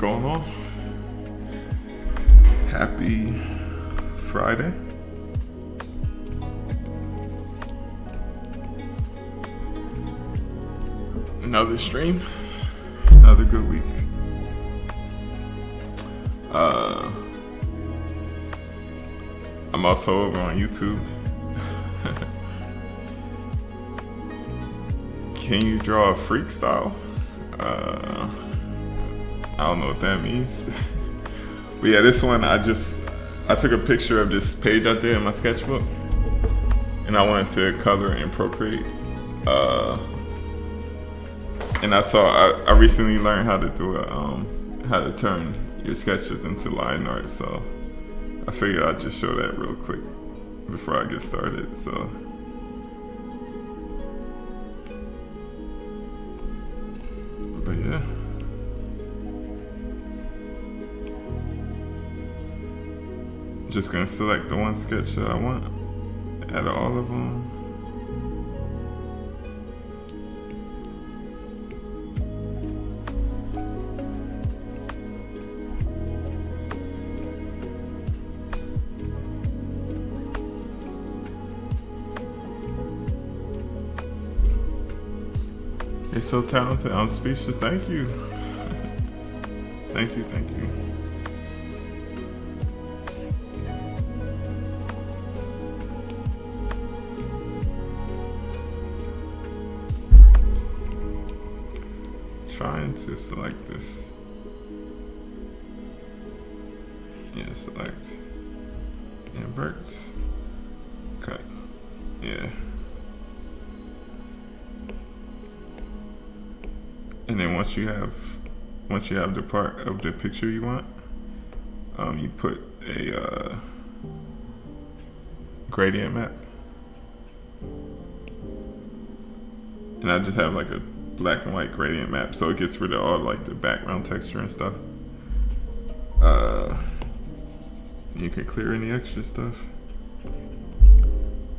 going on? Happy Friday. Another stream, another good week. I'm also over on YouTube. Can you draw a freak style? I don't know what that means. But yeah, this one I took a picture of this page I did in my sketchbook, and I wanted to color and Procreate. And I recently learned how to do how to turn your sketches into line art, so I figured I'd just show that real quick before I get started. So but yeah, just gonna select the one sketch that I want out of all of them. You're so talented. I'm speechless. Thank you. Thank you. Trying to select this. Yeah, select. Invert. Cut. Yeah. And then once you have the part of the picture you want, you put a gradient map. And I just have like a black and white gradient map, so it gets rid of all like the background texture and stuff. You can clear any extra stuff.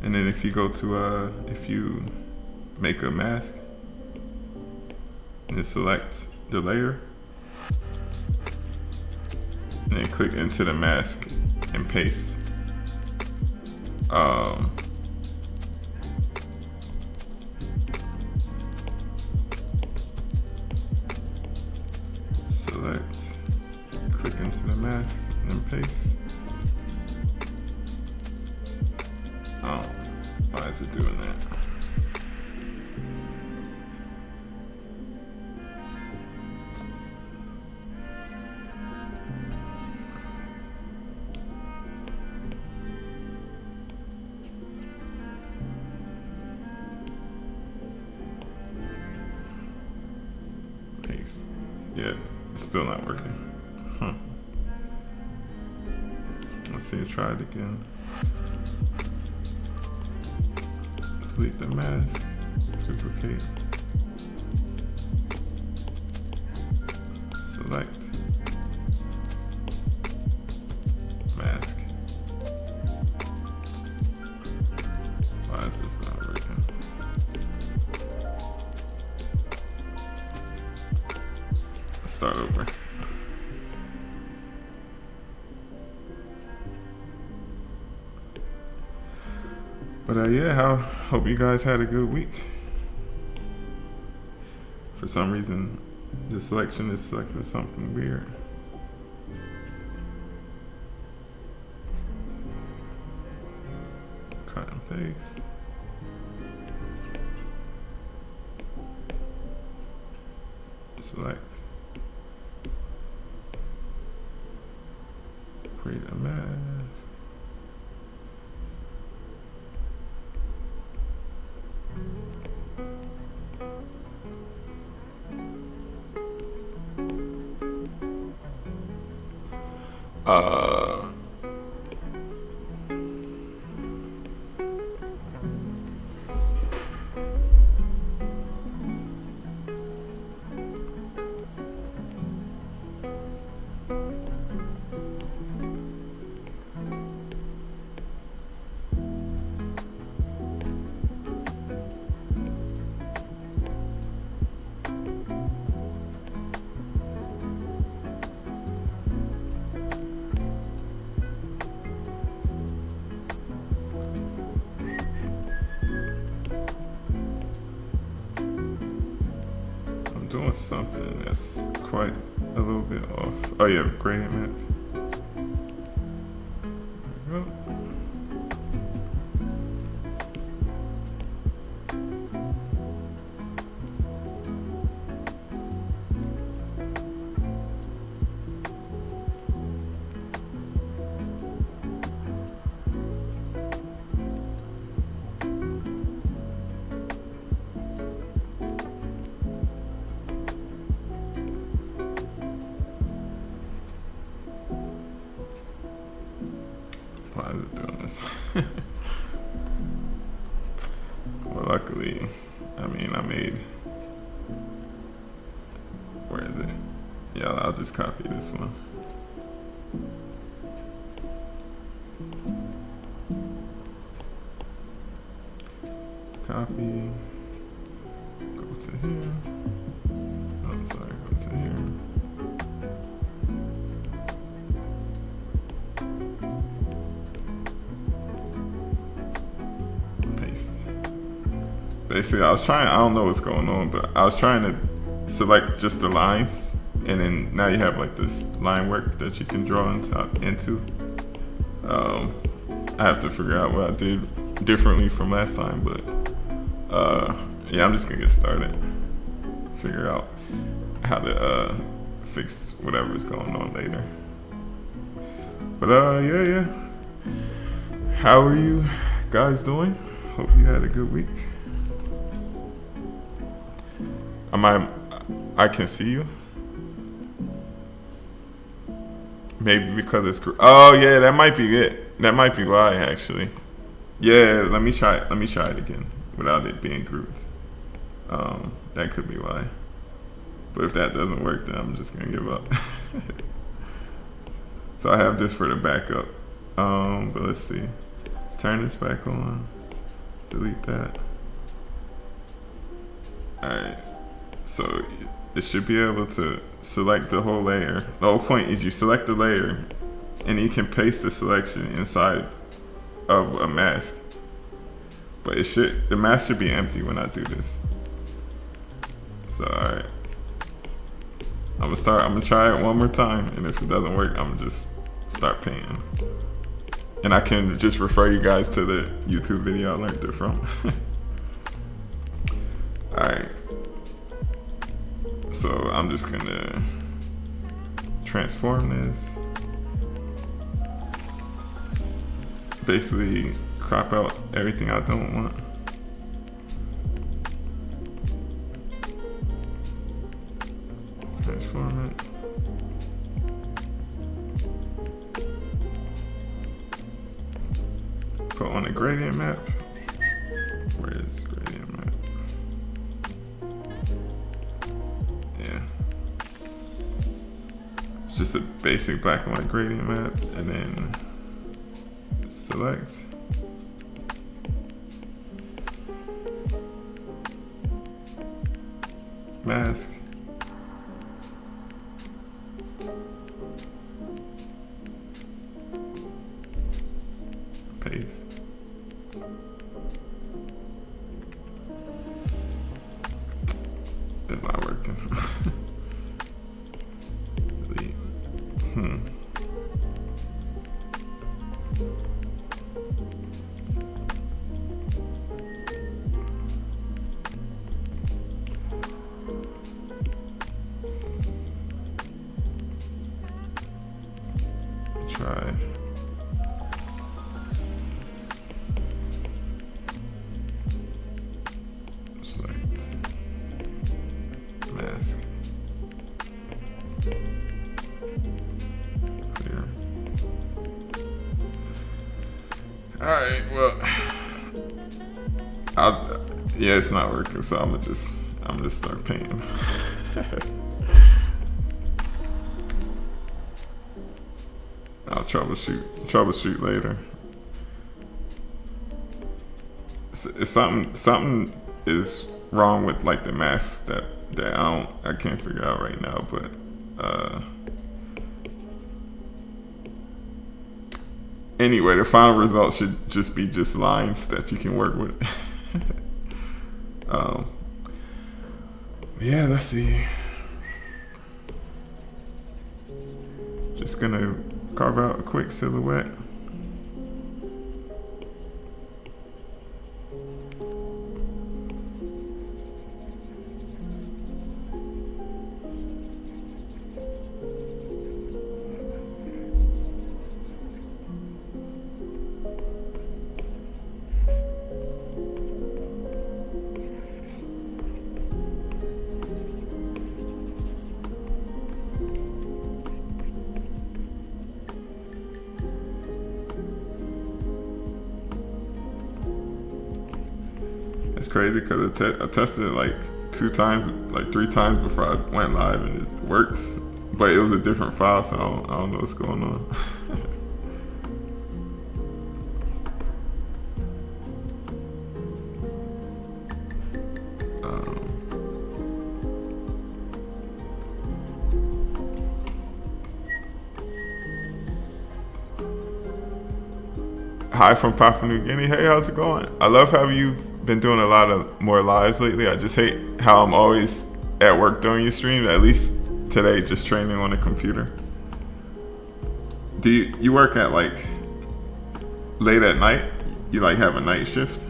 And then if you go to if you make a mask, and then select the layer, and then click into the mask and paste. Select, click into the mask, and then paste. Oh, why is it doing that? Yeah, it's still not working. Let's see, try it again. Delete the mask, duplicate, select, mask. Why is this not working? Start over. But yeah, hope you guys had a good week. For some reason, the selection is selecting something weird. Cut and paste. Select. Create a mask. something that's quite a little bit off. Oh yeah, gradient map. There we go. Why is it doing this? Well, luckily, I mean, I made. Where is it? Yeah, I'll just copy this one. Copy. Go to here. Oh, sorry, go to here. Basically, I don't know what's going on, but I was trying to select just the lines, and then now you have like this line work that you can draw into. I have to figure out what I did differently from last time, but yeah, I'm just gonna get started. Figure out how to fix whatever's going on later. But yeah. How are you guys doing? Hope you had a good week. I can see you. Maybe because it's. Oh yeah, that might be it. That might be why actually. Yeah, let me try it again without it being grouped. That could be why. But if that doesn't work, then I'm just gonna give up. So I have this for the backup. But let's see. Turn this back on. Delete that. Alright. So it should be able to select the whole layer. The whole point is you select the layer and you can paste the selection inside of a mask. But the mask should be empty when I do this. So alright. I'm gonna try it one more time, and if it doesn't work, I'm gonna just start painting. And I can just refer you guys to the YouTube video I learned it from. Alright. So I'm just gonna transform this. Basically crop out everything I don't want. Transform it. Put on a gradient map. Where is gradient map? Yeah. It's just a basic black and white gradient map, and then select. Mask. Paste. It's not working. Delete. Try. Select. Mask. Clear. Alright, well, yeah, it's not working, so I'm gonna just start painting. I'll troubleshoot later. It's something is wrong with like the mask that I can't figure out right now, but anyway, the final result should just be lines that you can work with. Yeah, let's see. Just gonna carve out a quick silhouette. It's crazy because I tested it like 2 times, like 3 times before I went live, and it worked. But it was a different file, so I don't know what's going on. Hi from Papua New Guinea. Hey, how's it going? I love how you've been doing a lot of more lives lately. I just hate how I'm always at work during your stream. At least today, just training on a computer. Do you work at like late at night? You like have a night shift?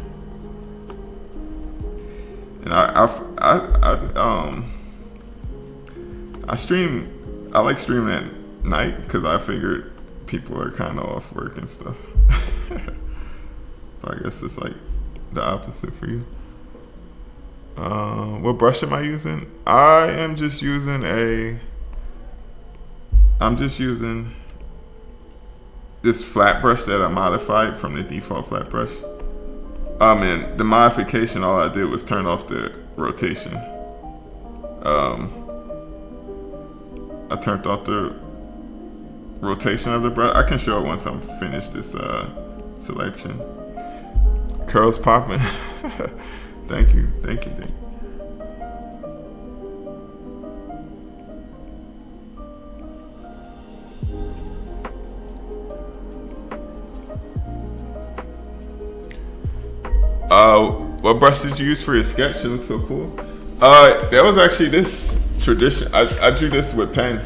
And I stream. I like streaming at night because I figured people are kind of off work and stuff. But I guess it's like the opposite for you. What brush am I using? I'm just using this flat brush that I modified from the default flat brush. And the modification, all I did was turn off the rotation. I turned off the rotation of the brush. I can show it once I'm finished this selection. Curls popping. Thank you. What brush did you use for your sketch? It looks so cool. That was actually this tradition. I drew this with pen.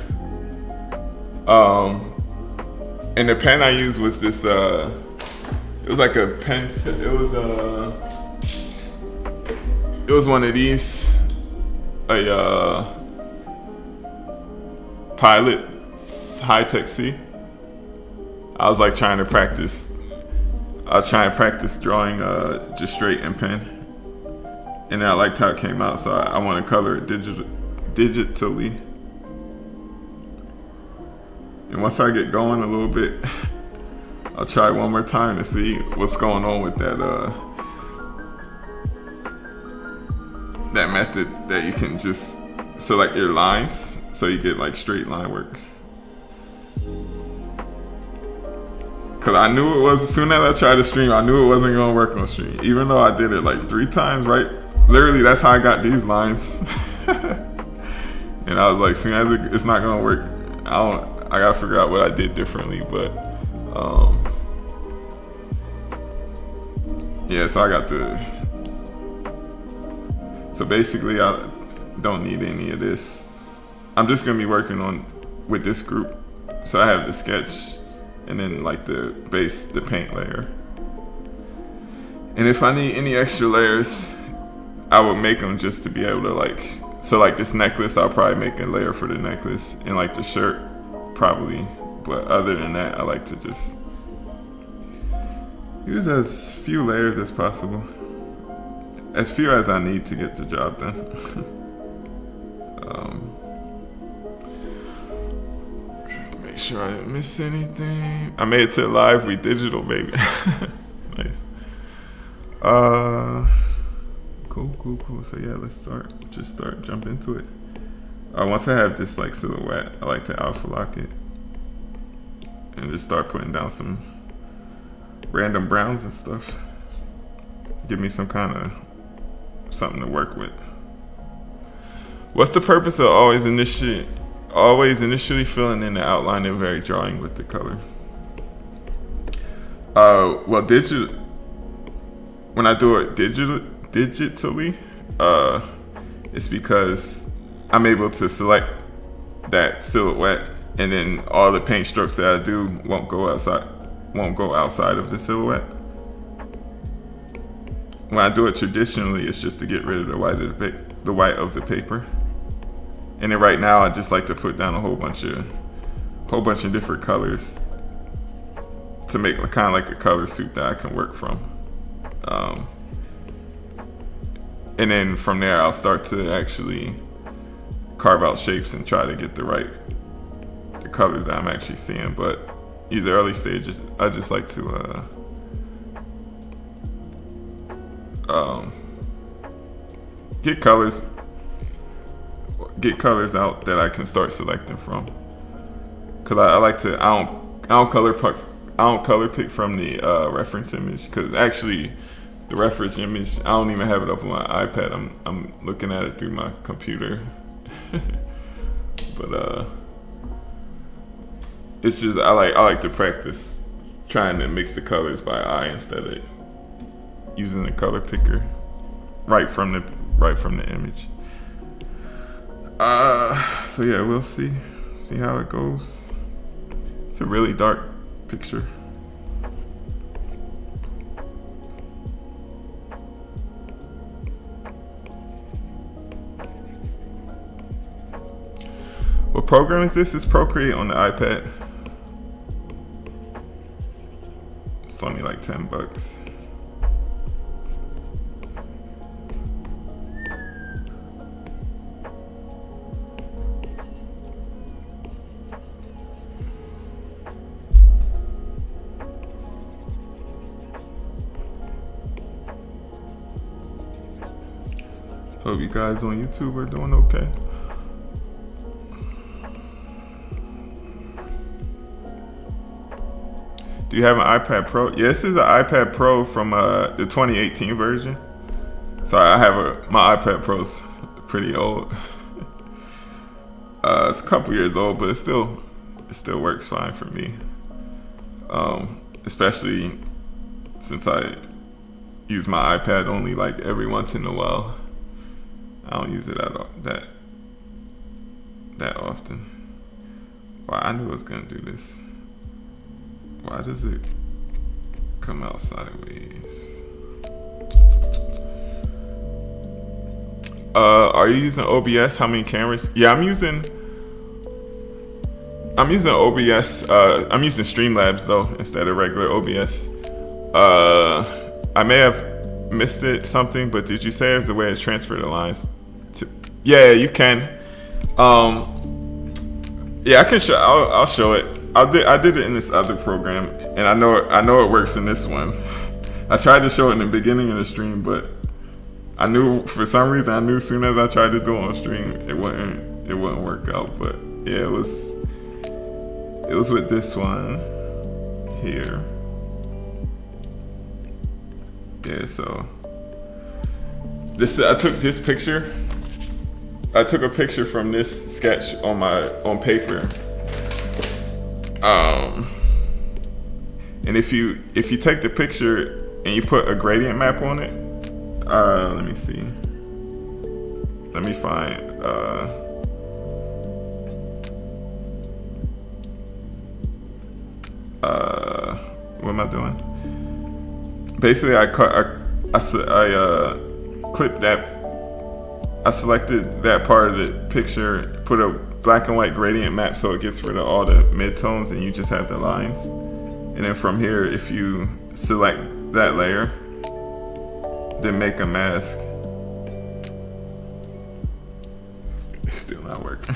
And the pen I used was this. It was like a pen. It was one of these. A Pilot High-Tech C. I was like trying to practice. I was trying to practice drawing just straight in pen, and I liked how it came out, so I want to color it digitally. And once I get going a little bit, I'll try one more time to see what's going on with that that method that you can just select your lines so you get like straight line work. Cause I knew it was, as soon as I tried to stream, I knew it wasn't gonna work on stream. Even though I did it like 3 times, right? Literally, that's how I got these lines. And I was like, soon as it's not gonna work, I gotta figure out what I did differently. But yeah, so I got so basically I don't need any of this. I'm just gonna be working with this group. So I have the sketch, and then like the base, the paint layer. And if I need any extra layers, I would make them just to be able to like, so like this necklace, I'll probably make a layer for the necklace, and like the shirt, probably. But other than that, I like to just use as few layers as possible. As few as I need to get the job done. Make sure I didn't miss anything. I made it to live, we digital, baby. Nice. Cool. So yeah, let's jump into it. Once I have this like silhouette, I like to alpha lock it and just start putting down some random browns and stuff. Give me some kind of something to work with. What's the purpose of always initially filling in the outline and very drawing with the color? Well, when I do it digitally, it's because I'm able to select that silhouette and then all the paint strokes that I do won't go outside of the silhouette. When I do it traditionally, it's just to get rid of the white of the paper. And then right now, I just like to put down a whole bunch of different colors to make kind of like a color suit that I can work from. And then from there, I'll start to actually carve out shapes and try to get the colors that I'm actually seeing. But these early stages, I just like to get colors out that I can start selecting from. Cause I like to I don't color pick from the reference image, because actually the reference image, I don't even have it up on my iPad. I'm looking at it through my computer. But it's just I like to practice trying to mix the colors by eye instead of using the color picker right from the image. So yeah, we'll see how it goes. It's a really dark picture. What program is this? It's Procreate on the iPad. It's only like $10. Hope you guys on YouTube are doing okay. Do you have an iPad Pro? Yeah, this is an iPad Pro from the 2018 version. Sorry, I have my iPad Pro's pretty old. It's a couple years old, but it still works fine for me. Especially since I use my iPad only like every once in a while. I don't use it that often. Wow, I knew I was gonna do this. Why does it come out sideways? Are you using OBS? How many cameras? Yeah, I'm using OBS. I'm using Streamlabs though instead of regular OBS. I may have missed something, but did you say there's a way to transfer the lines? Yeah, you can. Yeah, I can show. I'll show it. I did it in this other program, and I know it works in this one. I tried to show it in the beginning of the stream, but I knew for some reason as soon as I tried to do it on stream, it wouldn't work out. But yeah, it was with this one here. Yeah, so I took this picture. I took a picture from this sketch on paper. And if you take the picture and you put a gradient map on it, let me see. Let me find. What am I doing? Basically, I clipped that. I selected that part of the picture, put a black and white gradient map so it gets rid of all the midtones and you just have the lines. And then from here, if you select that layer, then make a mask. It's still not working.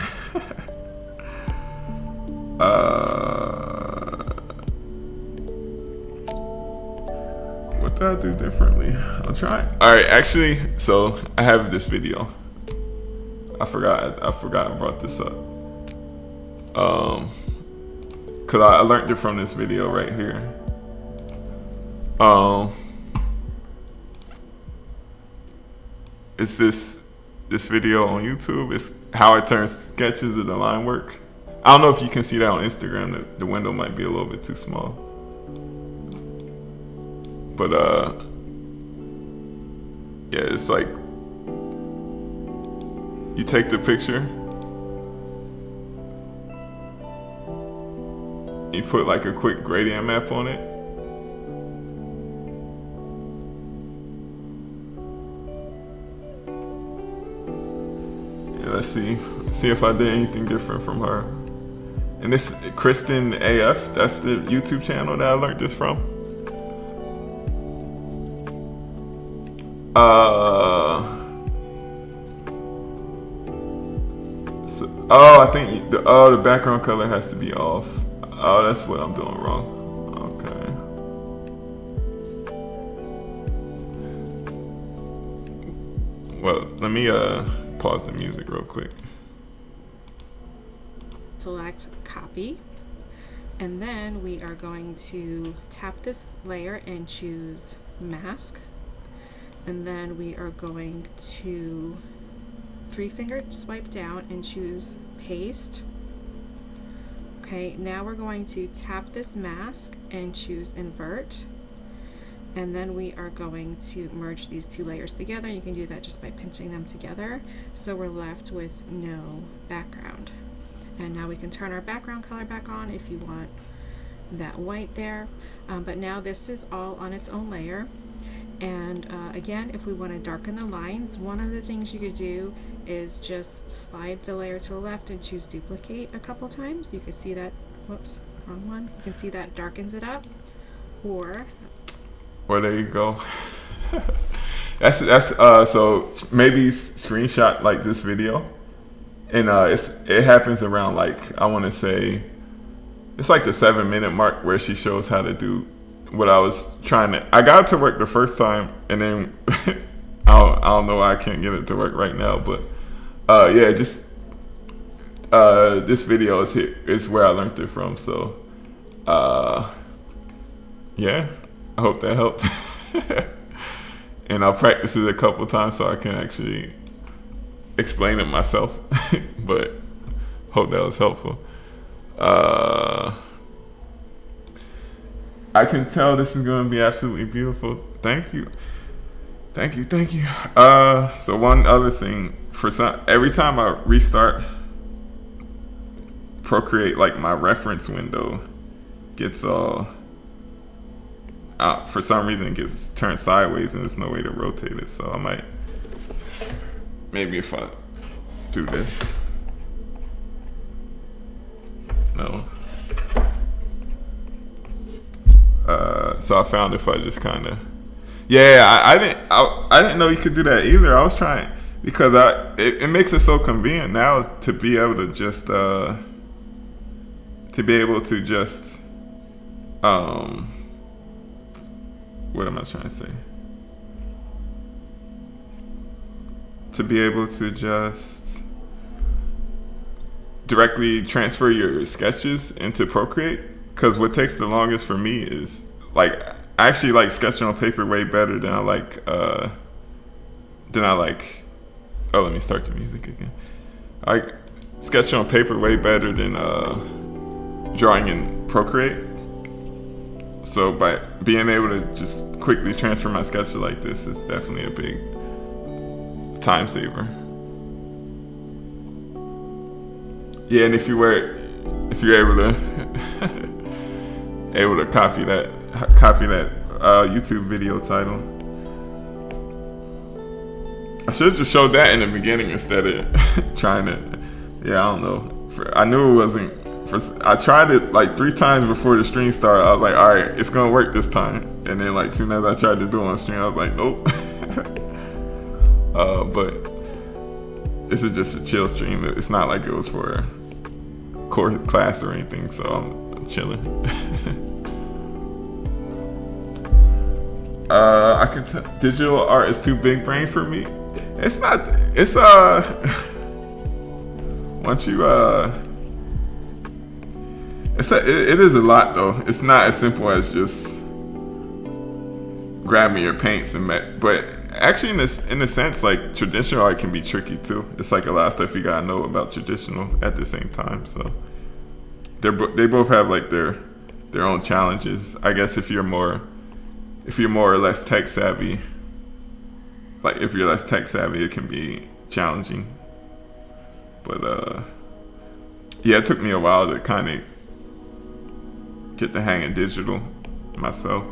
What did I do differently? I'll try. All right, actually, so I have this video. I forgot I brought this up. Cause I learned it from this video right here. It's this video on YouTube. It's how I turn sketches into line work. I don't know if you can see that on Instagram. The window might be a little bit too small. But yeah, it's like you take the picture you put like a quick gradient map on it. Yeah, let's see if I did anything different from her. And this Kristen AF, that's the YouTube channel that I learned this from. I think the background color has to be off. Oh, that's what I'm doing wrong. Okay. Well, let me pause the music real quick. Select copy, and then we are going to tap this layer and choose mask, and then we are going to 3-finger swipe down and choose paste. Okay, now we're going to tap this mask and choose invert, and then we are going to merge these two layers together. You can do that just by pinching them together, so we're left with no background. And now we can turn our background color back on if you want that white there, but now this is all on its own layer. And again, if we want to darken the lines, one of the things you could do is just slide the layer to the left and choose duplicate a couple times. You can see that, whoops, wrong one. You can see that darkens it up. Or, well, there you go. that's so maybe screenshot like this video, and it happens around, like, I want to say it's like the 7-minute mark where she shows how to do what I was trying to. I got it to work the first time, and then I don't know why I can't get it to work right now, but yeah, just this video is where I learned it from. So yeah, I hope that helped. And I'll practice it a couple times so I can actually explain it myself. But hope that was helpful. I can tell this is going to be absolutely beautiful. Thank you. So one other thing, every time I restart Procreate, like, my reference window gets all for some reason it gets turned sideways and there's no way to rotate it. So I might, maybe if I do this, no. So I found if I just kind of, I didn't know you could do that either. I was trying, because it makes it so convenient now to be able to just what am I trying to say? To be able to just directly transfer your sketches into Procreate. Because what takes the longest for me is, like, I actually like sketching on paper way better than I like, oh, let me start the music again. I like sketching on paper way better than drawing in Procreate. So by being able to just quickly transfer my sketches like this is definitely a big time saver. Yeah, and if you're able to copy that YouTube video title. I should have just showed that in the beginning instead of trying to. Yeah, I don't know. I knew it wasn't. I tried it like 3 times before the stream started. I was like, all right, it's gonna work this time. And then, like, soon as I tried to do it on stream, I was like, nope. But this is just a chill stream. It's not like it was for a core class or anything, so I'm chilling. I can tell digital art is too big brain for me. It's not. It's once you it is a lot though. It's not as simple as just grabbing your paints and but actually in a sense, like, traditional art can be tricky too. It's like a lot of stuff you gotta know about traditional at the same time. So they both have like their own challenges. I guess if you're more or less tech savvy, like if you're less tech savvy, it can be challenging. But yeah, it took me a while to kind of get the hang of digital myself.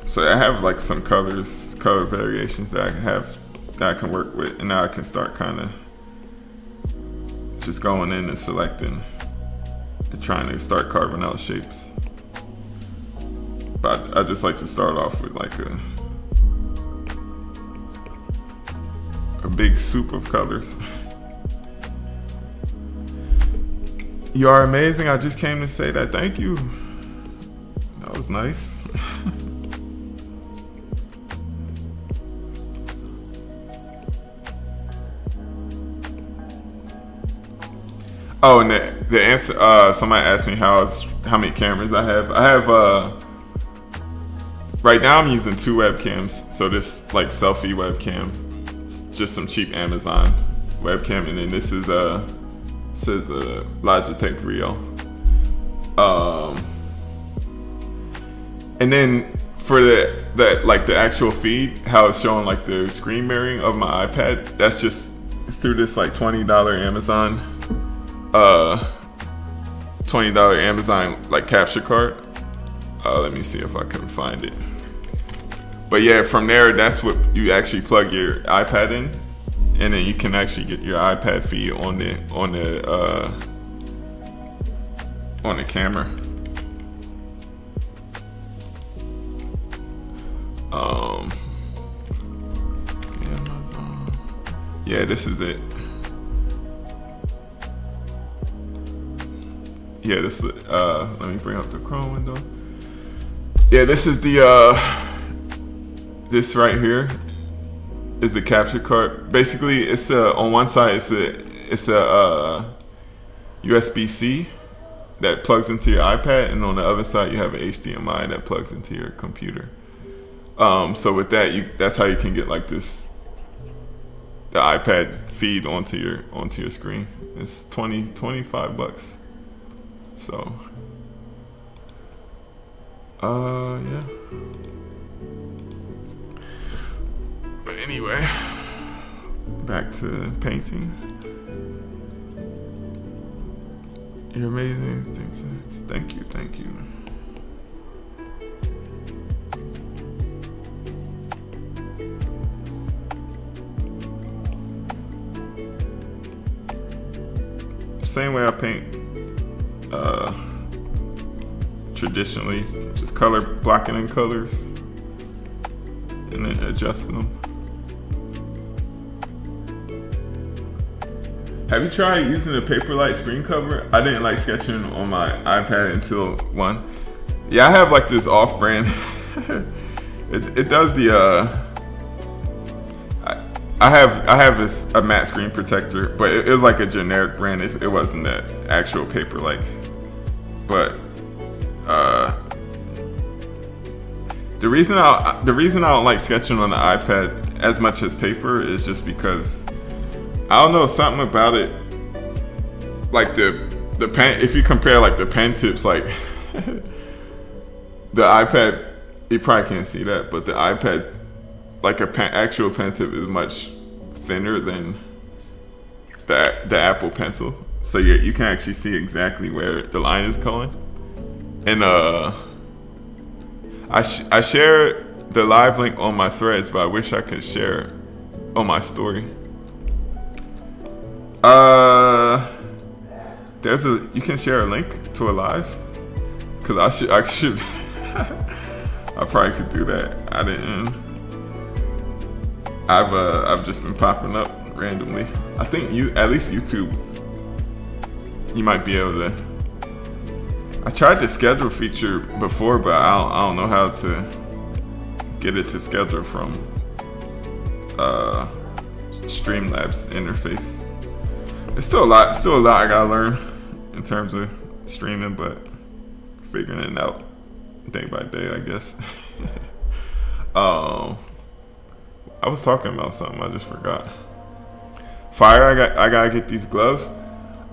So I have like some color variations that I can work with, and now I can start kind of just going in and selecting and trying to start carving out shapes. But I just like to start off with like a big soup of colors. You are amazing. I just came to say that. Thank you. That was nice. Oh, and the answer. Somebody asked me how many cameras I have. I have right now I'm using 2 webcams. So this like selfie webcam, it's just some cheap Amazon webcam, and then this is a Logitech Rio. And then for the actual feed, how it's showing like the screen mirroring of my iPad, that's just through this like $20 Amazon like capture card. Let me see if I can find it. But yeah, from there, that's what you actually plug your iPad in, and then you can actually get your iPad feed on the camera. Yeah, this is it. Yeah, this let me bring up the Chrome window. Yeah, this is the this right here is the capture card. Basically, it's on one side it's a USB-C that plugs into your iPad, and on the other side you have an HDMI that plugs into your computer. So with that, that's how you can get like the iPad feed onto your screen. It's $25. So yeah. But anyway, back to painting. You're amazing. Thank you. Same way I paint traditionally, just blocking in colors and then adjusting them. Have you tried using a Paperlight screen cover? I didn't like sketching on my iPad until one. Yeah, I have like this off-brand. it does the I have a matte screen protector, but it was like a generic brand. It wasn't that actual Paperlight. But the reason I don't like sketching on the iPad as much as paper is just because I don't know, something about it. Like the pen, if you compare like the pen tips, like the iPad, you probably can't see that, but the iPad, like actual pen tip is much thinner than the Apple Pencil, so you can actually see exactly where the line is going. And I share the live link on my threads, but I wish I could share on my story. You can share a link to a live, cause I should I probably could do that. I didn't. I've just been popping up randomly. I think at least YouTube, you might be able to. I tried the schedule feature before, but I don't know how to get it to schedule from Streamlabs interface. It's still a lot I gotta learn in terms of streaming, but figuring it out day by day, I guess. I was talking about something, I just forgot. Fire, I gotta get these gloves.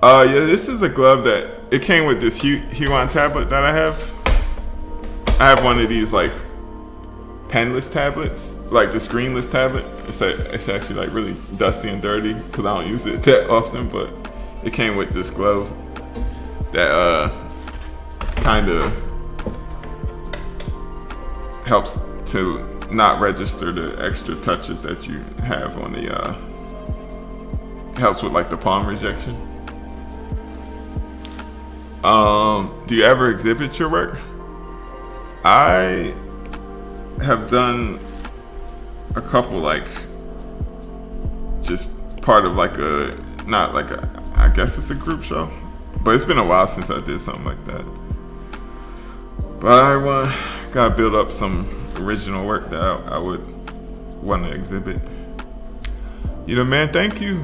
Yeah, this is a glove that it came with this Huon tablet that I have. I have one of these like penless tablets, like the screenless tablet. It's actually like really dusty and dirty because I don't use it that often. But it came with this glove that kind of helps to not register the extra touches that you have on the. Helps with like the palm rejection. Do you ever exhibit your work? I have done a couple, like just part of like I guess it's a group show, but it's been a while since I did something like that. But I gotta build up some original work that I would want to exhibit. You know, man, thank you.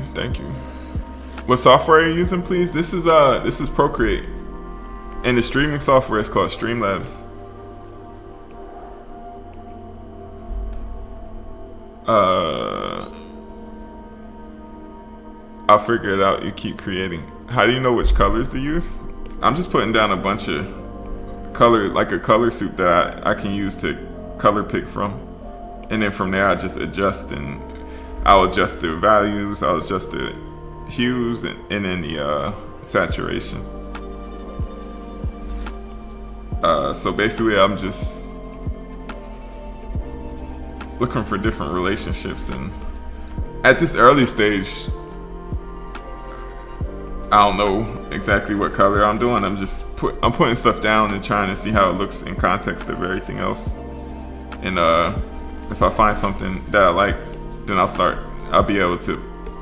What software are you using, please? This is Procreate, and the streaming software is called Streamlabs. I'll figure it out. You keep creating. How do you know which colors to use? I'm just putting down a bunch of color, like a color suit that I can use to color pick from, and then from there I just adjust, and I'll adjust the values, I'll adjust the hues, and then the saturation. So basically I'm just looking for different relationships, and at this early stage I don't know exactly what color I'm doing. I'm putting stuff down and trying to see how it looks in context of everything else. And if I find something that I like, then I'll be able to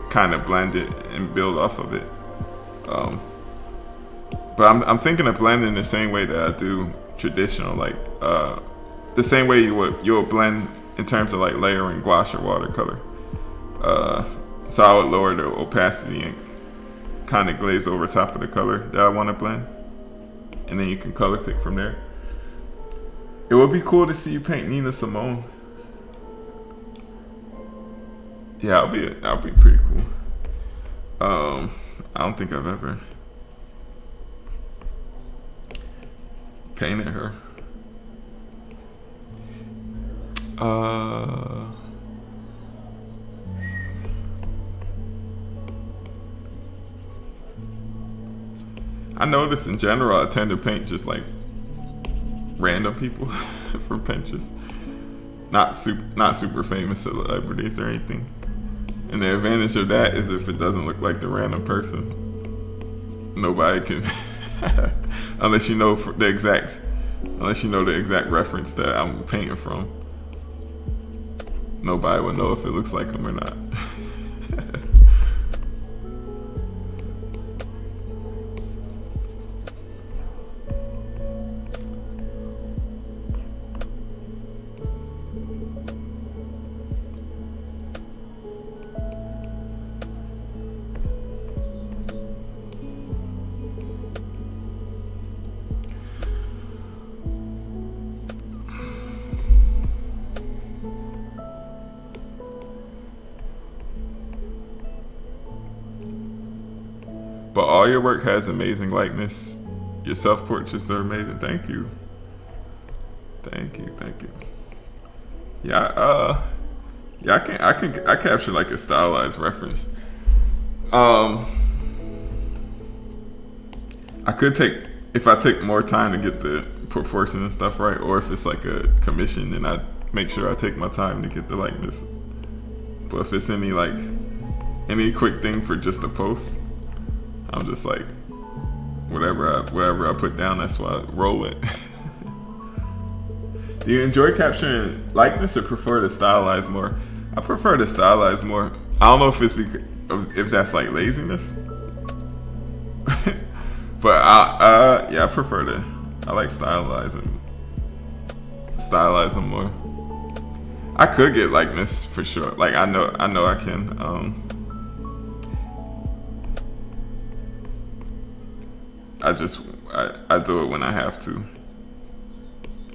kind of blend it and build off of it. But I'm thinking of blending the same way that I do traditional, like the same way you'll blend in terms of like layering gouache or watercolor. So I would lower the opacity and kind of glaze over top of the color that I want to blend, and then you can color pick from there. It would be cool to see you paint Nina Simone. Yeah, that'll be pretty cool. I don't think I've ever painted her. I notice in general I tend to paint just like random people from Pinterest, not super famous celebrities or anything. And the advantage of that is if it doesn't look like the random person, nobody can unless you know the exact reference that I'm painting from. Nobody will know if it looks like them or not. But all your work has amazing likeness. Your self-portraits are amazing. Thank you. Yeah, I capture like a stylized reference. I could if I take more time to get the proportion and stuff right, or if it's like a commission, then I make sure I take my time to get the likeness. But if it's any quick thing for just a post, I'm just like, whatever I put down, that's why I roll it. Do you enjoy capturing likeness or prefer to stylize more? I prefer to stylize more. I don't know if it's if that's like laziness, but I prefer to. I like stylizing more. I could get likeness for sure. Like I know I can. I do it when I have to,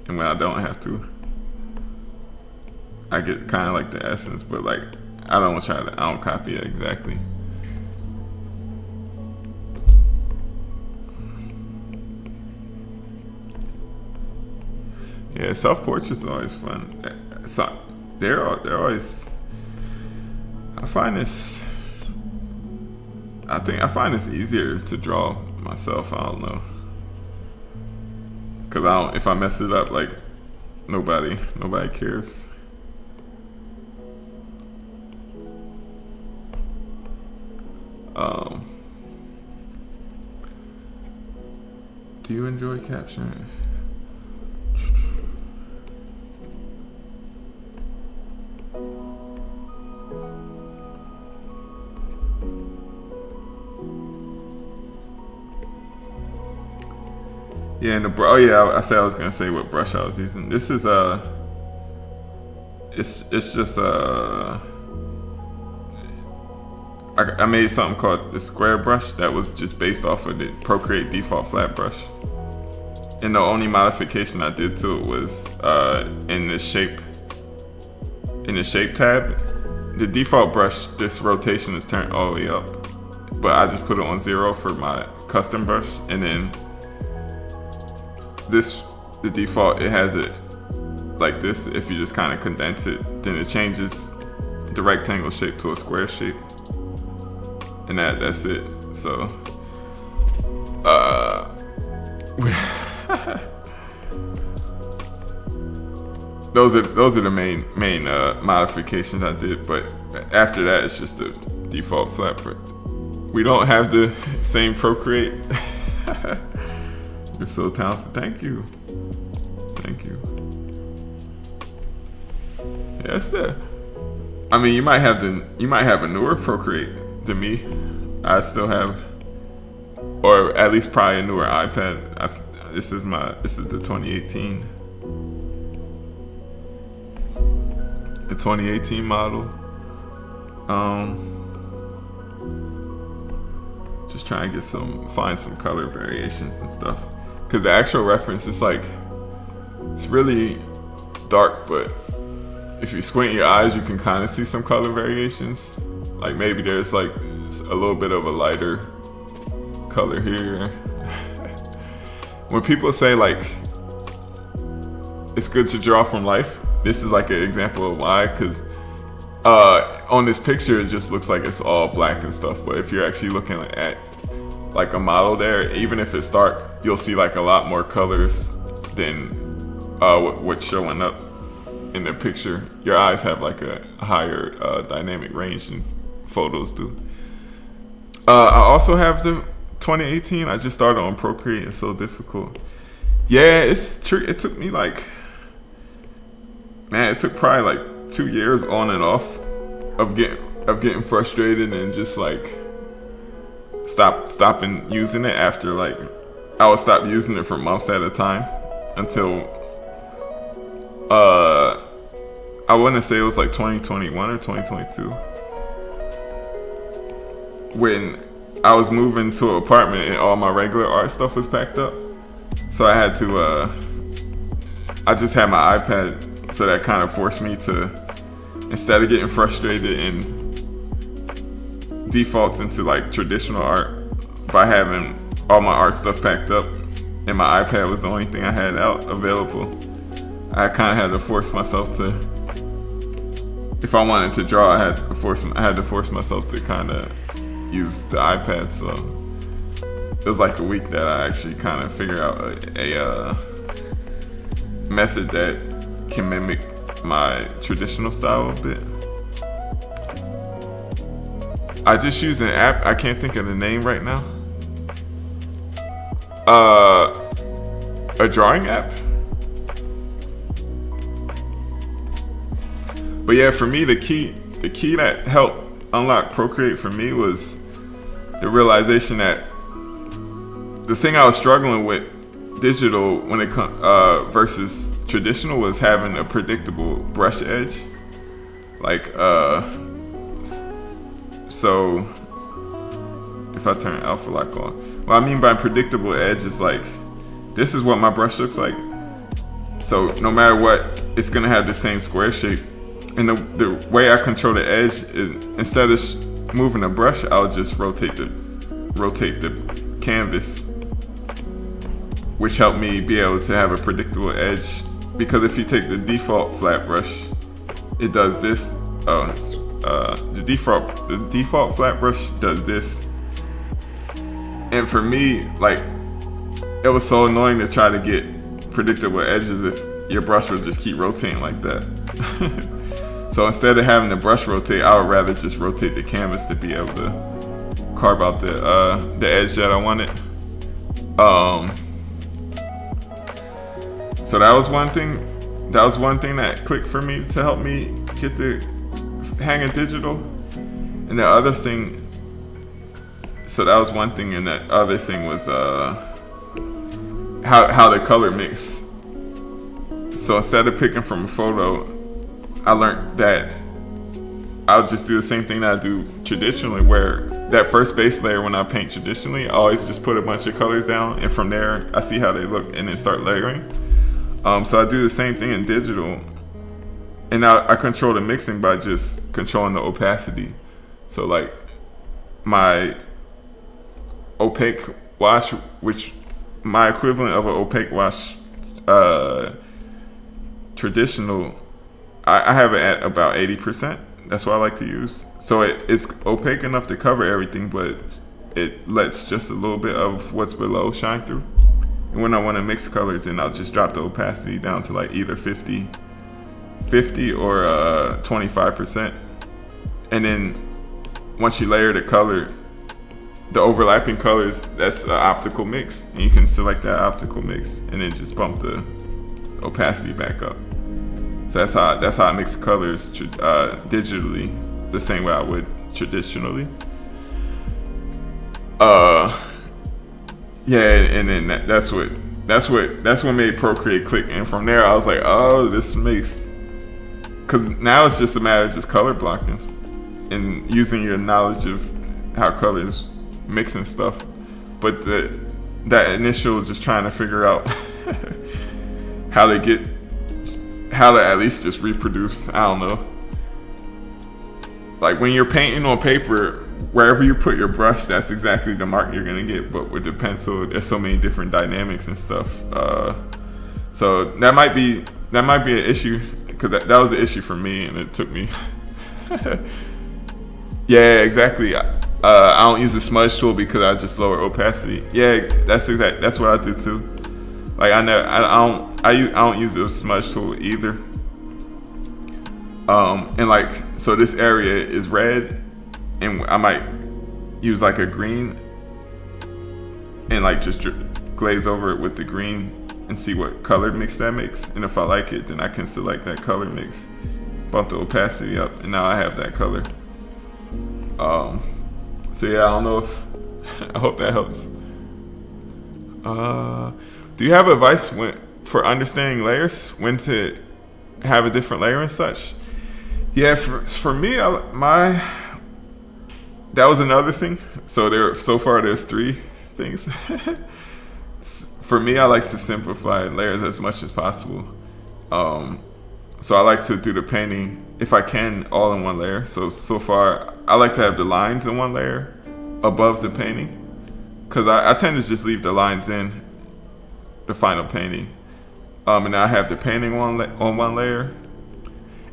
and when I don't have to, I get kind of like the essence, but like I don't copy it exactly. Yeah, self-portraits are always fun. So they're always. I find this easier to draw myself. I don't know, cause if I mess it up, like nobody cares. Do you enjoy capturing? Yeah, and I said I was gonna say what brush I was using. This is it's just I made something called the square brush that was just based off of the Procreate default flat brush. And the only modification I did to it was in the shape tab. The default brush, this rotation is turned all the way up, but I just put it on 0 for my custom brush. And then the default, it has it like this. If you just kind of condense it, then it changes the rectangle shape to a square shape. And that's it. So those are the main modifications I did. But after that, it's just the default flat. But we don't have the same Procreate. You're so talented. Thank you. Yes, there. I mean, you might have a newer Procreate than me. I still have, or at least probably a newer iPad. This is the 2018. The 2018 model. Just trying to find some color variations and stuff. Cause the actual reference is like, it's really dark, but if you squint your eyes, you can kind of see some color variations. Like maybe there's like a little bit of a lighter color here. When people say like it's good to draw from life, this is like an example of why. Because on this picture it just looks like it's all black and stuff, but if you're actually looking at like a model there, even if it's dark, you'll see like a lot more colors than what's showing up in the picture. Your eyes have like a higher dynamic range than photos do. I also have the 2018. I just started on Procreate. It's so difficult. Yeah, it's true. It took me it took probably like 2 years on and off of getting frustrated and just like stopping using it. After like I would stop using it for months at a time until I want to say it was like 2021 or 2022 when I was moving to an apartment and all my regular art stuff was packed up. So I had to I just had my iPad, so that kind of forced me to, instead of getting frustrated and defaults into like traditional art by having all my art stuff packed up and my iPad was the only thing I had out available, I kind of had to force myself to, if I wanted to draw, I had to force myself to kind of use the iPad. So it was like a week that I actually kind of figured out a method that can mimic my traditional style a bit. I just use an app. I can't think of the name right now. A drawing app. But yeah, for me, the key that helped unlock Procreate for me was the realization that the thing I was struggling with digital when it comes versus traditional was having a predictable brush edge. Like so if I turn alpha lock on, what I mean by predictable edge is like, this is what my brush looks like. So no matter what, it's gonna have the same square shape. And the way I control the edge is, instead of moving the brush, I'll just rotate the canvas, which helped me be able to have a predictable edge. Because if you take the default flat brush it does this. The default flat brush does this. And for me, like, it was so annoying to try to get predictable edges if your brush would just keep rotating like that. So instead of having the brush rotate, I would rather just rotate the canvas to be able to carve out the edge that I wanted. So that was one thing. That was one thing that clicked for me to help me get the hang of digital. And the other thing. So that was one thing, and that other thing was how the color mix. So instead of picking from a photo, I learned that I'll just do the same thing that I do traditionally, where that first base layer when I paint traditionally, I always just put a bunch of colors down, and from there I see how they look and then start layering. So I do the same thing in digital, and I control the mixing by just controlling the opacity. So like my opaque wash, which my equivalent of an opaque wash traditional, I have it at about 80%. That's what I like to use. So it's opaque enough to cover everything, but it lets just a little bit of what's below shine through. And when I want to mix colors, then I'll just drop the opacity down to like either 50 or 25%. And then once you layer the color, the overlapping colors, that's an optical mix, and you can select that optical mix and then just bump the opacity back up. So that's how I mix colors digitally, the same way I would traditionally. And then that's what made Procreate click, and from there I was like, oh, this makes, because now it's just a matter of just color blocking and using your knowledge of how colors mix and stuff. But that initial just trying to figure out how to at least just reproduce, I don't know. Like when you're painting on paper, wherever you put your brush, that's exactly the mark you're gonna get. But with the pencil, there's so many different dynamics and stuff. So that might be an issue, because that was the issue for me, and it took me. Yeah, exactly. I don't use the smudge tool because I just lower opacity. Yeah, that's what I do too. Like I don't use the smudge tool either. And like, so this area is red, and I might use like a green and like just glaze over it with the green and see what color mix that makes. And if I like it, then I can select that color mix, bump the opacity up, and now I have that color. So yeah, I don't know if I hope that helps. Do you have advice for understanding layers, when to have a different layer and such? Yeah, for me, that was another thing. So far there's 3 things. For me, I like to simplify layers as much as possible. So I like to do the painting, if I can, all in one layer. So far, I like to have the lines in one layer above the painting, because I tend to just leave the lines in the final painting. And I have the painting on one layer.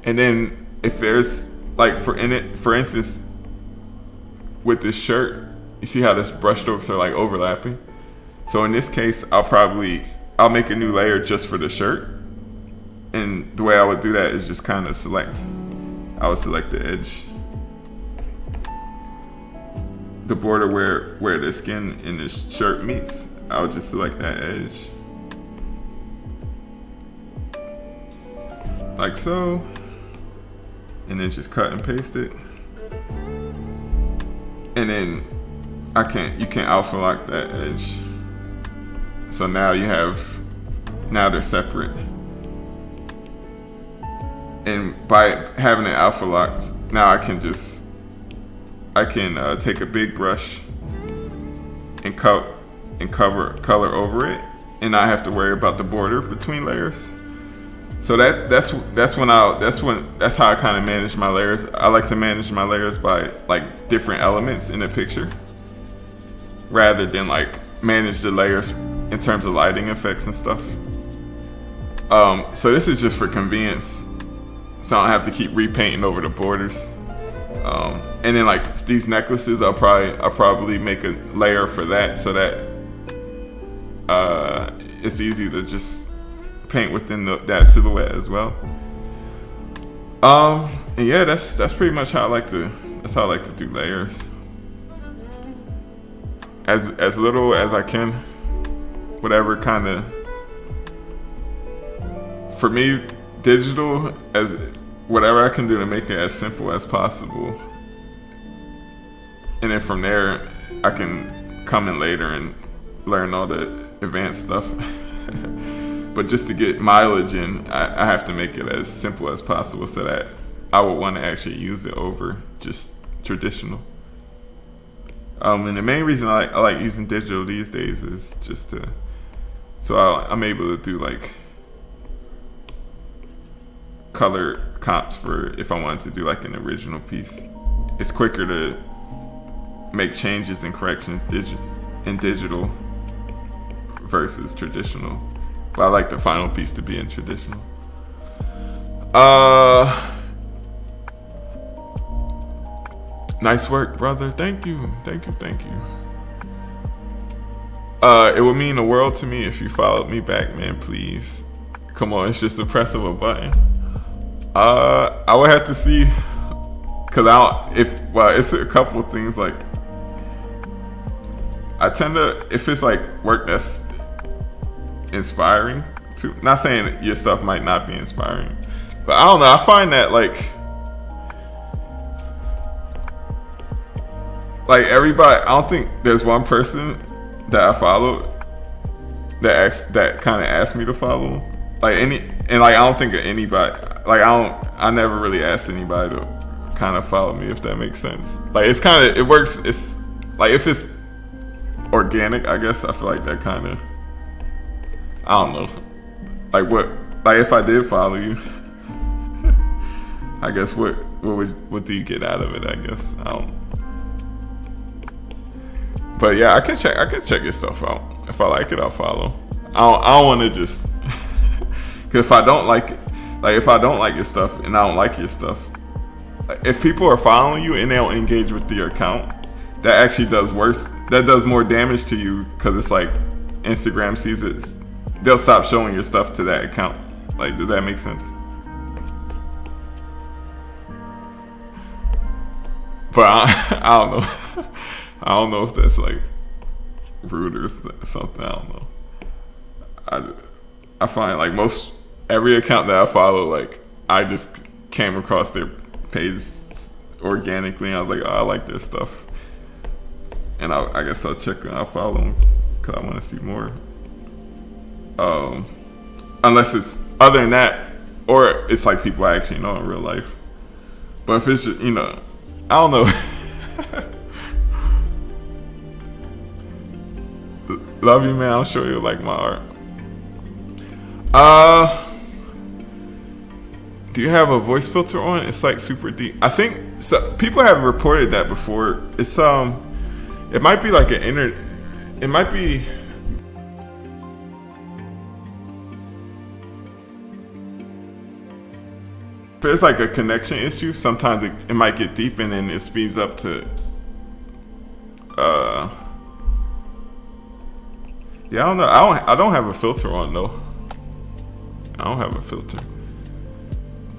And then if there's, like, for instance, with this shirt, you see how this brush strokes are like overlapping? So in this case, I'll make a new layer just for the shirt. And the way I would do that is just kind of I would select the edge, the border where the skin in this shirt meets. I would just select that edge, like so, and then just cut and paste it. And then you can alpha lock that edge. So now they're separate. And by having it alpha locked, now I can take a big brush and color over it, and not have to worry about the border between layers. So that's how I kind of manage my layers. I like to manage my layers by like different elements in the picture, rather than like manage the layers in terms of lighting effects and stuff. So this is just for convenience. so I don't have to keep repainting over the borders. And then like these necklaces, I'll probably make a layer for that, so that it's easy to just paint within that silhouette as well. And yeah, that's pretty much how I like to do layers. As little as I can, whatever kind of, for me, digital, as whatever I can do to make it as simple as possible. And then from there, I can come in later and learn all the advanced stuff. But just to get mileage in, I have to make it as simple as possible, so that I would want to actually use it over just traditional. And the main reason I like using digital these days is just so I'm able to do like color comps for if I wanted to do like an original piece. It's quicker to make changes and corrections in digital versus traditional. But I like the final piece to be in traditional. Nice work, brother. Thank you. It would mean the world to me if you followed me back, man. Please. Come on, it's just a press of a button. I would have to see, cause it's a couple of things. Like, I tend to, if it's like work that's inspiring to, not saying your stuff might not be inspiring, but I don't know, I find that like everybody, I don't think there's one person that I follow that kind of asked me to follow, and I don't think of anybody, like I never really asked anybody to kind of follow me, if that makes sense. Like, it's kind of, it works, it's like if it's organic, I guess. I feel like that kind of, I don't know, like if I did follow you, I guess what do you get out of it? I guess I don't. But yeah, I can check your stuff out. If I like it, I'll follow. I don't want to just, because if I don't like it, like if I don't like your stuff and I don't like your stuff, if people are following you and they don't engage with your account, that actually does worse. That does more damage to you, because it's like Instagram sees it, they'll stop showing your stuff to that account. Like, does that make sense? But I don't know. I don't know if that's like rude or something. I don't know. I find like every account that I follow, like I just came across their page organically, and I was like, oh, I like this stuff, and I guess I'll follow them because I want to see more. Unless it's other than that, or it's like people I actually know in real life. But if it's just, I don't know. Love you, man. I'll show you like my art. Do you have a voice filter on? It's like super deep. I think so. People have reported that before. It's it might be like it might be. If there's like a connection issue, sometimes it might get deep and then it speeds up to. Yeah, I don't know. I don't have a filter on though. I don't have a filter.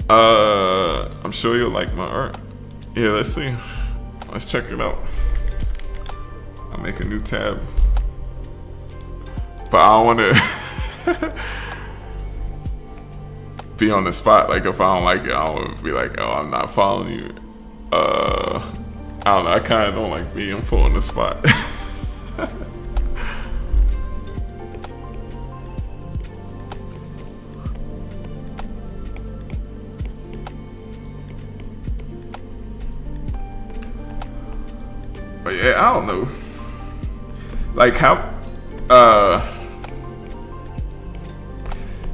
I'm sure you'll like my art. Yeah, let's see. Let's check it out. I'll make a new tab. But I don't want to be on the spot. Like, if I don't like it, I don't want to be like, oh, I'm not following you. I don't know. I kind of don't like being put on the spot. But yeah, I don't know. Like how,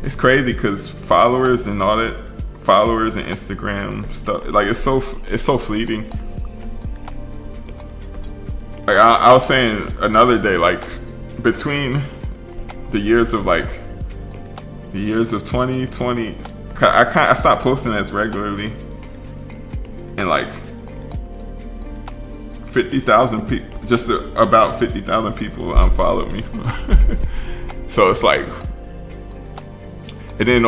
it's crazy because followers and all that, followers and Instagram stuff, like it's so fleeting. Like I was saying another day, like between the years of 2020, I stopped posting as regularly, and like 50,000 people, just about 50,000 people unfollowed me. So it's like, and then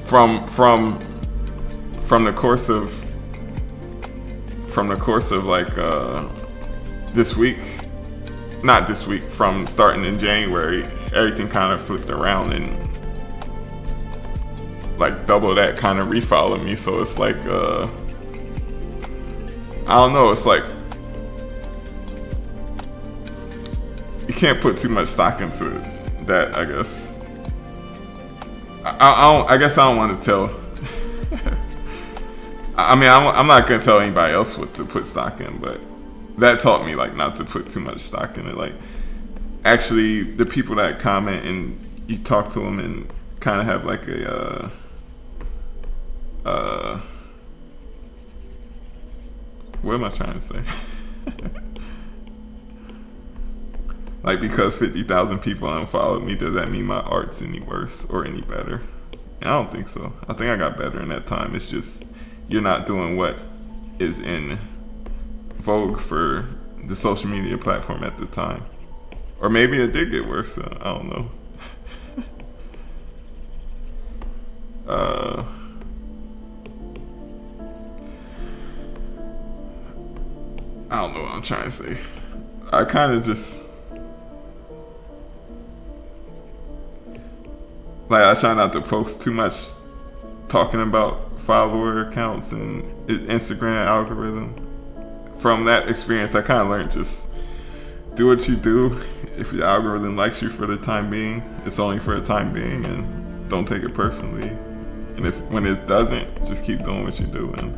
from the course of like this week, not this week, from starting in January, everything kind of flipped around and like double that kind of refollowed me. So it's like I don't know, it's like you can't put too much stock into that, I guess. I guess I don't want to tell. I mean, I'm not gonna tell anybody else what to put stock in, but that taught me like not to put too much stock in it. Like, actually, the people that comment and you talk to them and kind of have like a what am I trying to say? Like, because 50,000 people unfollowed me, does that mean my art's any worse or any better? And I don't think so. I think I got better in that time. It's just you're not doing what is in vogue for the social media platform at the time. Or maybe it did get worse. I don't know. I don't know what I'm trying to say. I kind of just like, I try not to post too much talking about follower accounts and Instagram algorithm. From that experience, I kind of learned just do what you do. If the algorithm likes you for the time being, it's only for the time being, and don't take it personally. And if when it doesn't, just keep doing what you do, and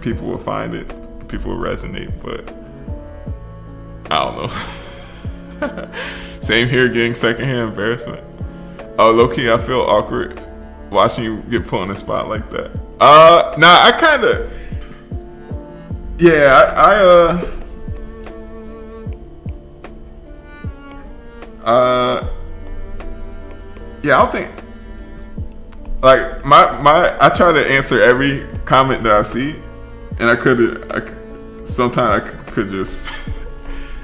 people will find it. People will resonate, but I don't know. Same here, getting secondhand embarrassment. Oh, low-key, I feel awkward watching you get put on the spot like that. Nah, I kind of, yeah, yeah, I don't think, like, I try to answer every comment that I see, and sometimes I could just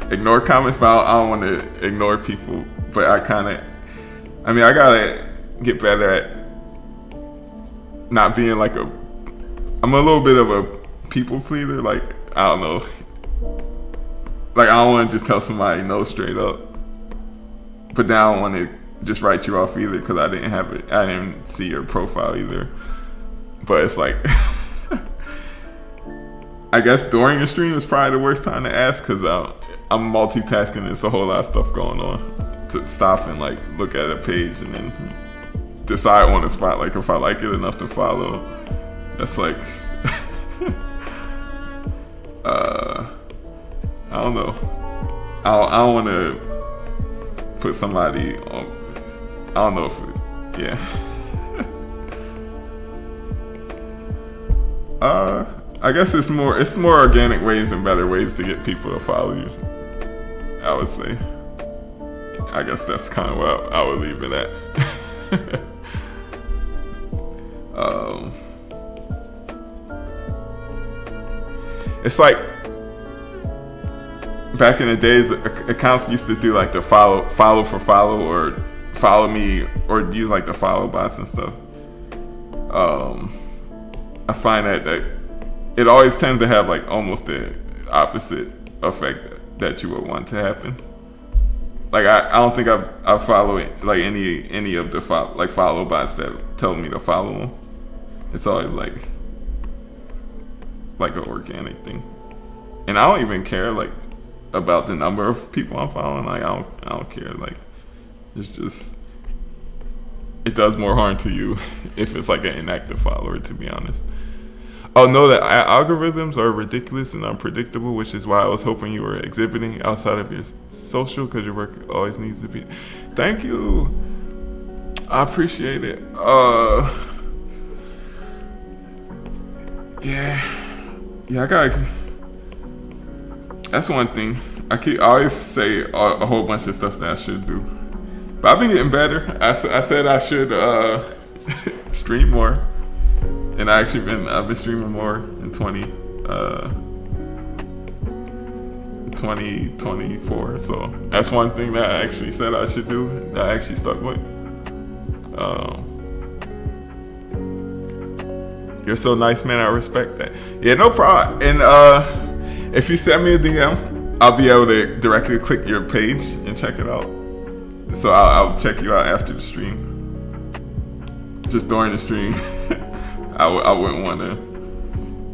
ignore comments, but I don't want to ignore people. But I gotta get better at not being like I'm a little bit of a people pleaser. Like, I don't know. Like, I don't want to just tell somebody no straight up. But then I don't want to just write you off either, because I didn't see your profile either. But it's like, I guess during a stream is probably the worst time to ask, because I'm multitasking. There's a whole lot of stuff going on to stop and like look at a page and then decide on the spot, like, if I like it enough to follow. That's like I don't know. I don't want to put somebody on. I don't know if yeah. I guess it's more organic ways and better ways to get people to follow you, I would say. I guess that's kind of what I would leave it at. It's like back in the days, accounts used to do like the follow for follow, or follow me, or use like the follow bots and stuff. I find that it always tends to have like almost the opposite effect that you would want to happen. Like, I don't think I follow like any of the follow bots that tell me to follow them. It's always like an organic thing, and I don't even care like about the number of people I'm following. Like, I don't care. Like, it's just, it does more harm to you if it's like an inactive follower, to be honest. Oh, no, that algorithms are ridiculous and unpredictable, which is why I was hoping you were exhibiting outside of your social, because your work always needs to be. Thank you. I appreciate it. Yeah, I gotta. That's one thing. I always say a whole bunch of stuff that I should do, But I've been getting better. I said I should stream more, and I've been streaming more in 2024. So that's one thing that I actually said I should do that I actually stuck with. You're so nice, man. I respect that. Yeah, no problem. And if you send me a DM, I'll be able to directly click your page and check it out. So I'll check you out after the stream. Just during the stream, I wouldn't want to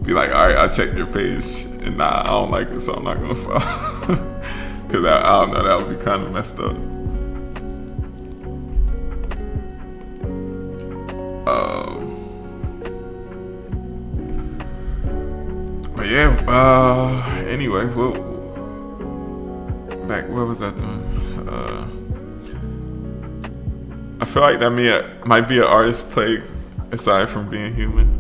be like, all right, I checked your page, and nah, I don't like it, so I'm not gonna follow. Cause I don't know, that would be kind of messed up. But yeah, anyway, what was I doing? I feel like that might be an artist plague aside from being human.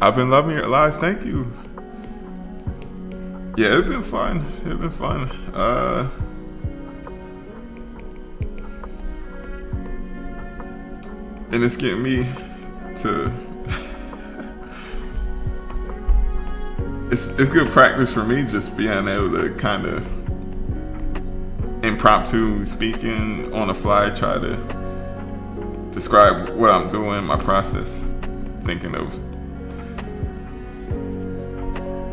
I've been loving your lives, thank you. Yeah, it's been fun. And it's getting me to it's good practice for me, just being able to kind of impromptu speaking on the fly, try to describe what I'm doing, my process, thinking of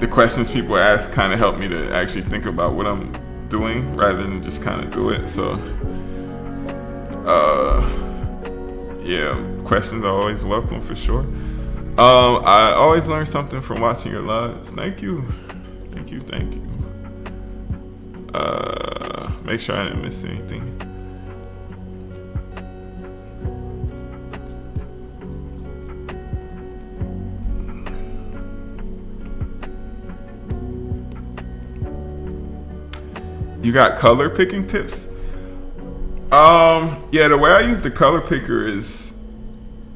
the questions people ask, kind of help me to actually think about what I'm doing rather than just kind of do it. So yeah, questions are always welcome for sure. I always learn something from watching your lives. Thank you. Make sure I didn't miss anything. You got color picking tips? Yeah, the way I use the color picker is,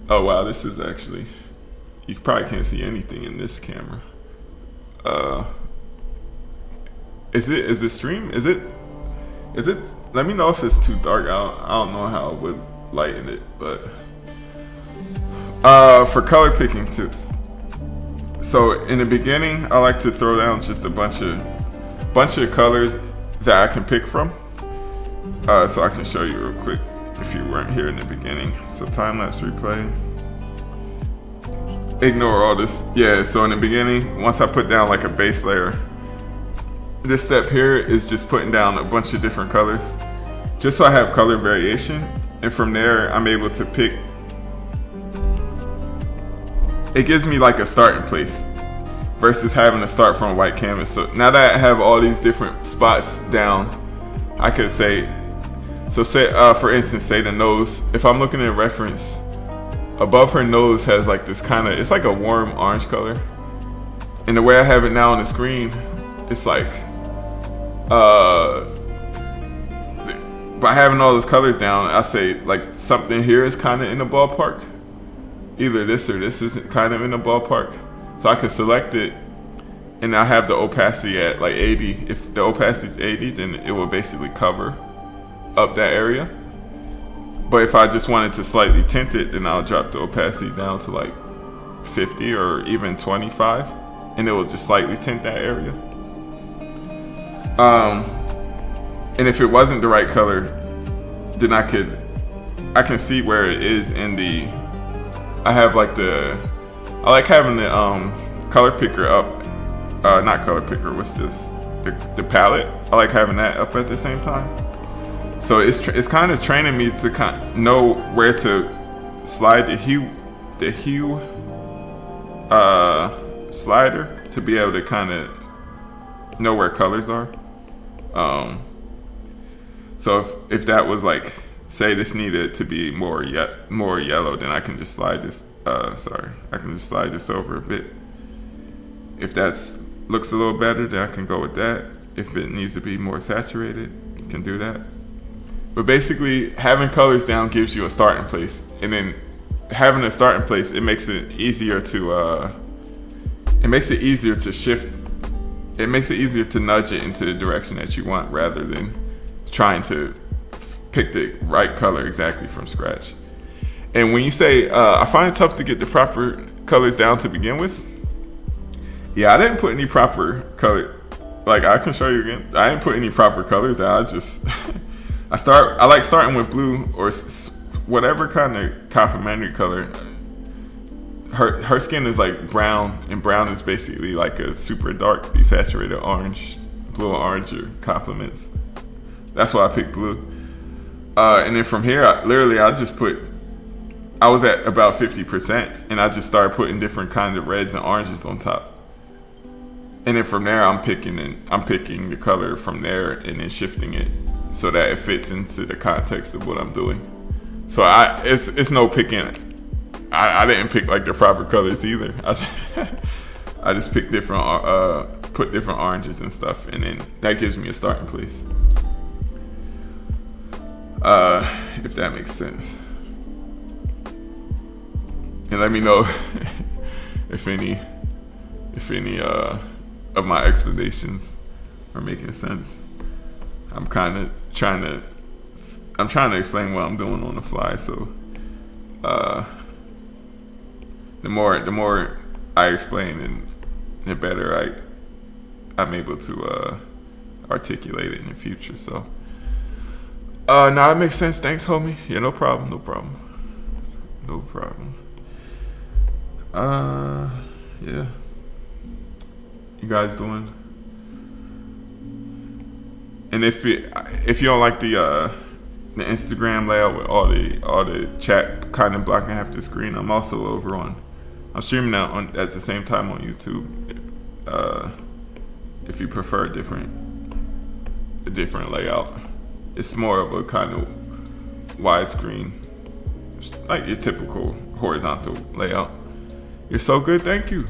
oh wow, this is actually, you probably can't see anything in this camera. Is it stream? Is it, let me know if it's too dark. I don't know how I would lighten it, but for color picking tips. So in the beginning, I like to throw down just a bunch of colors that I can pick from. So I can show you real quick if you weren't here in the beginning. So time-lapse replay. Ignore all this. Yeah, so in the beginning, once I put down like a base layer, this step here is just putting down a bunch of different colors, just so I have color variation. And from there, I'm able to pick. It gives me like a starting place versus having to start from a white canvas. So now that I have all these different spots down, I could say, so say, for instance, say the nose. If I'm looking at reference, above her nose has like this kind of, it's like a warm orange color. And the way I have it now on the screen, it's like, by having all those colors down, I say like something here is kind of in the ballpark. Either this or this isn't kind of in the ballpark. So I can select it, and I have the opacity at like 80. If the opacity is 80, then it will basically cover up that area. But if I just wanted to slightly tint it, then I'll drop the opacity down to like 50 or even 25, and it will just slightly tint that area. And if it wasn't the right color, then I can see where it is in the, I like having the color picker up, not color picker, what's this, the palette. I like having that up at the same time. So it's kind of training me to kind of know where to slide the hue slider to be able to kind of know where colors are. So if that was like, say this needed to be more yellow, then I can just slide this. I can just slide this over a bit. If that looks a little better, then I can go with that. If it needs to be more saturated, you can do that. But basically, having colors down gives you a starting place, and then having a starting place, it makes it easier to shift it makes it easier to nudge it into the direction that you want rather than trying to pick the right color exactly from scratch. And when you say, I find it tough to get the proper colors down to begin with. Yeah, I didn't put any proper color. Like, I can show you again. I didn't put any proper colors down. I just, I like starting with blue or whatever kind of complementary color. Her skin is like brown, and brown is basically like a super dark desaturated orange. Blue and orange are complements. That's why I picked blue. And then from here, I was at about 50%, and I just started putting different kinds of reds and oranges on top. And then from there, I'm picking the color from there and then shifting it so that it fits into the context of what I'm doing. So it's no picking. I didn't pick like the proper colors either. I just picked different, put different oranges and stuff, and then that gives me a starting place. If that makes sense. And let me know if any of my explanations are making sense. I'm trying to explain what I'm doing on the fly, so the more I explain, and the better I'm able to articulate it in the future. So now it makes sense. Thanks, homie. Yeah, no problem. Yeah. You guys doing? And if you don't like the Instagram layout with all the chat kind of blocking half the screen, I'm also over on. I'm streaming that at the same time on YouTube. If you prefer a different layout, it's more of a kind of widescreen, like your typical horizontal layout. You're so good. Thank you.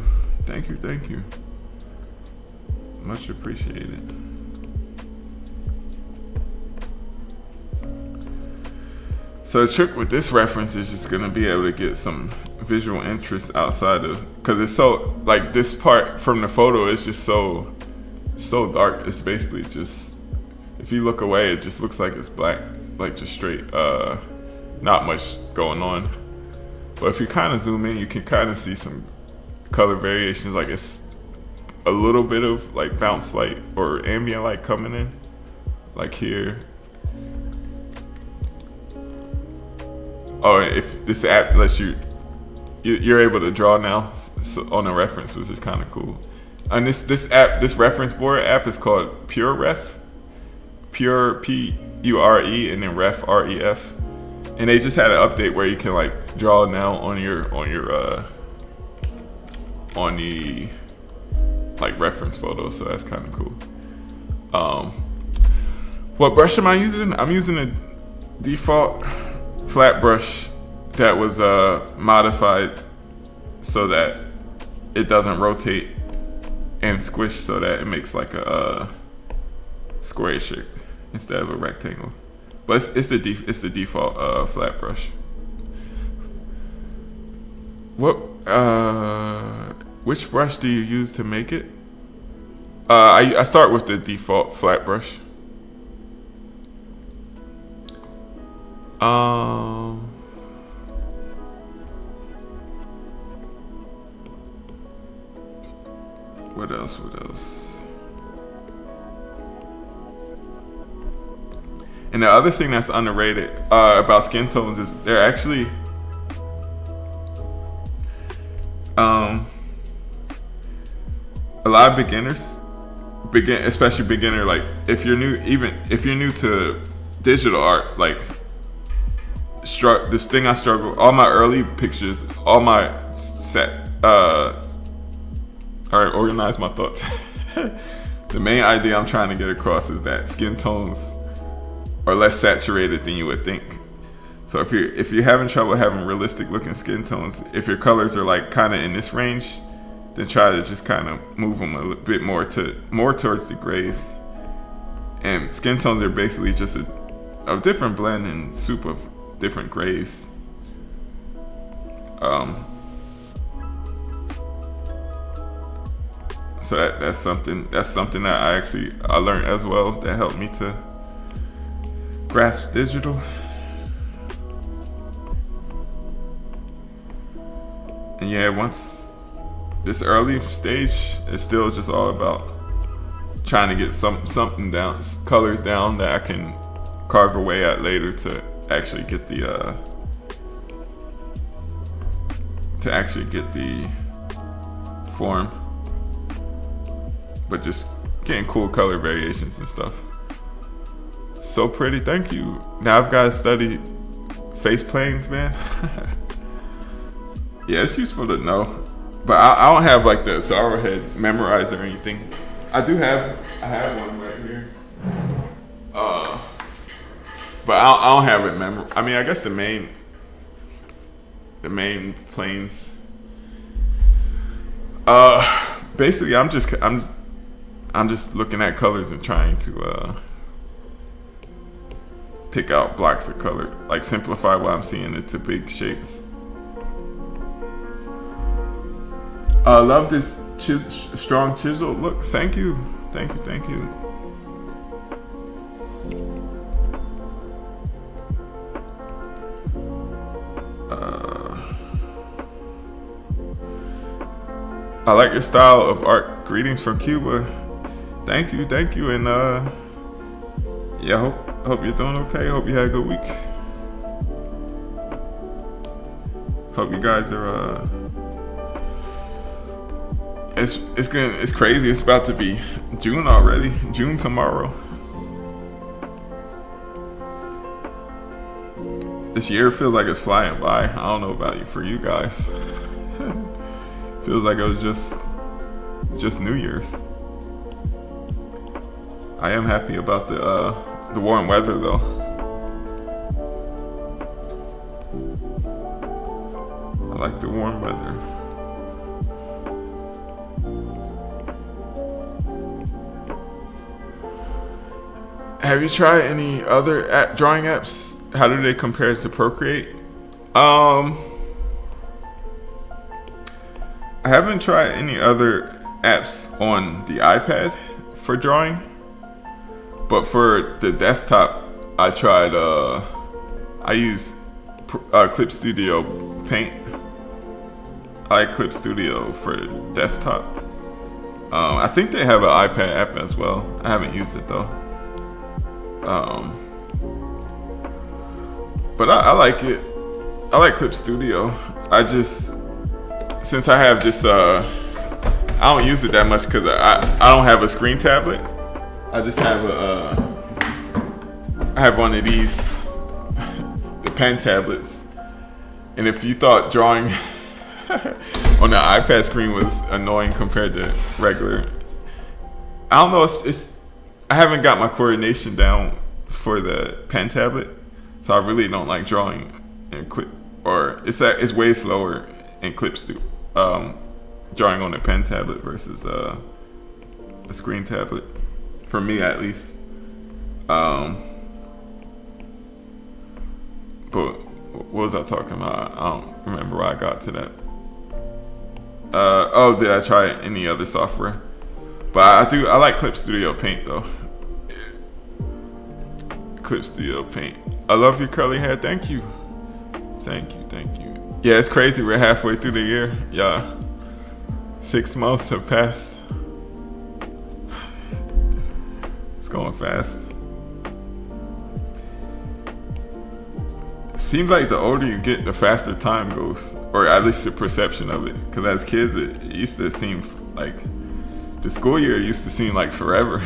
Much appreciated. So the trick with this reference is just gonna be able to get some visual interest outside of, because it's so, like, this part from the photo is just so dark. It's basically just, if you look away, it just looks like it's black, like just straight, not much going on. But if you kind of zoom in, you can kind of see some color variations. Like, it's a little bit of like bounce light or ambient light coming in, like here. Oh, if this app lets you're able to draw now on the reference, which is kind of cool. And this reference board app is called Pure Ref, Pure Pure, and then Ref REF. And they just had an update where you can like draw now on the like reference photos, so that's kind of cool. What brush am I using? I'm using a default flat brush that was modified so that it doesn't rotate and squish, so that it makes like a square shape instead of a rectangle. But it's the default flat brush. Which brush do you use to make it? I start with the default flat brush. What else? And the other thing that's underrated about skin tones is they're actually a lot of beginners, especially beginner, like if you're new to digital art, like this thing I struggle, all my early pictures, all my all right, organize my thoughts. The main idea I'm trying to get across is that skin tones are less saturated than you would think. So if you're having trouble having realistic looking skin tones, if your colors are like kind of in this range, then try to just kind of move them a little bit more towards the grays. And skin tones are basically just a different blend and soup of different grays. So So that's something that I learned as well, that helped me to grasp digital. And yeah, once this early stage, it's still just all about trying to get something down, colors down that I can carve away at later to actually get the form. But just getting cool color variations and stuff. So pretty, thank you. Now I've got to study face planes, man. Yeah, it's useful to know. But I don't have like the Zara head memorized or anything. I have one right here. But I don't have it memorized. I mean, I guess the main planes. Basically, I'm just looking at colors and trying to pick out blocks of color, like simplify what I'm seeing into big shapes. I love this strong chisel look. Thank you. I like your style of art. Greetings from Cuba. Thank you, and yeah, hope you're doing okay. Hope you had a good week. Hope you guys are. It's crazy. It's about to be June already. June tomorrow. This year feels like it's flying by. I don't know about for you guys. Feels like it was just New Year's. I am happy about the warm weather though. I like the warm weather. Have you tried any other drawing apps? How do they compare to Procreate? I haven't tried any other apps on the iPad for drawing, but for the desktop, I tried. I use Clip Studio Paint. I like Clip Studio for the desktop. I think they have an iPad app as well. I haven't used it though. But I like it. I like Clip Studio. Since I have this, I don't use it that much because I don't have a screen tablet. I just have I have one of these, the pen tablets. And if you thought drawing on the iPad screen was annoying compared to regular, I don't know. I haven't got my coordination down for the pen tablet, so I really don't like drawing in Clip. Or it's way slower in Clip Studio. Drawing on a pen tablet versus a screen tablet, for me at least. But what was I talking about? I don't remember why I got to that. Did I try any other software? But I like Clip Studio Paint though. Clip Studio Paint. I love your curly hair. Thank you. Yeah, it's crazy. We're halfway through the year. Yeah. 6 months have passed. It's going fast. Seems like the older you get, the faster time goes. Or at least the perception of it. Because as kids, it used to seem like... The school year used to seem like forever.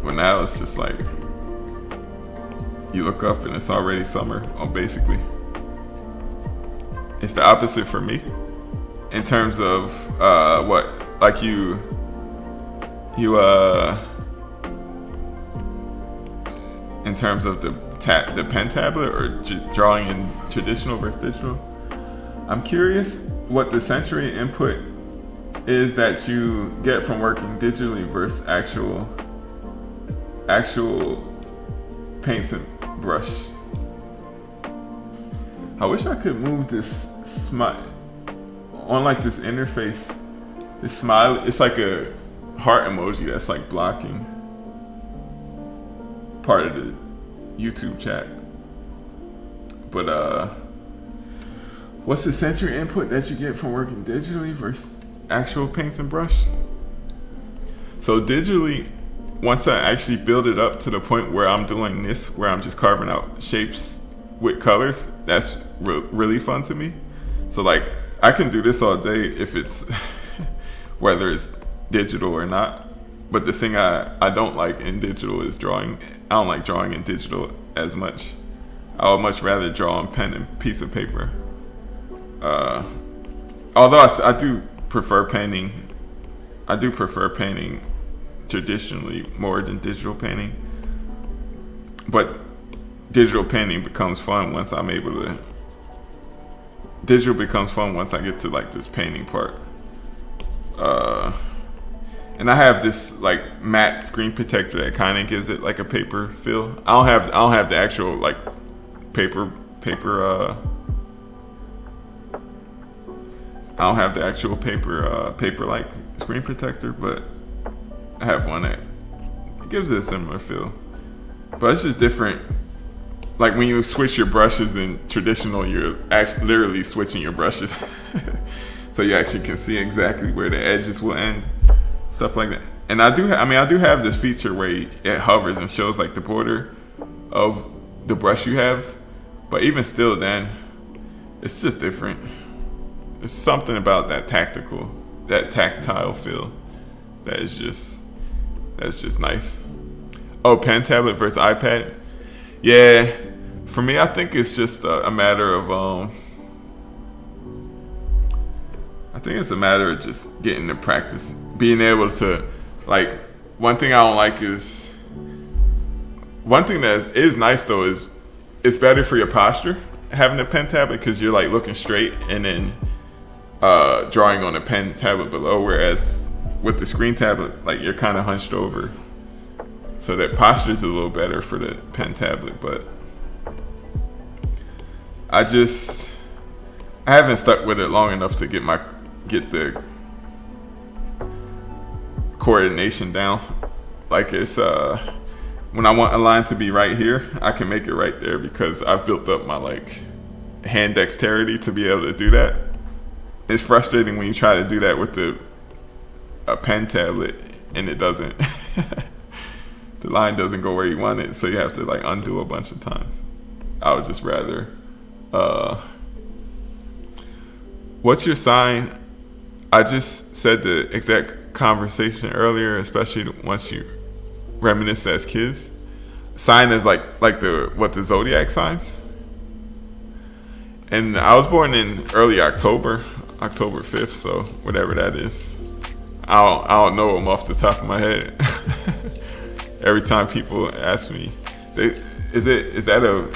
But now it's just like... You look up and it's already summer, basically. It's the opposite for me. In terms of what? Like you in terms of the pen tablet or drawing in traditional versus digital? I'm curious what the sensory input is that you get from working digitally versus actual paints and brush. I wish I could move this smut on like this interface, this smile, it's like a heart emoji that's like blocking part of the YouTube chat. But what's the sensory input that you get from working digitally versus actual paints and brush? So digitally, once I actually build it up to the point where I'm doing this, where I'm just carving out shapes with colors, that's really fun to me. So like I can do this all day if it's whether it's digital or not. But the thing I don't like in digital is drawing. I don't like drawing in digital as much. I would much rather draw on pen and piece of paper. Although I do prefer painting. I do prefer painting traditionally more than digital painting. But digital painting becomes fun once I'm able to. Digital becomes fun once I get to like this painting part. And I have this like matte screen protector that kind of gives it like a paper feel. I don't have the actual like paper. I don't have the actual paper like screen protector, but I have one that gives it a similar feel. But it's just different. Like when you switch your brushes in traditional, you're actually literally switching your brushes. So you actually can see exactly where the edges will end, stuff like that. And I do have this feature where it hovers and shows like the border of the brush you have. But even still, then it's just different. It's something about that tactile feel that's just nice. Oh, pen tablet versus iPad. Yeah, for me, I think it's just a matter of I think it's a matter of just getting to practice, being able to like. One thing I don't like is one thing that is nice though is it's better for your posture having a pen tablet because you're like looking straight and then drawing on a pen tablet below, whereas with the screen tablet, like you're kind of hunched over. So that posture is a little better for the pen tablet, but I haven't stuck with it long enough to get the coordination down. Like it's when I want a line to be right here, I can make it right there because I've built up my like hand dexterity to be able to do that. It's frustrating when you try to do that with a pen tablet and it doesn't. The line doesn't go where you want it, so you have to like undo a bunch of times. I would just rather. What's your sign? I just said the exact conversation earlier, especially once you reminisce as kids. Sign is like the zodiac signs. And I was born in early October 5th, so whatever that is. I don't know them off the top of my head. Every time people ask me, is that a?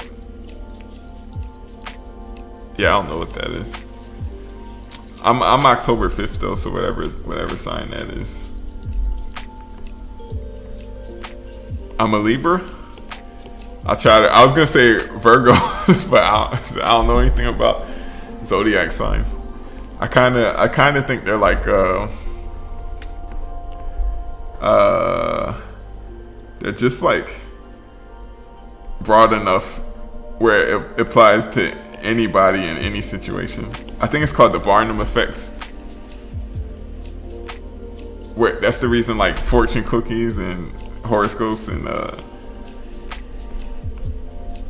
Yeah, I don't know what that is. I'm October 5th though, so whatever sign that is. I'm a Libra. I was gonna say Virgo, but I don't know anything about zodiac signs. I kind of think they're like they're just like broad enough where it applies to anybody in any situation. I think it's called the Barnum effect. Where that's the reason like fortune cookies and horoscopes and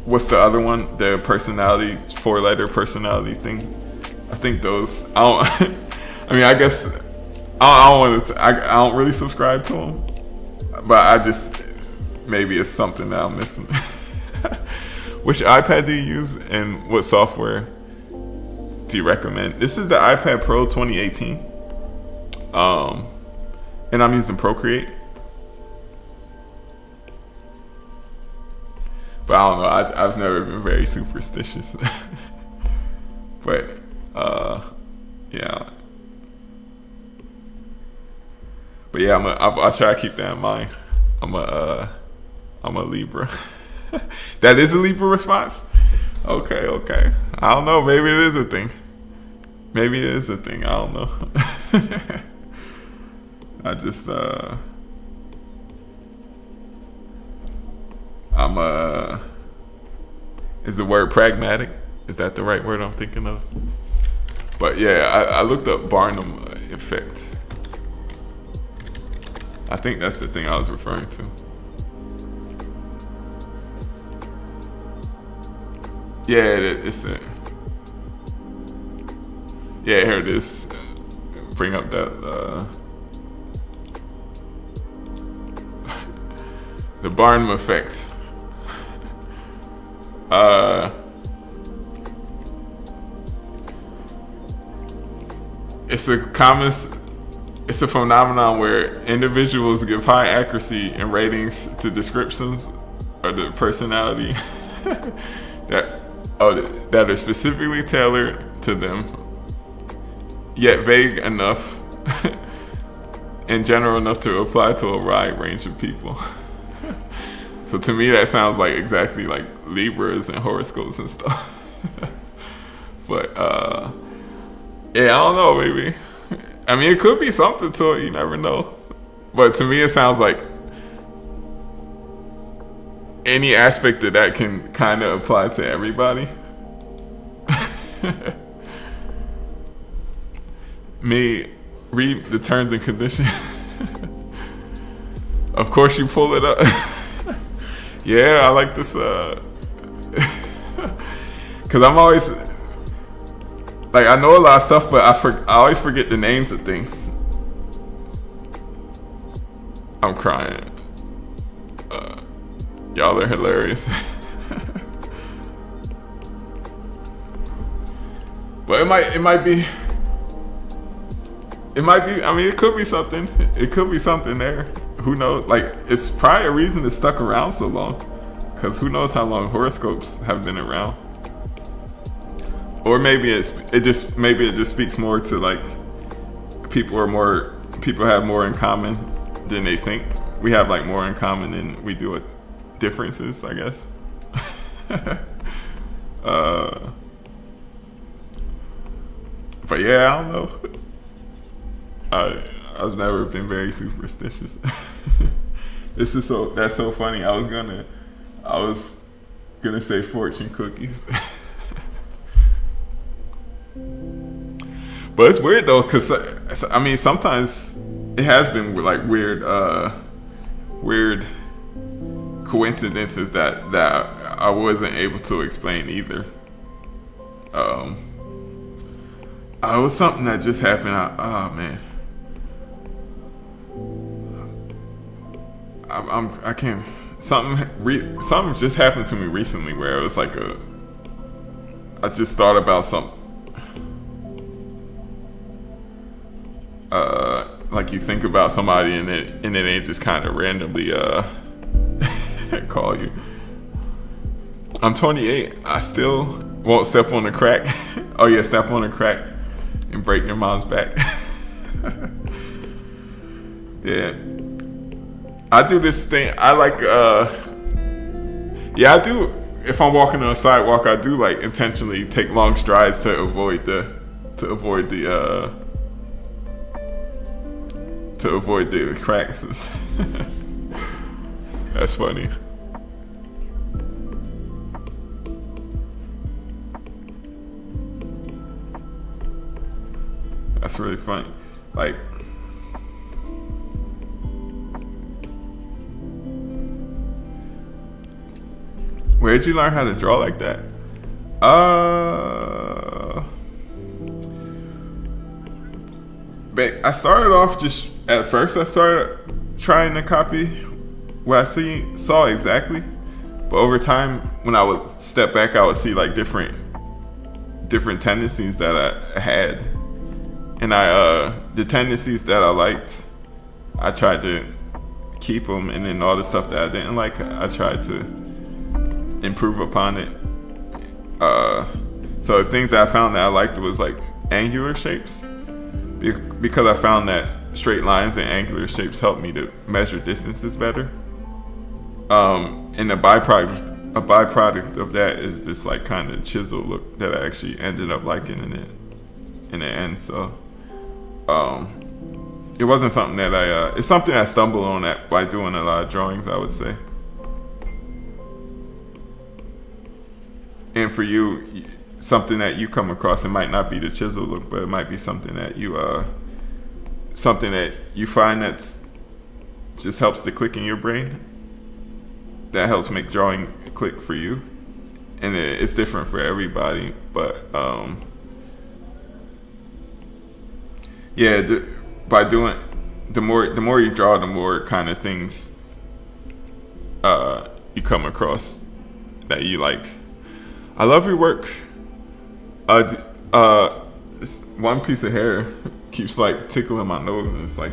what's the other one? The personality, 4-letter personality thing. I think those. I mean, I guess I don't really subscribe to them, but I just maybe it's something that I'm missing. Which iPad do you use and what software do you recommend? This is the iPad Pro 2018, and I'm using Procreate. But I don't know. I've never been very superstitious. But yeah. But yeah, I'll try to keep that in mind. I'm a Libra. That is a Libra response? Okay. I don't know. Maybe it is a thing. Maybe it is a thing. I don't know. I just is the word pragmatic? Is that the right word I'm thinking of? But yeah, I looked up Barnum effect. I think that's the thing I was referring to. Yeah, it's a. Yeah, here it is. Bring up that. The Barnum effect. It's a phenomenon where individuals give high accuracy in ratings to descriptions of the personality that are specifically tailored to them, yet vague enough and general enough to apply to a wide range of people. So to me, that sounds like exactly like Libras and horoscopes and stuff. But yeah, I don't know, maybe. I mean, it could be something to it. You never know. But to me, it sounds like any aspect of that can kind of apply to everybody. Me read the terms and conditions. Of course, you pull it up. Yeah, I like this. Cause I'm always like, I know a lot of stuff, but I always forget the names of things. I'm crying. Y'all are hilarious. But it might be. I mean, it could be something. It could be something there. Who knows? Like, it's probably a reason it stuck around so long. Because who knows how long horoscopes have been around? Or maybe it just speaks more to like people have more in common than they think. We have like more in common than we do with differences, I guess. But yeah, I don't know. I've never been very superstitious. That's so funny. I was gonna say fortune cookies. But it's weird though, cause I mean sometimes it has been like weird coincidences that I wasn't able to explain either. It was something that just happened. Oh man. I can't. Something just happened to me recently where it was like I just thought about something. Like you think about somebody and they just kind of randomly call you. I'm 28. I still won't step on a crack. Oh yeah, step on a crack and break your mom's back. Yeah. I do this thing. I like. Yeah, I do. If I'm walking on a sidewalk, I do like intentionally take long strides to avoid the cracks. That's funny. That's really funny. Like, where'd you learn how to draw like that? But I started off at first I started trying to copy what I saw exactly. But over time, when I would step back, I would see like different tendencies that I had. And the tendencies that I liked, I tried to keep them, and then all the stuff that I didn't like, I tried to improve upon it. So the things that I found that I liked was like angular shapes, because I found that straight lines and angular shapes help me to measure distances better. And a byproduct of that is this like kind of chisel look that I actually ended up liking in it. in the end. So it wasn't something that it's something I stumbled on by doing a lot of drawings, I would say. And for you, something that you come across, it might not be the chisel look, but it might be something that you find that's just helps to click in your brain. That helps make drawing click for you, and it's different for everybody. But yeah, by doing the more you draw, the more kind of things you come across that you like. I love your work. This one piece of hair keeps like tickling my nose, and it's like,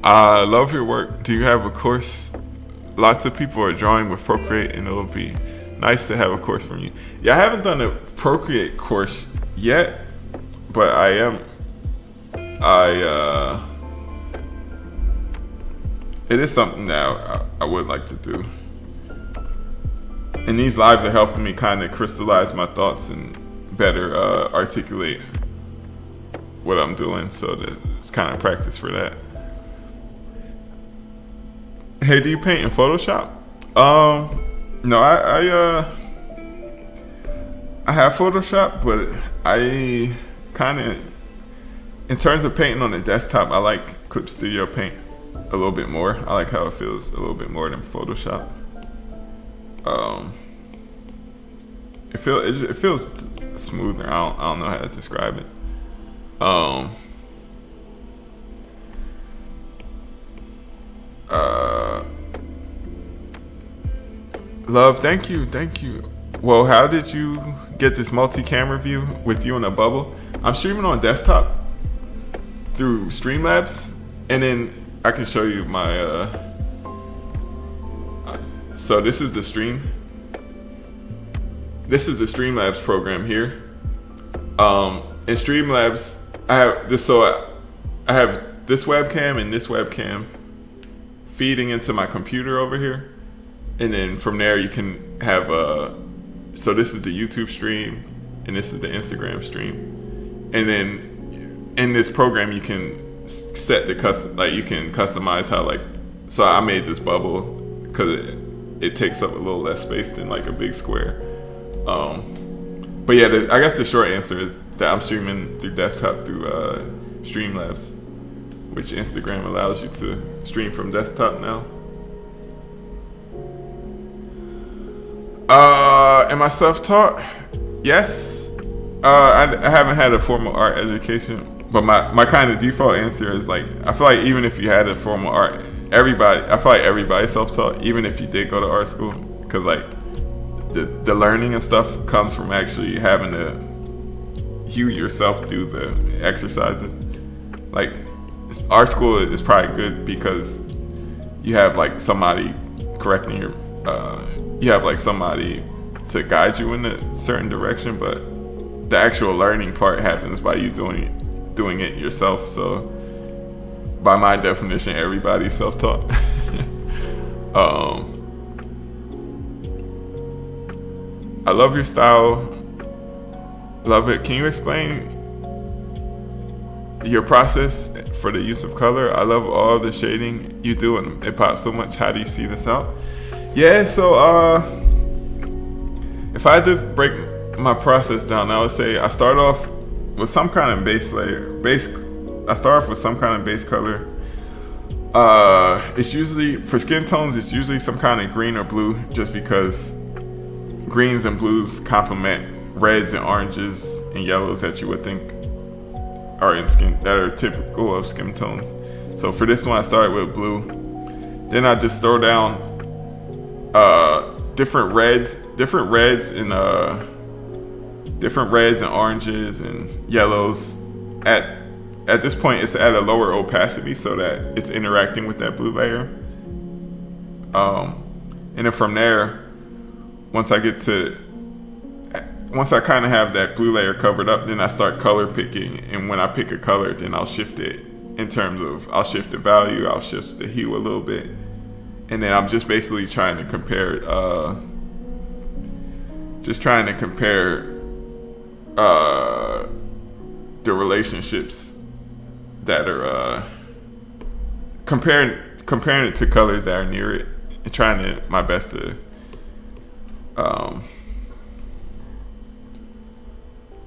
I love your work. Do you have a course? Lots of people are drawing with Procreate, and it'll be nice to have a course from you. Yeah, I haven't done a Procreate course yet, but I am. It is something that I would like to do. And these lives are helping me kind of crystallize my thoughts and better articulate what I'm doing. So it's kind of practice for that. Hey, do you paint in Photoshop? No, I have Photoshop, but I kind of, in terms of painting on the desktop, I like Clip Studio Paint a little bit more. I like how it feels a little bit more than Photoshop. It feels smoother. I don't know how to describe it. Love, thank you. Well, how did you get this multi-camera view with you in a bubble? I'm streaming on desktop through Streamlabs, and then I can show you my. So this is the stream. This is the Streamlabs program here. In Streamlabs, I have this. So I have this webcam and this webcam feeding into my computer over here, and then from there you can have so this is the YouTube stream, and this is the Instagram stream, and then in this program you can set the you can customize how so I made this bubble because it takes up a little less space than like a big square. But yeah, I guess the short answer is that I'm streaming through desktop through Streamlabs, which Instagram allows you to stream from desktop now. Am I self-taught? Yes. I haven't had a formal art education, but my kind of default answer is I feel like even if you had a formal art, I feel like everybody's self-taught, even if you did go to art school, because the learning and stuff comes from actually having to you yourself do the exercises. Art school is probably good because you have somebody correcting your you have somebody to guide you in a certain direction, but the actual learning part happens by you doing it yourself. So by my definition, everybody's self-taught. I love your style. Love it. Can you explain your process for the use of color? I love all the shading you do, and it pops so much. How do you see this out? Yeah, so if I had to break my process down, I would say I start off with some kind of base layer. I start off with some kind of base color. It's usually, for skin tones, it's usually some kind of green or blue, just because greens and blues complement reds and oranges and yellows that you would think are that are typical of skin tones. So for this one, I started with blue. Then I just throw down different reds and oranges and yellows. At this point, it's at a lower opacity so that it's interacting with that blue layer. And then from there, once I kind of have that blue layer covered up, then I start color picking. And when I pick a color, then I'll shift it I'll shift the value, I'll shift the hue a little bit. And then I'm just basically trying to compare the relationships that are comparing it to colors that are near it, and trying my best to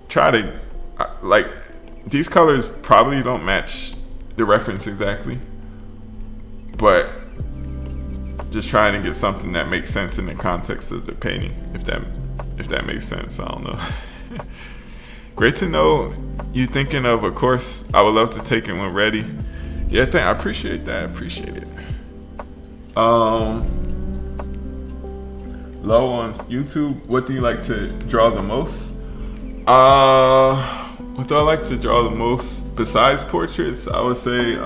try to like, these colors probably don't match the reference exactly, but just trying to get something that makes sense in the context of the painting, if that makes sense. I don't know. Great to know you thinking of a course. I would love to take it when ready. Yeah, I appreciate that. I appreciate it. Low on YouTube, what do you like to draw the most? What do I like to draw the most besides portraits? I would say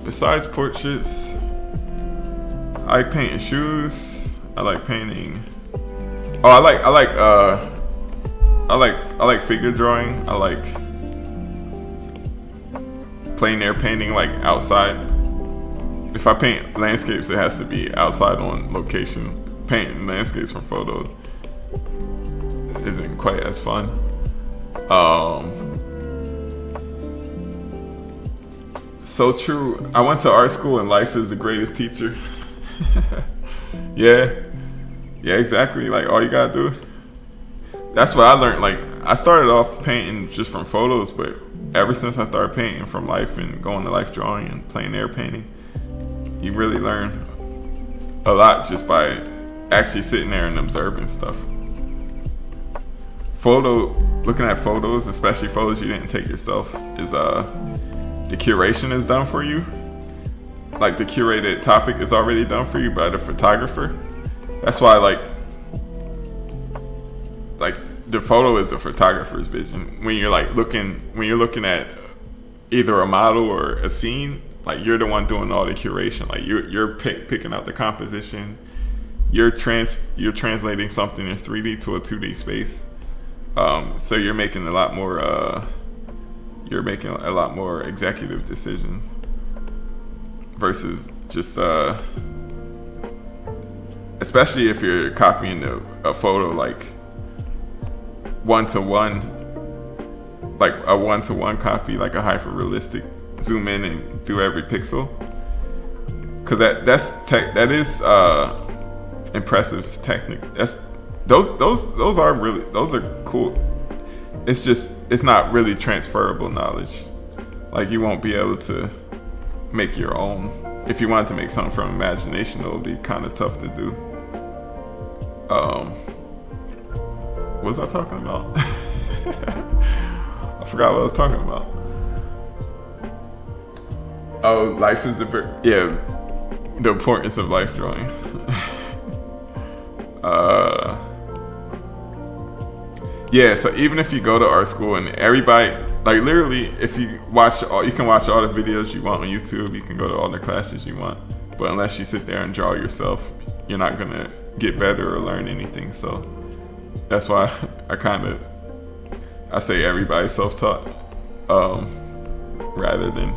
besides portraits, I like painting shoes. I like painting. Oh, I like figure drawing. I like plein air painting, like outside. If I paint landscapes, it has to be outside on location. Painting landscapes from photos isn't quite as fun. So true. I went to art school and life is the greatest teacher. Yeah, exactly. Like, all you gotta do. That's what I learned. Like, I started off painting just from photos, but ever since I started painting from life and going to life drawing and plein air painting, you really learn a lot just by actually sitting there and observing stuff. Looking at photos, especially photos you didn't take yourself, is the curation is done for you. Like, the curated topic is already done for you by the photographer. That's why like the photo is the photographer's vision. When you're looking at either a model or a scene, like, you're the one doing all the curation. Like, you're picking out the composition. You're translating something in 3D to a 2D space. So you're making a lot more executive decisions versus just especially if you're copying a photo like one-to-one, like a one-to-one copy, like a hyper-realistic zoom in and do every pixel, because that is impressive technique. Those are cool. It's not really transferable knowledge. Like, you won't be able to make your own. If you wanted to make something from imagination, it would be kind of tough to do. What was I talking about? I forgot what I was talking about. Oh, life is the importance of life drawing. Yeah, so even if you go to art school and everybody, like, literally, if you can watch all the videos you want on YouTube, you can go to all the classes you want, but unless you sit there and draw yourself, you're not gonna get better or learn anything. So that's why I say everybody's self-taught, rather than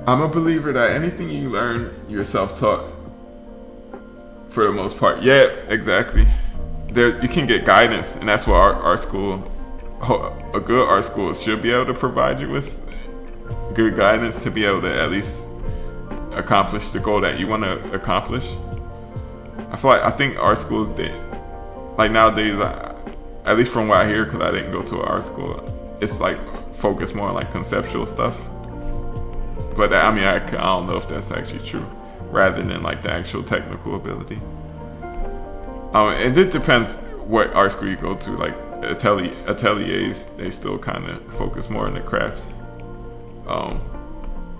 I'm a believer that anything you learn, you're self-taught for the most part. Yeah, exactly. There, you can get guidance, and that's what a good art school should be able to provide you with good guidance to be able to at least accomplish the goal that you want to accomplish. I think art schools, like, nowadays, at least from what I hear, because I didn't go to an art school, it's like focused more on like conceptual stuff. But I mean, I don't know if that's actually true, rather than like the actual technical ability. And it depends what art school you go to. Like, ateliers, they still kind of focus more on the craft.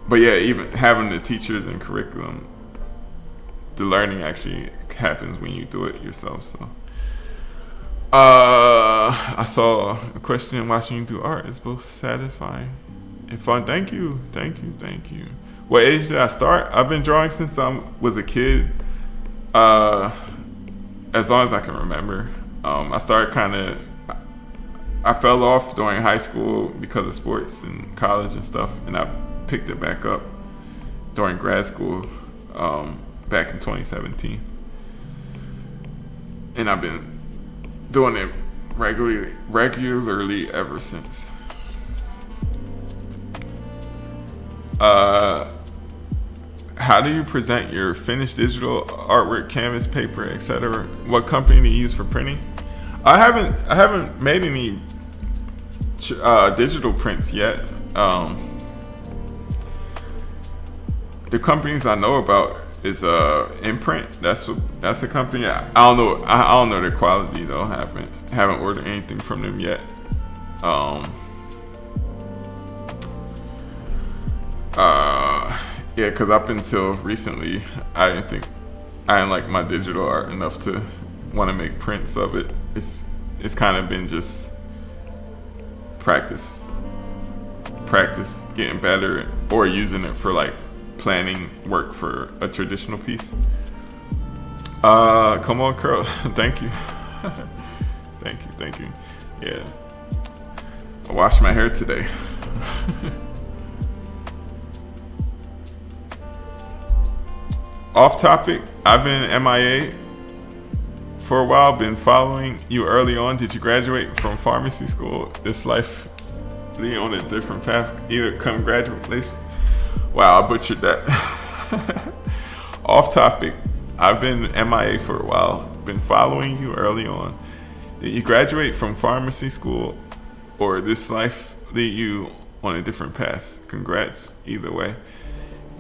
But yeah, even having the teachers and curriculum, the learning actually happens when you do it yourself. So I saw a question: watching you do art is both satisfying and fun. Thank you. What age did I start? I've been drawing since I was a kid, as long as I can remember. I started I fell off during high school because of sports and college and stuff, and I picked it back up during grad school back in 2017. And I've been doing it regularly ever since. How do you present your finished digital artwork, canvas, paper, etc.? What company do you use for printing? I haven't made any digital prints yet. The companies I know about is Imprint. That's the company. I don't know their quality though. Haven't ordered anything from them yet. Yeah, because up until recently, I didn't like my digital art enough to want to make prints of it. It's kind of been just practice getting better, or using it for like planning work for a traditional piece. Come on, Curl. Thank you. Thank you. Yeah, I washed my hair today. Off topic, I've been MIA for a while, been following you early on. Did you graduate from pharmacy school? This life lead on a different path. Either congratulations. Wow, I butchered that. Off topic, I've been MIA for a while, been following you early on. Did you graduate from pharmacy school, or this life lead you on a different path? Congrats either way.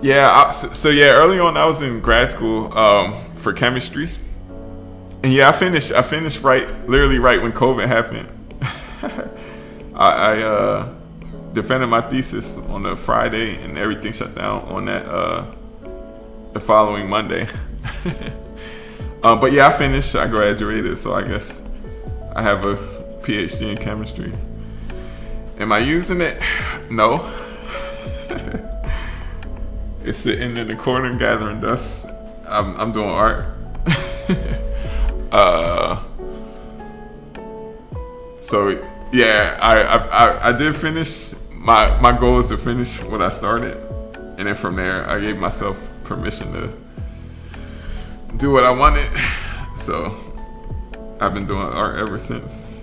Yeah, so early on I was in grad school for chemistry, and yeah, I finished literally right when COVID happened. I defended my thesis on a Friday, and everything shut down on that the following Monday. But yeah, I finished. I graduated, so I guess I have a PhD in chemistry. Am I using it? No. It's sitting in the corner gathering dust. I'm doing art. So yeah, I did finish. My goal is to finish what I started, and then from there I gave myself permission to do what I wanted. So I've been doing art ever since.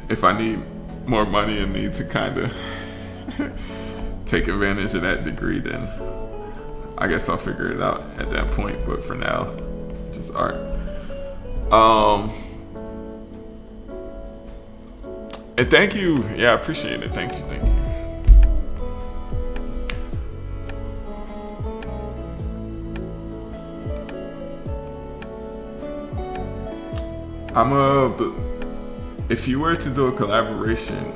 If I need more money and need to kind of take advantage of that degree, then I guess I'll figure it out at that point. But for now, just art. And thank you. Yeah, I appreciate it. Thank you. If you were to do a collaboration,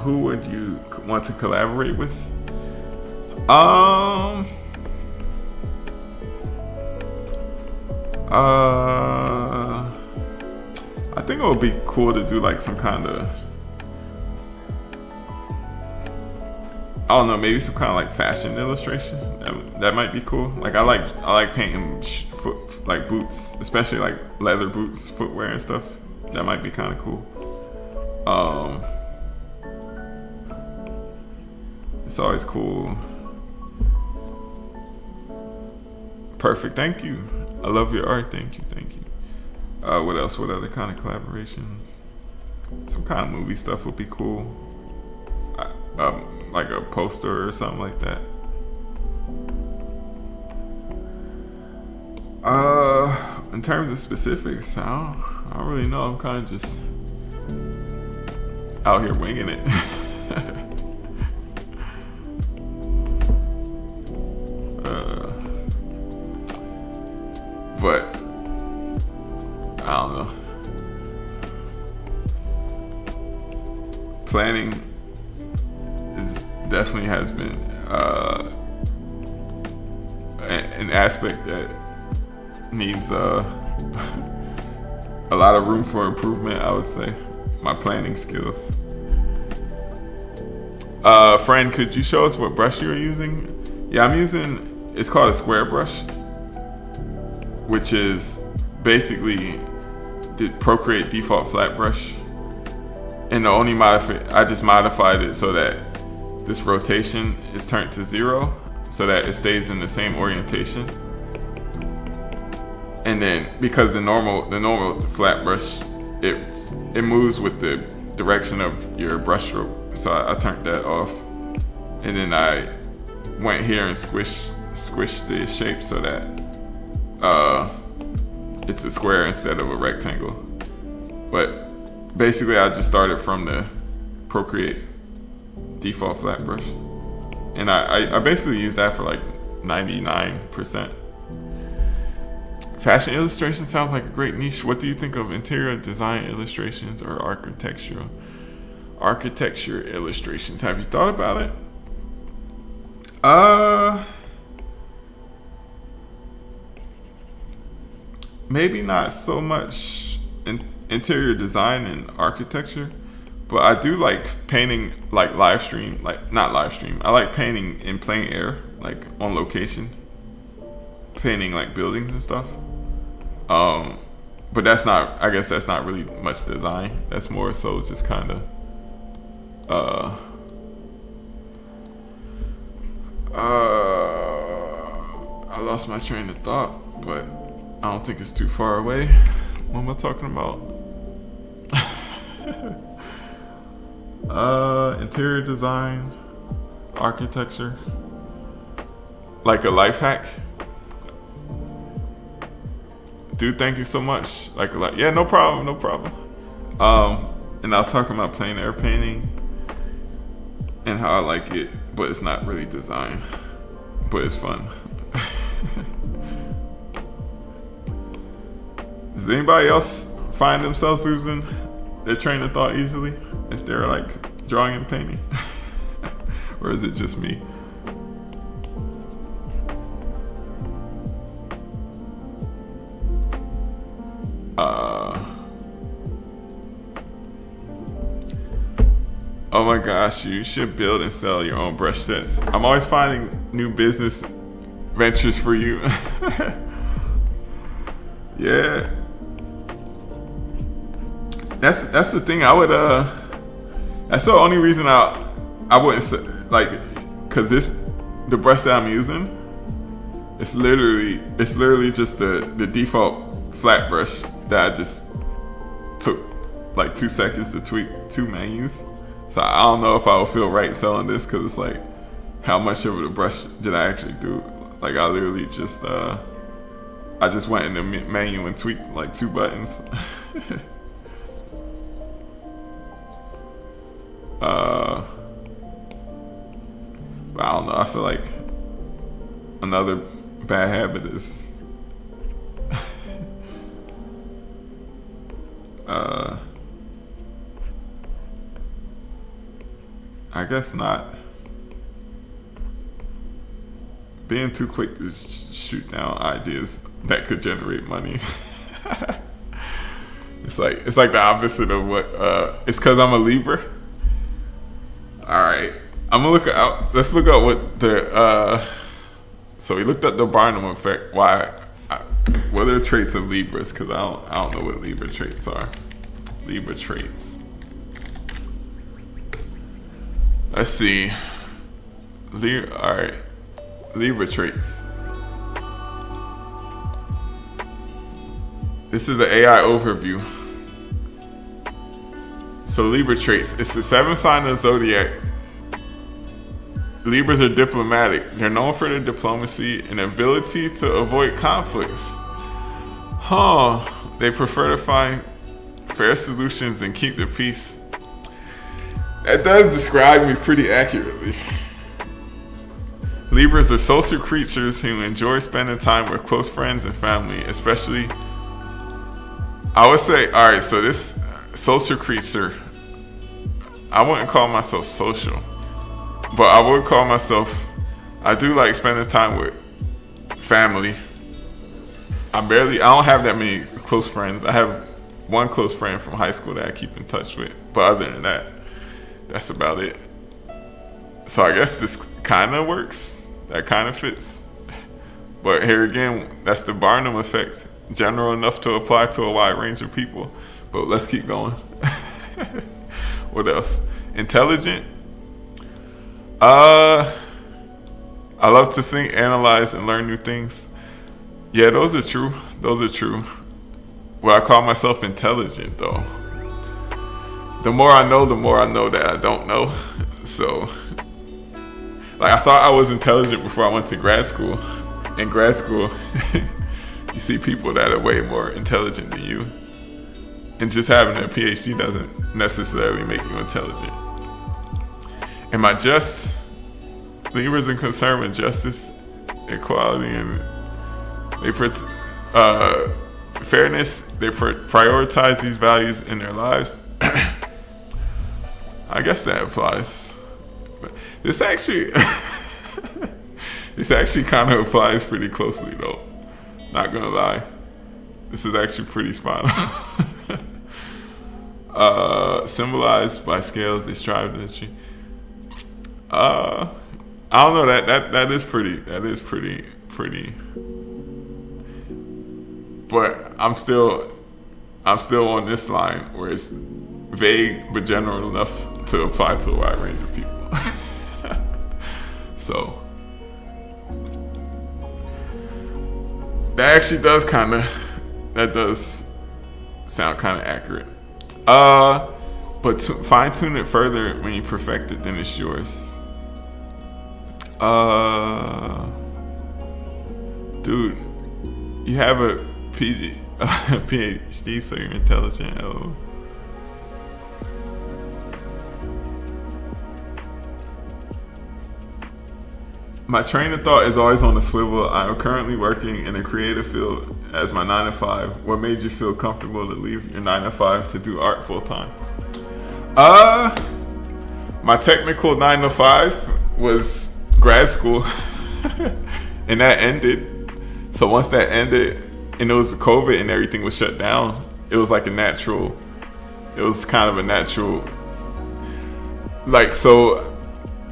who would you want to collaborate with? I think it would be cool to do like some kind of, I don't know, maybe some kind of like fashion illustration. That might be cool. Like I like painting like boots, especially like leather boots, footwear and stuff. That might be kind of cool. It's always cool. Perfect. Thank you. I love your art. Thank you. What else? What other kind of collaborations? Some kind of movie stuff would be cool. Like a poster or something like that. In terms of specifics, I don't really know. I'm kind of just out here winging it. But I don't know. Planning definitely has been an aspect that needs a lot of room for improvement, I would say. My planning skills. Friend, could you show us what brush you're using? Yeah, I'm using, it's called a square brush, which is basically the Procreate default flat brush. And the only I just modified it so that this rotation is turned to 0 so that it stays in the same orientation. And then because the normal flat brush, it moves with the direction of your brush stroke. So I turned that off. And then I went here and squished the shape so that it's a square instead of a rectangle. But basically I just started from the Procreate default flat brush. And I basically used that for like 99%. Fashion illustration sounds like a great niche. What do you think of interior design illustrations or architecture illustrations? Have you thought about it? Maybe not so much interior design and architecture, but I do like painting, like not live stream. I like painting in plain air, like on location, painting like buildings and stuff. But I guess that's not really much design. That's more so just kind of I lost my train of thought, but I don't think it's too far away. What am I talking about? Interior design, architecture, like a life hack. Dude, thank you so much. Yeah, no problem. And I was talking about plein air painting and how I like it, but it's not really design, but it's fun. Does anybody else find themselves losing their train of thought easily if they're like drawing and painting? Or is it just me? Oh my gosh, you should build and sell your own brush sets. I'm always finding new business ventures for you. Yeah. That's the thing. That's the only reason I wouldn't say, like, cause the brush that I'm using, it's literally just the default flat brush that I just took like 2 seconds to tweak 2 menus. So I don't know if I would feel right selling this, cause it's like, how much of the brush did I actually do? Like I literally just I just went in the menu and tweaked like 2 buttons. But I don't know. I feel like another bad habit is I guess not being too quick to shoot down ideas that could generate money. It's like the opposite of what it's because I'm a Libra. All right, I'm gonna look out. Let's look up what the so we looked up the Barnum effect. What are the traits of Libras? Because I don't know what Libra traits are. Libra traits. Let's see. All right, Libra traits. This is an AI overview. So Libra traits. It's the 7th sign of the zodiac. Libras are diplomatic. They're known for their diplomacy and ability to avoid conflicts. They prefer to find fair solutions and keep the peace. That does describe me pretty accurately. Libras are social creatures who enjoy spending time with close friends and family, especially. I would say, all right, so this social creature, I wouldn't call myself social, but I would call myself, I do like spending time with family. I don't have that many close friends. I have one close friend from high school that I keep in touch with, but other than that, that's about it. So I guess this kind of works. That kind of fits. But here again, that's the Barnum effect. General enough to apply to a wide range of people. But let's keep going. What else? Intelligent. Uh, I love to think, analyze, and learn new things. Yeah, those are true. Those are true. Well, I call myself intelligent, though. The more I know that I don't know. So, like, I thought I was intelligent before I went to grad school. In grad school, you see people that are way more intelligent than you. And just having a PhD doesn't necessarily make you intelligent. Am I just? Believers in concern with justice, equality, and fairness. They prioritize these values in their lives. I guess that applies. But this actually kind of applies pretty closely, though. Not gonna lie, this is actually pretty spot on. Symbolized by scales they strive to achieve. I don't know, that is pretty. But I'm still on this line where it's vague but general enough to apply to a wide range of people. So that actually does sound kind of accurate. But fine tune it further when you perfect it, then it's yours. Dude, you have a PhD, so you're intelligent. Oh. My train of thought is always on the swivel. I am currently working in a creative field as my 9 to 5. What made you feel comfortable to leave your 9 to 5 to do art full time? My technical 9 to 5 was grad school, and that ended. So once that ended, and it was COVID and everything was shut down, it was like a natural. It was kind of a natural. Like, so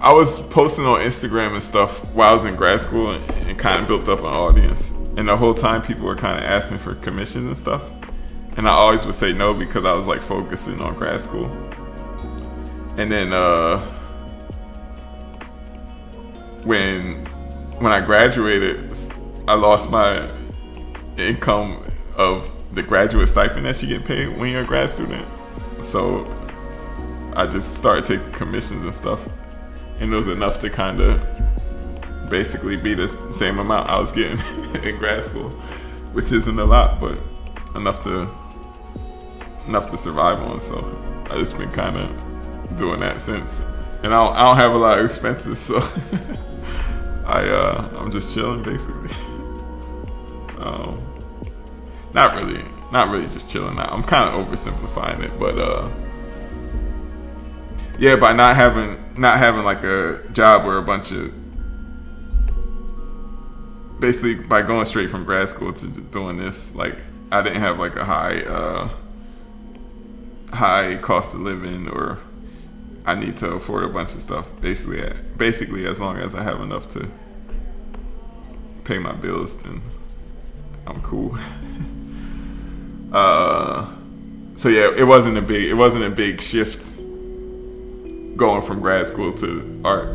I was posting on Instagram and stuff while I was in grad school and kind of built up an audience. And the whole time people were kind of asking for commissions and stuff. And I always would say no because I was like focusing on grad school. And then when I graduated, I lost my income of the graduate stipend that you get paid when you're a grad student. So I just started taking commissions and stuff. And it was enough to kind of basically be the same amount I was getting in grad school, which isn't a lot, but enough to survive on. So I just been kind of doing that since, and I don't have a lot of expenses, so I'm just chilling basically. Not really just chilling out. I'm kind of oversimplifying it, but yeah, by not having like a job where a bunch of, basically by going straight from grad school to doing this, like I didn't have like a high cost of living, or I need to afford a bunch of stuff. Basically as long as I have enough to pay my bills, then I'm cool. So yeah, it wasn't a big shift going from grad school to art,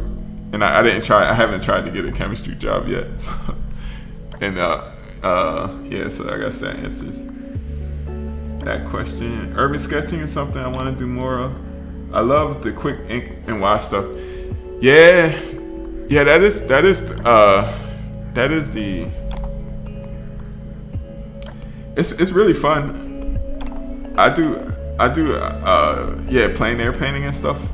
and I haven't tried to get a chemistry job yet. And yeah, so I guess that answers that question. Urban sketching is something I want to do more of. I love the quick ink and wash stuff. Yeah, that is the. It's really fun. I do plein air painting and stuff.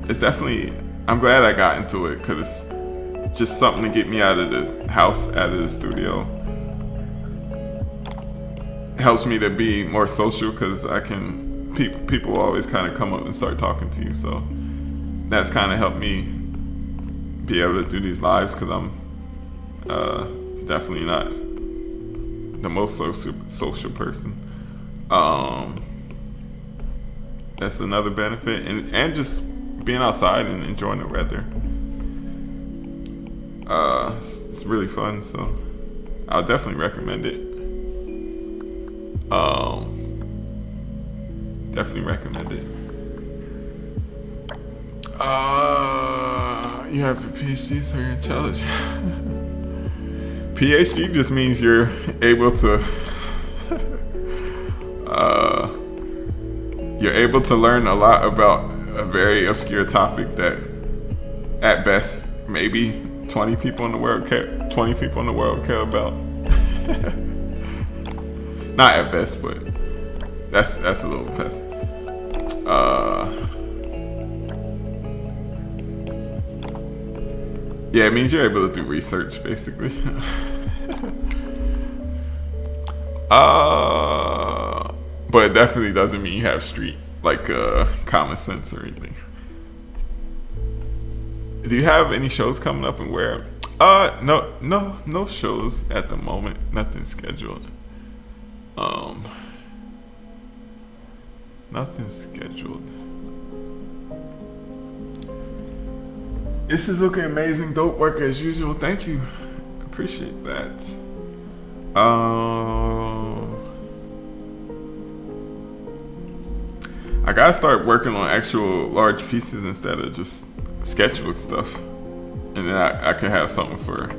It's definitely, I'm glad I got into it because it's just something to get me out of the house, out of the studio. It helps me to be more social because people always kind of come up and start talking to you. So that's kind of helped me be able to do these lives because I'm definitely not the most social person. That's another benefit, and just being outside and enjoying the weather. It's really fun, so I'll definitely recommend it. Definitely recommend it. You have a PhD, so you're intelligent. PhD just means you're able to learn a lot about a very obscure topic that at best maybe 20 people in the world care about. Not at best, but that's a little fast. Yeah, it means you're able to do research, basically. But it definitely doesn't mean you have common sense or anything. Do you have any shows coming up and where? No shows at the moment. Nothing scheduled. Nothing scheduled. This is looking amazing. Dope work as usual. Thank you. Appreciate that. I gotta start working on actual large pieces instead of just sketchbook stuff, and then I can have something for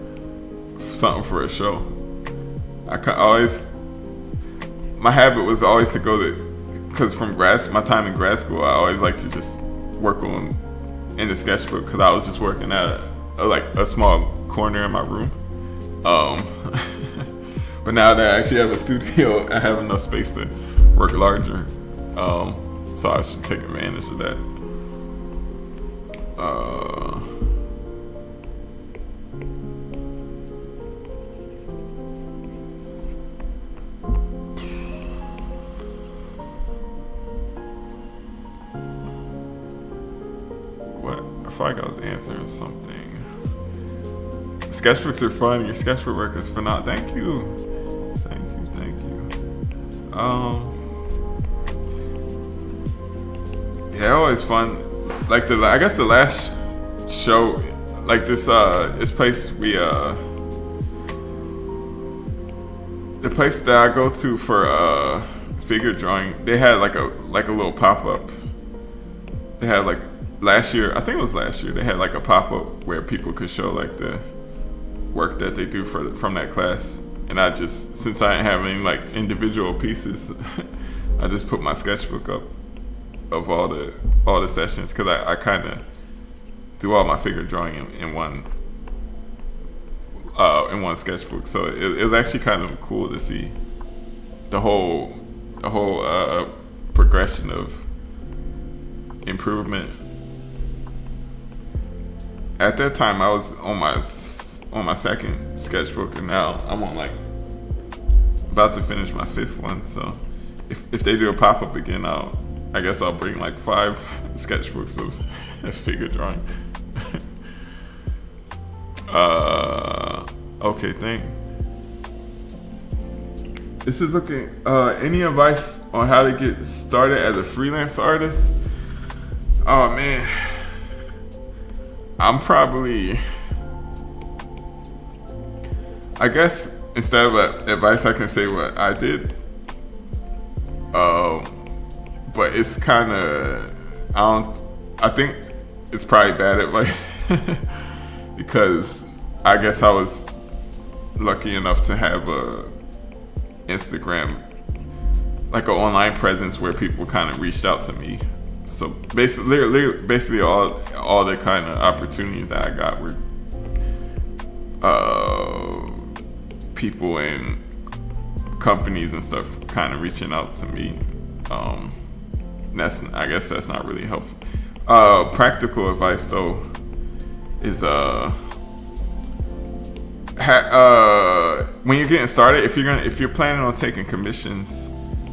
a show. My habit was always to go to, because from my time in grad school, I always like to just work in the sketchbook because I was just working at a small corner in my room. But now that I actually have a studio, I have enough space to work larger. So I should take advantage of that. What? I feel like I was answering something. Sketchbooks are fun. Your sketchbook work is phenomenal. Thank you. Yeah, always fun. I guess the last show, this place the place that I go to for figure drawing, they had like a little pop up. They had last year, I think it was last year, they had a pop up where people could show the work that they do from that class. And I just, since I didn't have any individual pieces, I just put my sketchbook up of all the sessions, because I kind of do all my figure drawing in one sketchbook. So it was actually kind of cool to see the whole progression of improvement. At that time, I was on my second sketchbook, and now I'm on about to finish my fifth one. So if they do a pop up again, I guess I'll bring 5 sketchbooks of figure drawing. Okay, this is looking. Any advice on how to get started as a freelance artist? Oh man, I'm probably. I guess instead of advice, I can say what I did. But it's kind of, I think it's probably bad advice because I guess I was lucky enough to have a Instagram, an online presence where people kind of reached out to me. So basically all the kind of opportunities that I got were people and companies and stuff kind of reaching out to me. I guess that's not really helpful. Practical advice though is when you're getting started, if you're planning on taking commissions,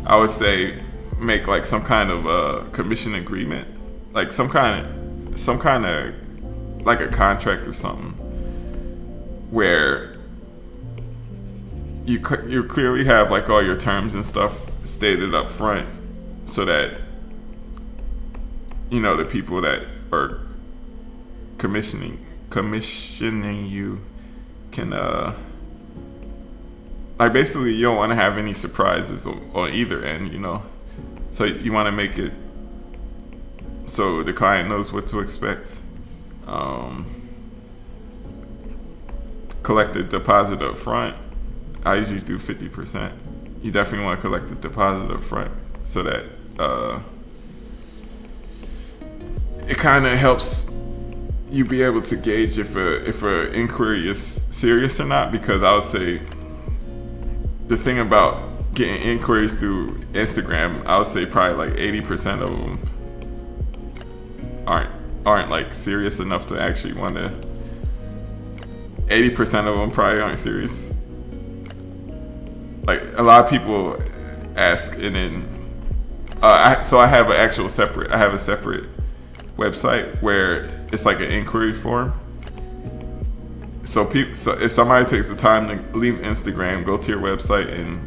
I would say make some kind of commission agreement, some kind of a contract or something where you clearly have all your terms and stuff stated up front, so that the people that are commissioning you can basically you don't want to have any surprises on either end, so you want to make it so the client knows what to expect. collect the deposit up front, I usually do 50%. You definitely want to collect the deposit up front so that it kind of helps you be able to gauge if a inquiry is serious or not. Because I would say the thing about getting inquiries through Instagram, I would say probably like 80% of them aren't like serious enough to actually want to. 80% of them probably aren't serious. Like a lot of people ask, and then I have a separate website where it's like an inquiry form. So if somebody takes the time to leave Instagram, go to your website and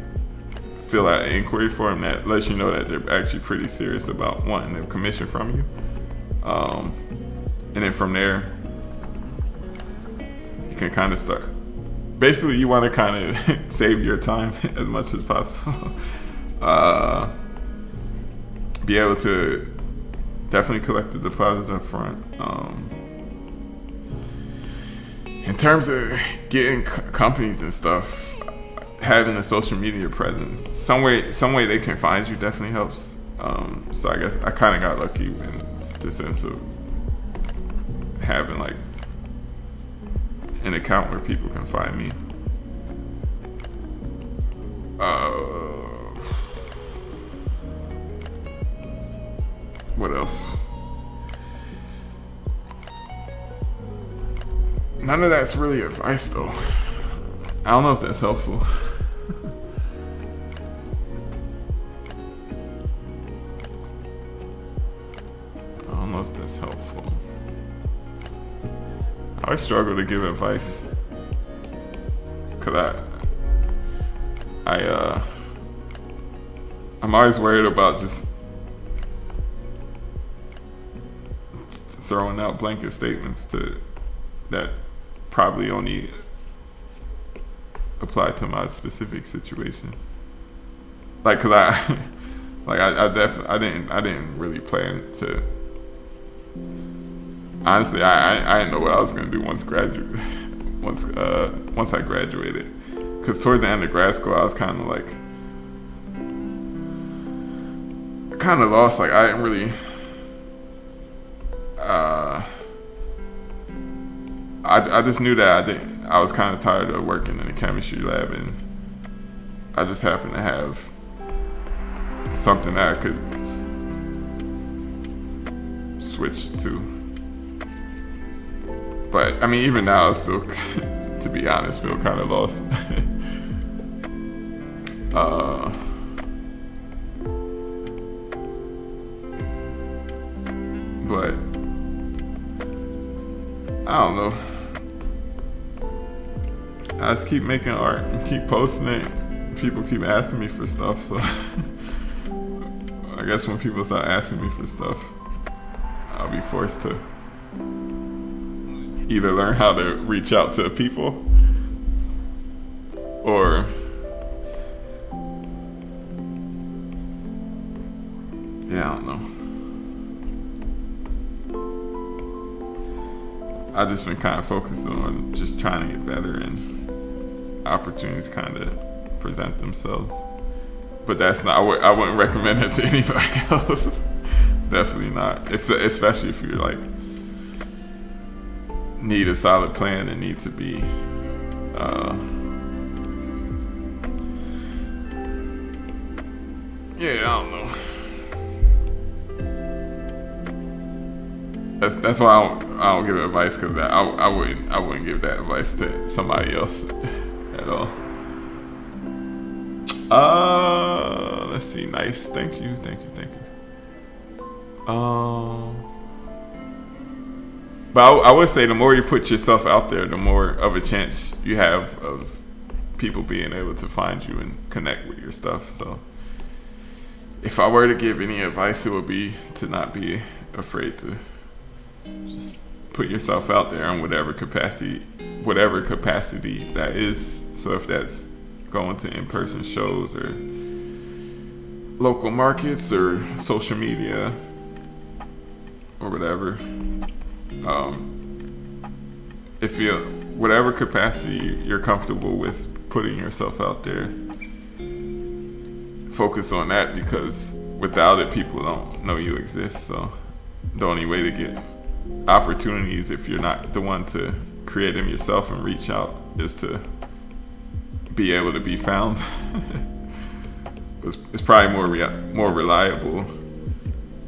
fill out an inquiry form, that lets you know that they're actually pretty serious about wanting a commission from you. And then from there, you can kind of start. Basically, you want to kind of save your time as much as possible. Be able to definitely collect the deposit up front. In terms of getting companies and stuff, having a social media presence, some way they can find you definitely helps. So I guess I kind of got lucky in the sense of having like an account where people can find me. What else? None of that's really advice though. I don't know if that's helpful. I don't know if that's helpful. I always struggle to give advice, cause I'm always worried about just throwing out blanket statements that probably only apply to my specific situation. Like, cause I didn't really plan to. Honestly, I didn't know what I was gonna do once I graduated. Cause towards the end of grad school, I was kind of lost. Like I didn't really. I just knew that I was kind of tired of working in the chemistry lab, and I just happened to have something that I could switch to. But I mean, even now, I still, to be honest, feel kind of lost. But I don't know. I just keep making art and keep posting it. People keep asking me for stuff, so I guess when people start asking me for stuff, I'll be forced to either learn how to reach out to people or I don't know. I've just been kind of focused on just trying to get better, and opportunities kind of present themselves. But that's not. I wouldn't recommend it to anybody else. Definitely not. Especially if you're like need a solid plan and need to be. I don't know. That's why I don't give advice, because I wouldn't give that advice to somebody else at all. Let's see. Nice. Thank you. But I would say the more you put yourself out there, the more of a chance you have of people being able to find you and connect with your stuff. So if I were to give any advice, it would be to not be afraid to just put yourself out there in whatever capacity that is. So if that's going to in-person shows or local markets or social media or whatever, whatever capacity you're comfortable with putting yourself out there, focus on that, because without it, people don't know you exist. So the only way to get opportunities, if you're not the one to create them yourself and reach out, is to be able to be found. It's probably more reliable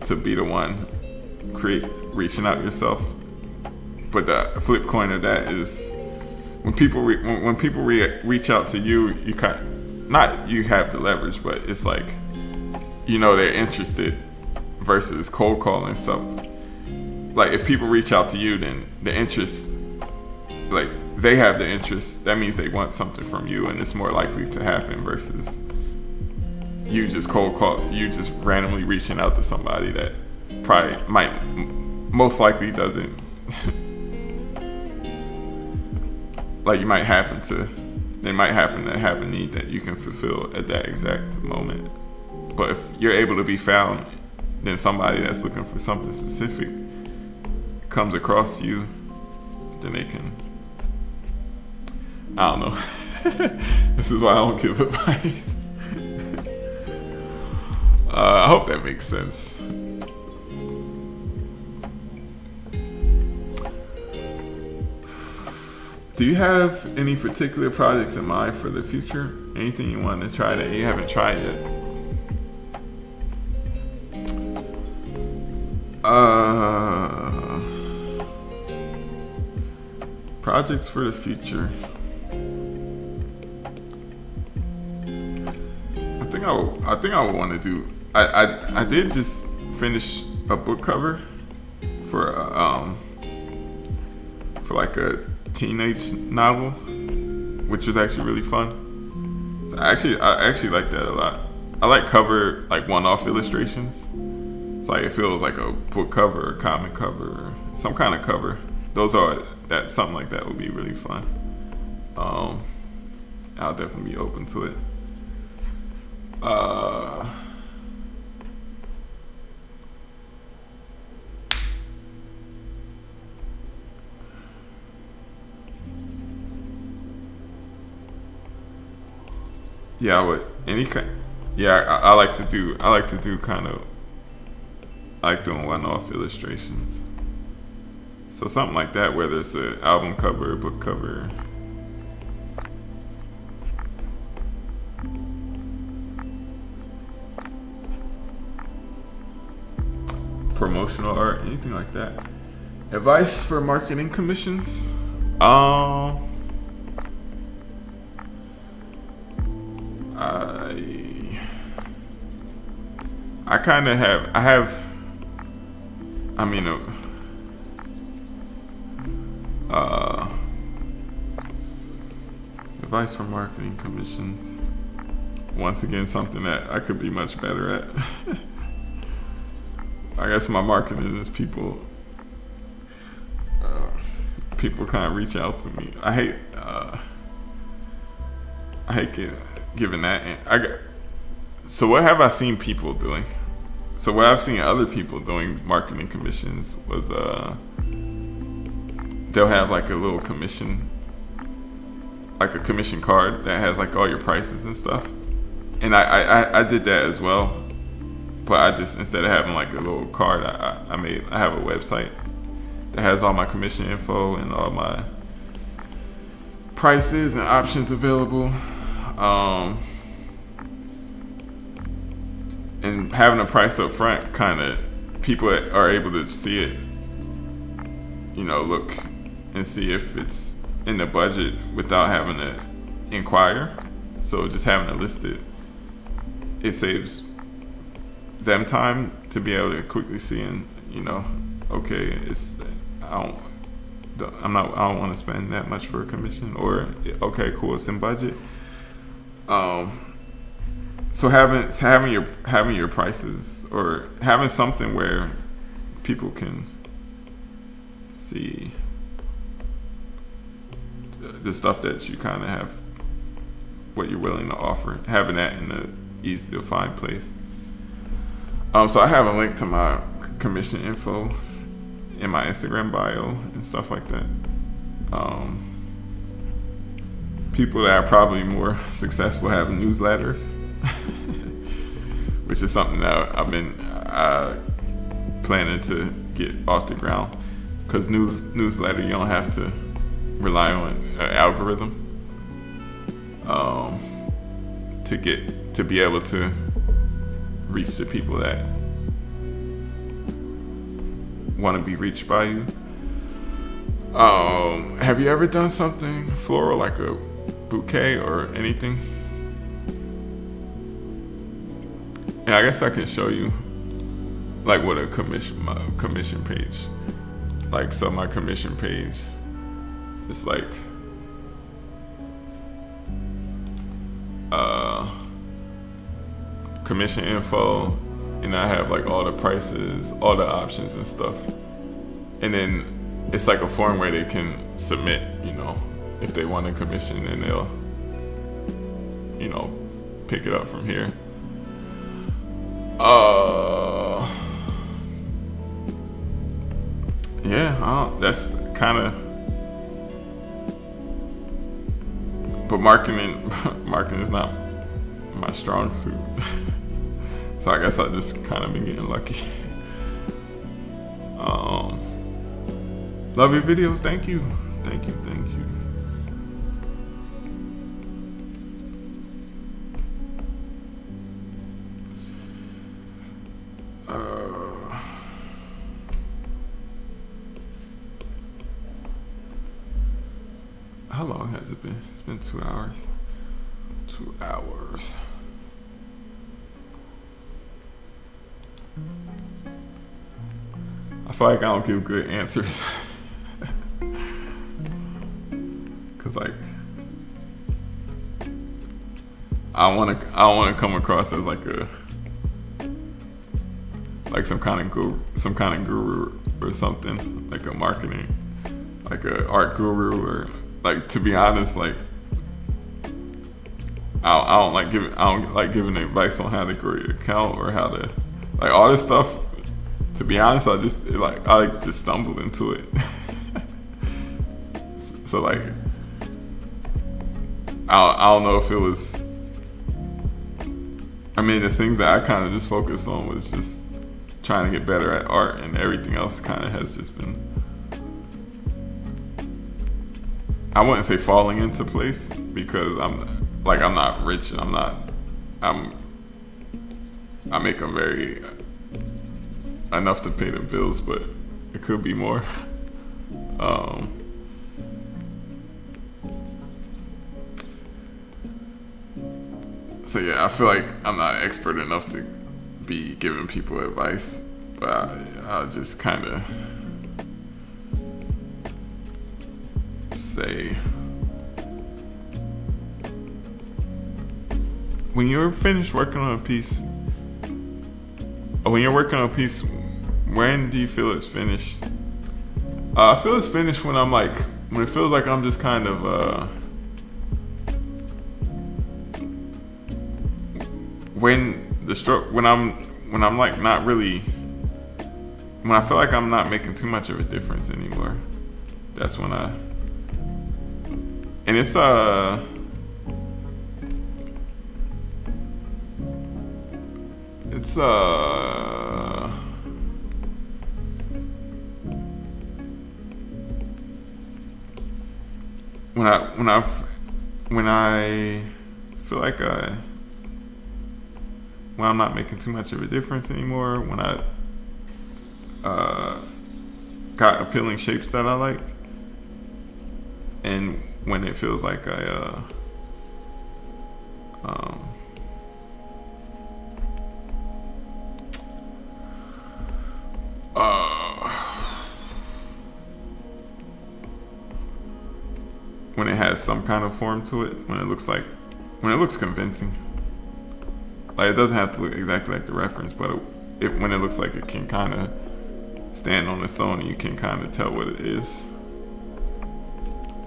to be the one reaching out yourself. But the flip coin of that is when people reach out to you, you not you have the leverage, but it's like, you know, they're interested versus cold calling. So like if people reach out to you, then the interest, like they have the interest, that means they want something from you, and it's more likely to happen versus you just randomly reaching out to somebody that probably most likely doesn't like they might happen to have a need that you can fulfill at that exact moment. But if you're able to be found, then somebody that's looking for something specific comes across you, then they can, I don't know. This is why I don't give advice. I hope that makes sense. Do you have any particular projects in mind for the future? Anything you want to try that you haven't tried yet? Projects for the future. I think I would want to do. I did just finish a book cover for like a teenage novel, which was actually really fun. So I actually like that a lot. I like cover, like one-off illustrations. It's like it feels like a book cover, a comic cover, or some kind of cover. Something like that would be really fun. I'll definitely be open to it. Yeah, I would. I like to do kind of, I like doing one-off illustrations. So something like that, whether it's an album cover, book cover. Promotional art, anything like that. Advice for marketing commissions? I kind of have. I mean, advice for marketing commissions. Once again, something that I could be much better at. I guess my marketing is people kind of reach out to me. I hate giving that. So what have I seen people doing? So what I've seen other people doing marketing commissions was they'll have like a little commission, like a commission card that has like all your prices and stuff. And I did that as well. But I just, instead of having like a little card, I have a website that has all my commission info and all my prices and options available. And having a price up front, kind of, people are able to see it, look and see if it's in the budget without having to inquire. So just having it listed, it saves them time to be able to quickly see and okay, I don't want to spend that much for a commission, or okay, cool, it's in budget. So having your prices, or having something where people can see the stuff that you kind of have, what you're willing to offer, having that in an easy to find place. So I have a link to my commission info in my Instagram bio and stuff like that. people that are probably more successful have newsletters, which is something that I've been planning to get off the ground. Because newsletter, you don't have to rely on an algorithm to be able to reach the people that want to be reached by you. Have you ever done something floral, like a bouquet or anything? And I guess I can show you like what a commission page. Like, so my commission page is like commission info, and I have like all the prices, all the options and stuff. And then it's like a form where they can submit, you know, if they want a commission, and they'll, you know, pick it up from here. Yeah, that's kind of, but marketing is not my strong suit. So I guess I just kind of been getting lucky. Love your videos. Thank you. How long has it been? It's been 2 hours. 2 hours. I feel like I don't give good answers. Cause like I don't want to come across as like some kind of guru or something, like a marketing, like a art guru, or like, to be honest, like I don't like giving advice on how to grow your account or how to, like, all this stuff. To be honest, I just stumbled into it. So like, I don't know if it was, I mean, the things that I kind of just focused on was just trying to get better at art, and everything else kind of has just been, I wouldn't say falling into place, because I'm not rich, and I make enough to pay the bills, but it could be more. So yeah, I feel like I'm not expert enough to be giving people advice, but I'll just kind of say, when you're finished working on a piece, when do you feel it's finished? I feel it's finished when it feels like I'm just kind of when I'm like not really, when I feel like I'm not making too much of a difference anymore. That's when and it's when I feel like when I'm not making too much of a difference anymore, when I got appealing shapes that I like, and when it feels like when it has some kind of form to it, when it looks convincing. Like, it doesn't have to look exactly like the reference, but when it looks like it can kind of stand on its own and you can kind of tell what it is,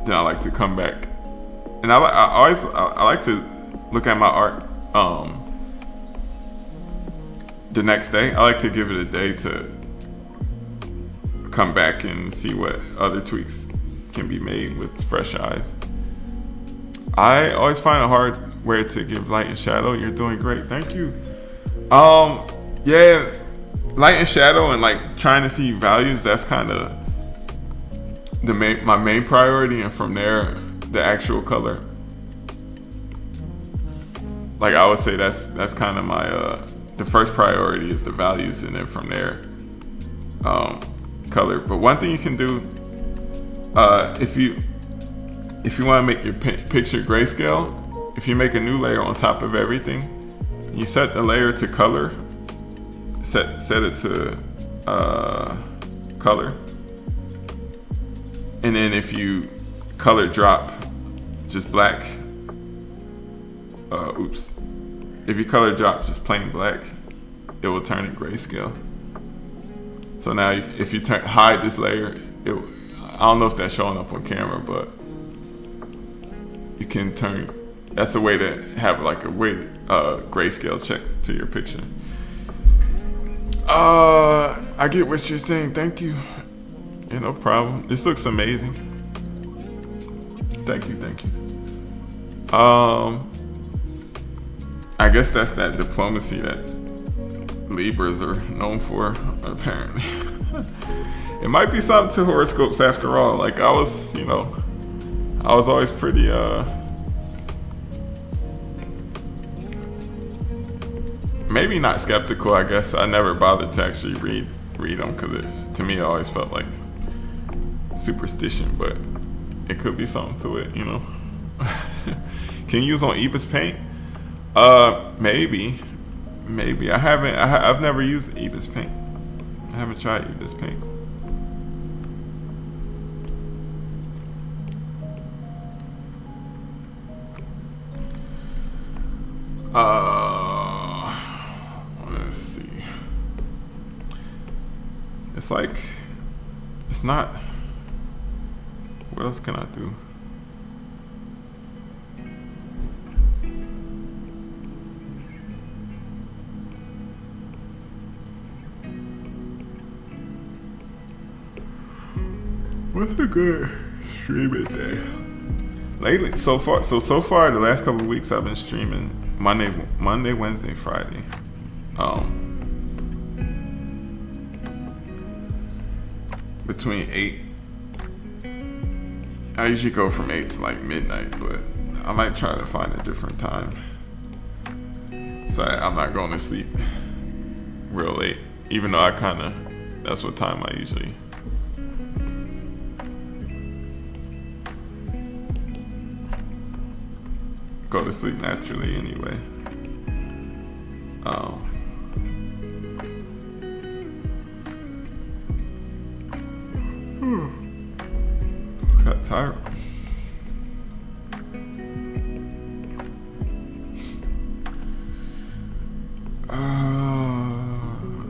then I like to come back. And I like to look at my art the next day. I like to give it a day to come back and see what other tweaks can be made with fresh eyes. I always find it hard where to give light and shadow. You're doing great. Thank you. Yeah, light and shadow and like trying to see values, that's kind of my main priority, and from there the actual color. Like I would say that's kind of my the first priority is the values, and then from there color. But one thing you can do if you want to make your picture grayscale, if you make a new layer on top of everything, you set the layer to color, set it to color, and then if you color drop just black, if you color drop just plain black, it will turn it grayscale. So now if you hide this layer, I don't know if that's showing up on camera, but you can turn, that's a way to have like a grayscale check to your picture. I get what you're saying. Thank you. Yeah, no problem. This looks amazing. Thank you. I guess that's that diplomacy that Libras are known for, apparently. It might be something to horoscopes after all. Like I was always pretty maybe not skeptical. I guess I never bothered to actually read them because to me it always felt like superstition, but it could be something to it, Can you use on Eva's Paint? Maybe. I've never used Eva's Paint. I haven't tried Eva's Paint. Let's see. It's like, it's not. What else can I do? What's a good streaming day? Lately, so far, the last couple of weeks I've been streaming Monday, Wednesday, Friday. Between 8. I usually go from 8 to like midnight, but I might try to find a different time. So I'm not going to sleep real late, even though that's what time I usually go to sleep naturally anyway. Got tired.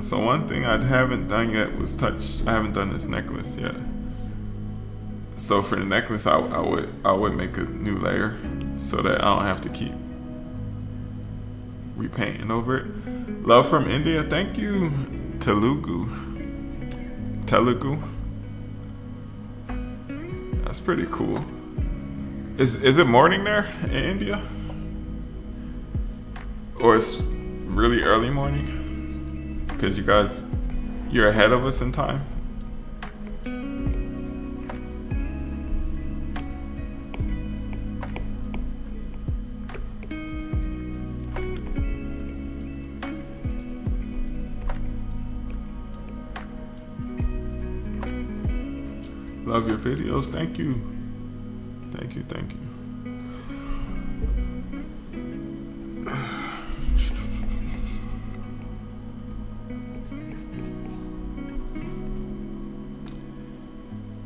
So one thing I haven't done yet was I haven't done this necklace yet. So for the necklace, I would make a new layer so that I don't have to keep repainting over it. Love from India. Thank you, Telugu. That's pretty cool. Is it morning there in India? Or it's really early morning? Because you're ahead of us in time. Love your videos. Thank you.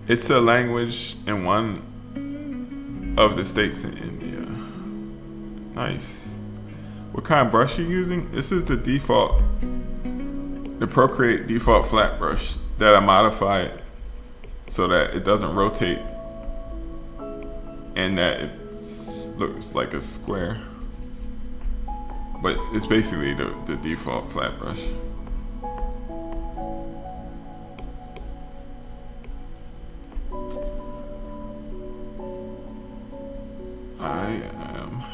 It's a language in one of the states in India. Nice. What kind of brush are you using? This is the Procreate default flat brush that I modified so that it doesn't rotate and that it looks like a square. But it's basically the default flat brush. I am.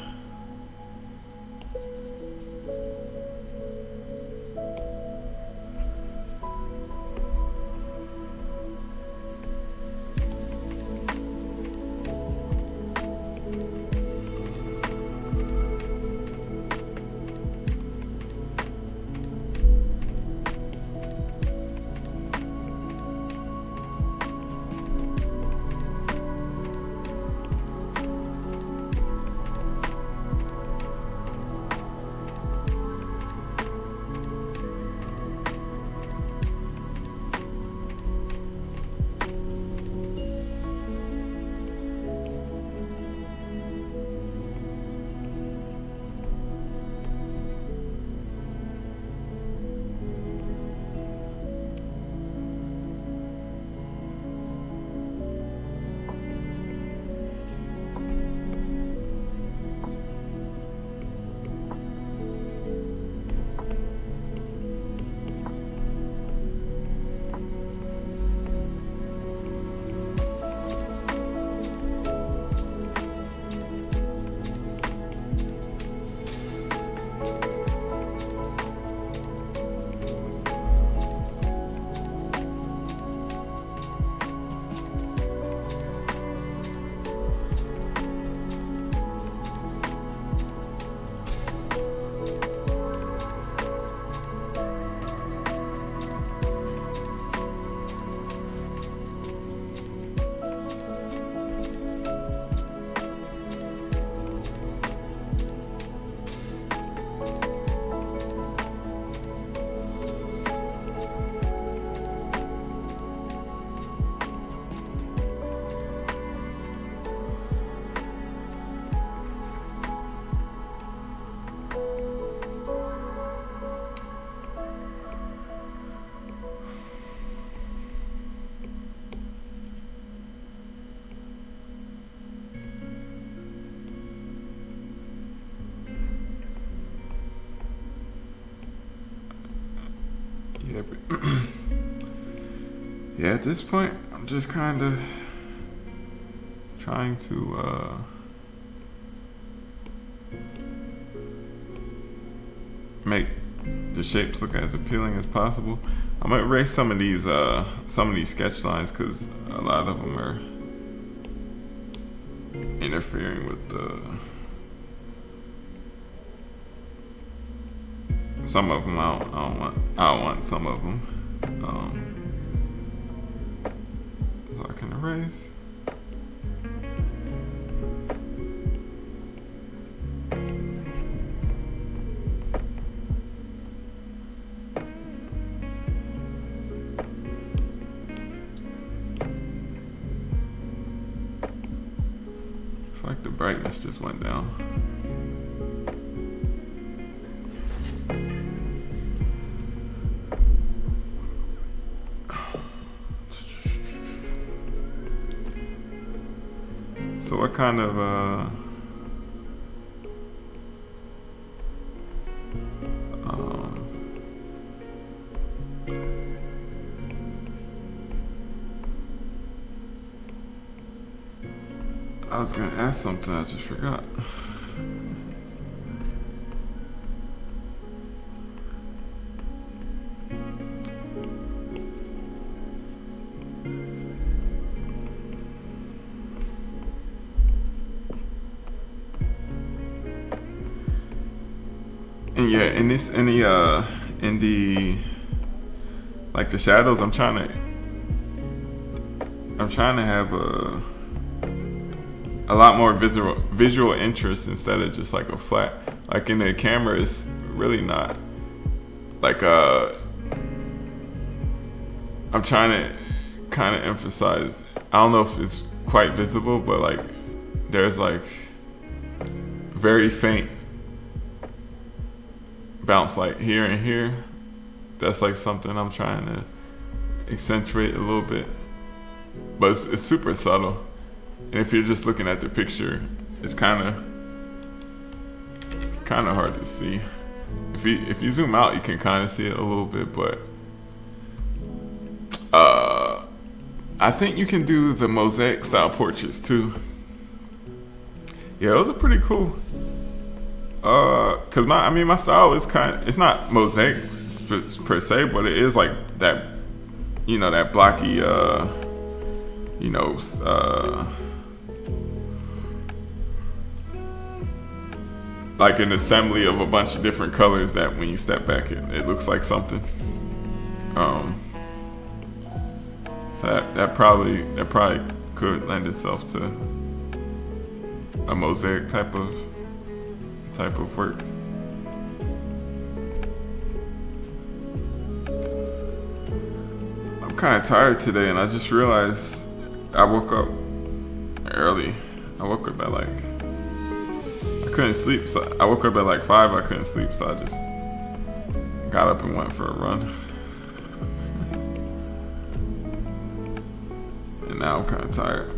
Yeah, but yeah, at this point, I'm just kind of trying to make the shapes look as appealing as possible. I'm gonna erase some of these sketch lines because a lot of them are interfering with some of them. I don't want some of them. So I can erase. I feel like the brightness just went down. So what kind of I was gonna ask something, I just forgot. And yeah, in the like the shadows, I'm trying to have a lot more visual interest instead of just like a flat. Like in the camera, it's really not like I'm trying to kind of emphasize. I don't know if it's quite visible, but like there's like very faint bounce light here and here. That's like something I'm trying to accentuate a little bit, but it's super subtle. And if you're just looking at the picture, it's kind of hard to see. If you zoom out, you can kind of see it a little bit, but I think you can do the mosaic style portraits too. Yeah, those are pretty cool. Cause my style is it's not mosaic per se, but it is like that, that blocky, like an assembly of a bunch of different colors that when you step back, it looks like something. So that probably could lend itself to a mosaic type of work. I'm kind of tired today, and I just realized I woke up early. I woke up at I couldn't sleep, so I woke up at 5. I couldn't sleep, so I just got up and went for a run. And now I'm kind of tired.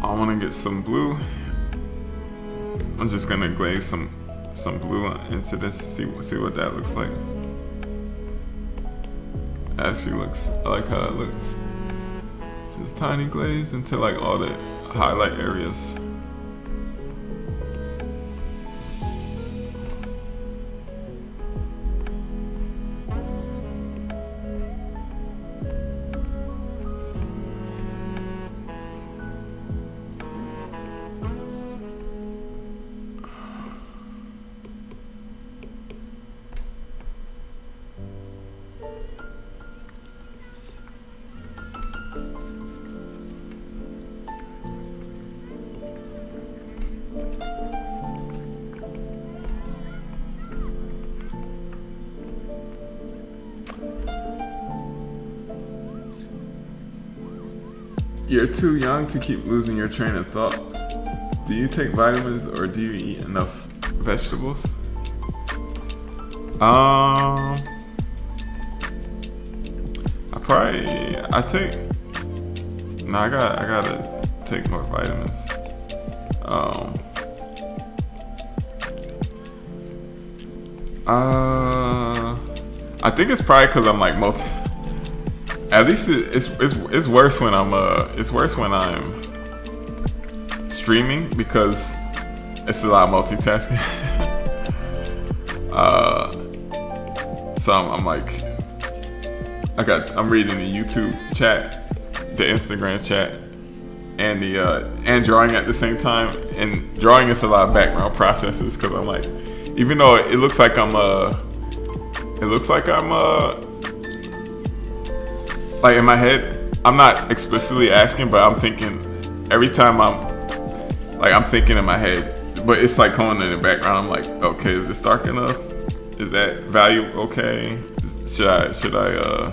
I want to get some blue. I'm just gonna glaze some blue into this. See what that looks like. Actually looks. I like how that looks. Just tiny glaze into all the highlight areas. You're too young to keep losing your train of thought. Do you take vitamins or do you eat enough vegetables? I gotta take more vitamins. I think it's probably because I'm at least it's worse when I'm streaming because it's a lot of multitasking. So I'm reading the YouTube chat, the Instagram chat, and and drawing at the same time. And drawing is a lot of background processes because I'm even though it looks like I'm in my head, I'm not explicitly asking, but I'm thinking every time I'm thinking in my head, but it's coming in the background. I'm okay, is this dark enough? Is that value okay? Should I should I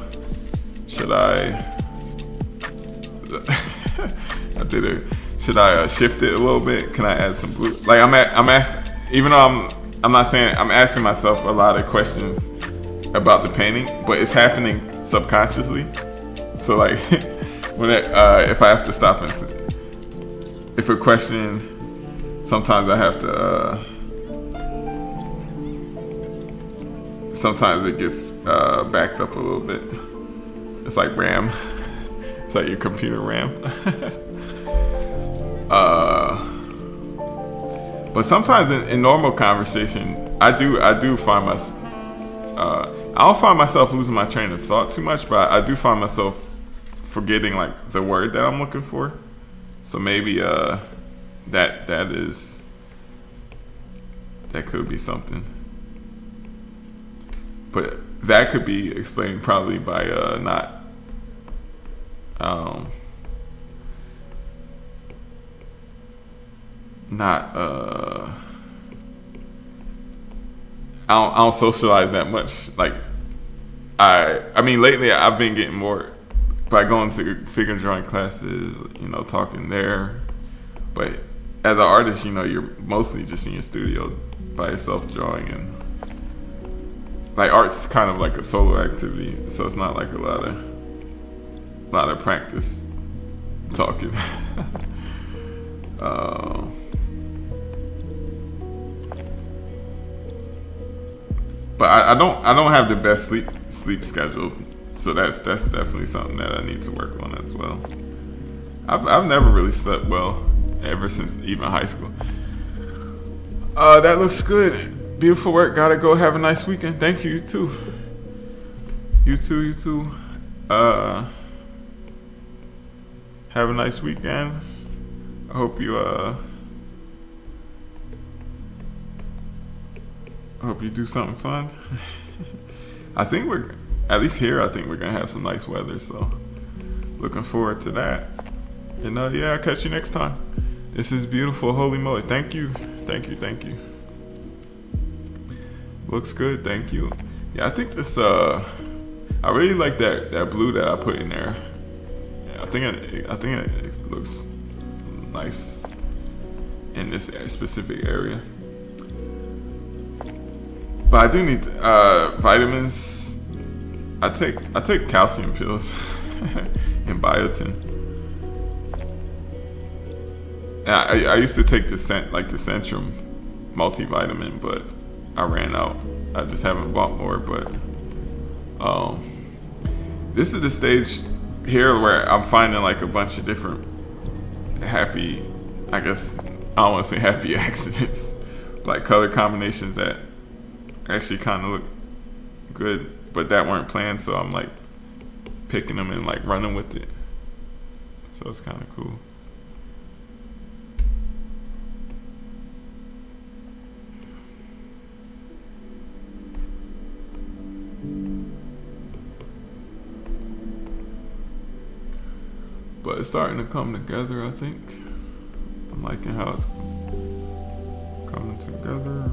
shift it a little bit? Can I add some blue? I'm even though I'm not saying, I'm asking myself a lot of questions about the painting, but it's happening subconsciously. So when if I have to stop and if a question, sometimes I have to sometimes it gets backed up a little bit. It's like RAM. It's like your computer RAM. But sometimes in normal conversation, I do find myself. I don't find myself losing my train of thought too much, but I do find myself forgetting the word that I'm looking for. So maybe that could be something. But that could be explained probably by not I don't socialize that much. I mean lately I've been getting more by going to figure drawing classes, you know, talking there. But as an artist, you know, you're mostly just in your studio by yourself drawing, and like art's kind of like a solo activity, so it's not like a lot of practice talking. But I don't have the best sleep schedules, so that's definitely something that I need to work on as well. I've never really slept well ever since even high school. That looks good. Beautiful work. Gotta go. Have a nice weekend. Thank you. You too. You too. Have a nice weekend. I hope you do something fun. I think we're, at least here, I think we're gonna have some nice weather, so looking forward to that. And yeah, I'll catch you next time. This is beautiful. Holy moly. Thank you. Looks good. Thank you. Yeah, I think this I really like that blue that I put in there. Yeah, I think it looks nice in this specific area. But I do need vitamins. I take calcium pills and biotin. And I used to take the Centrum multivitamin, but I ran out. I just haven't bought more. But this is the stage here where I'm finding like a bunch of different happy, I guess I don't want to say happy accidents, like color combinations that actually kind of look good, but that weren't planned. So I'm like picking them and like running with it. So it's kind of cool. But it's starting to come together, I think. I'm liking how it's coming together.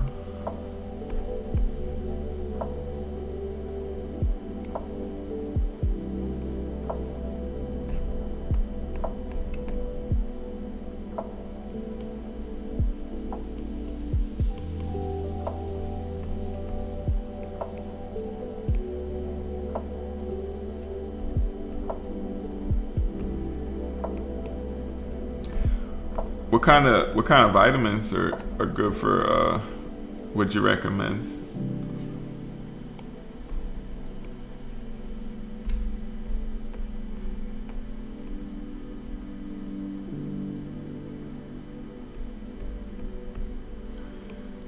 What kind of vitamins are good for would you recommend?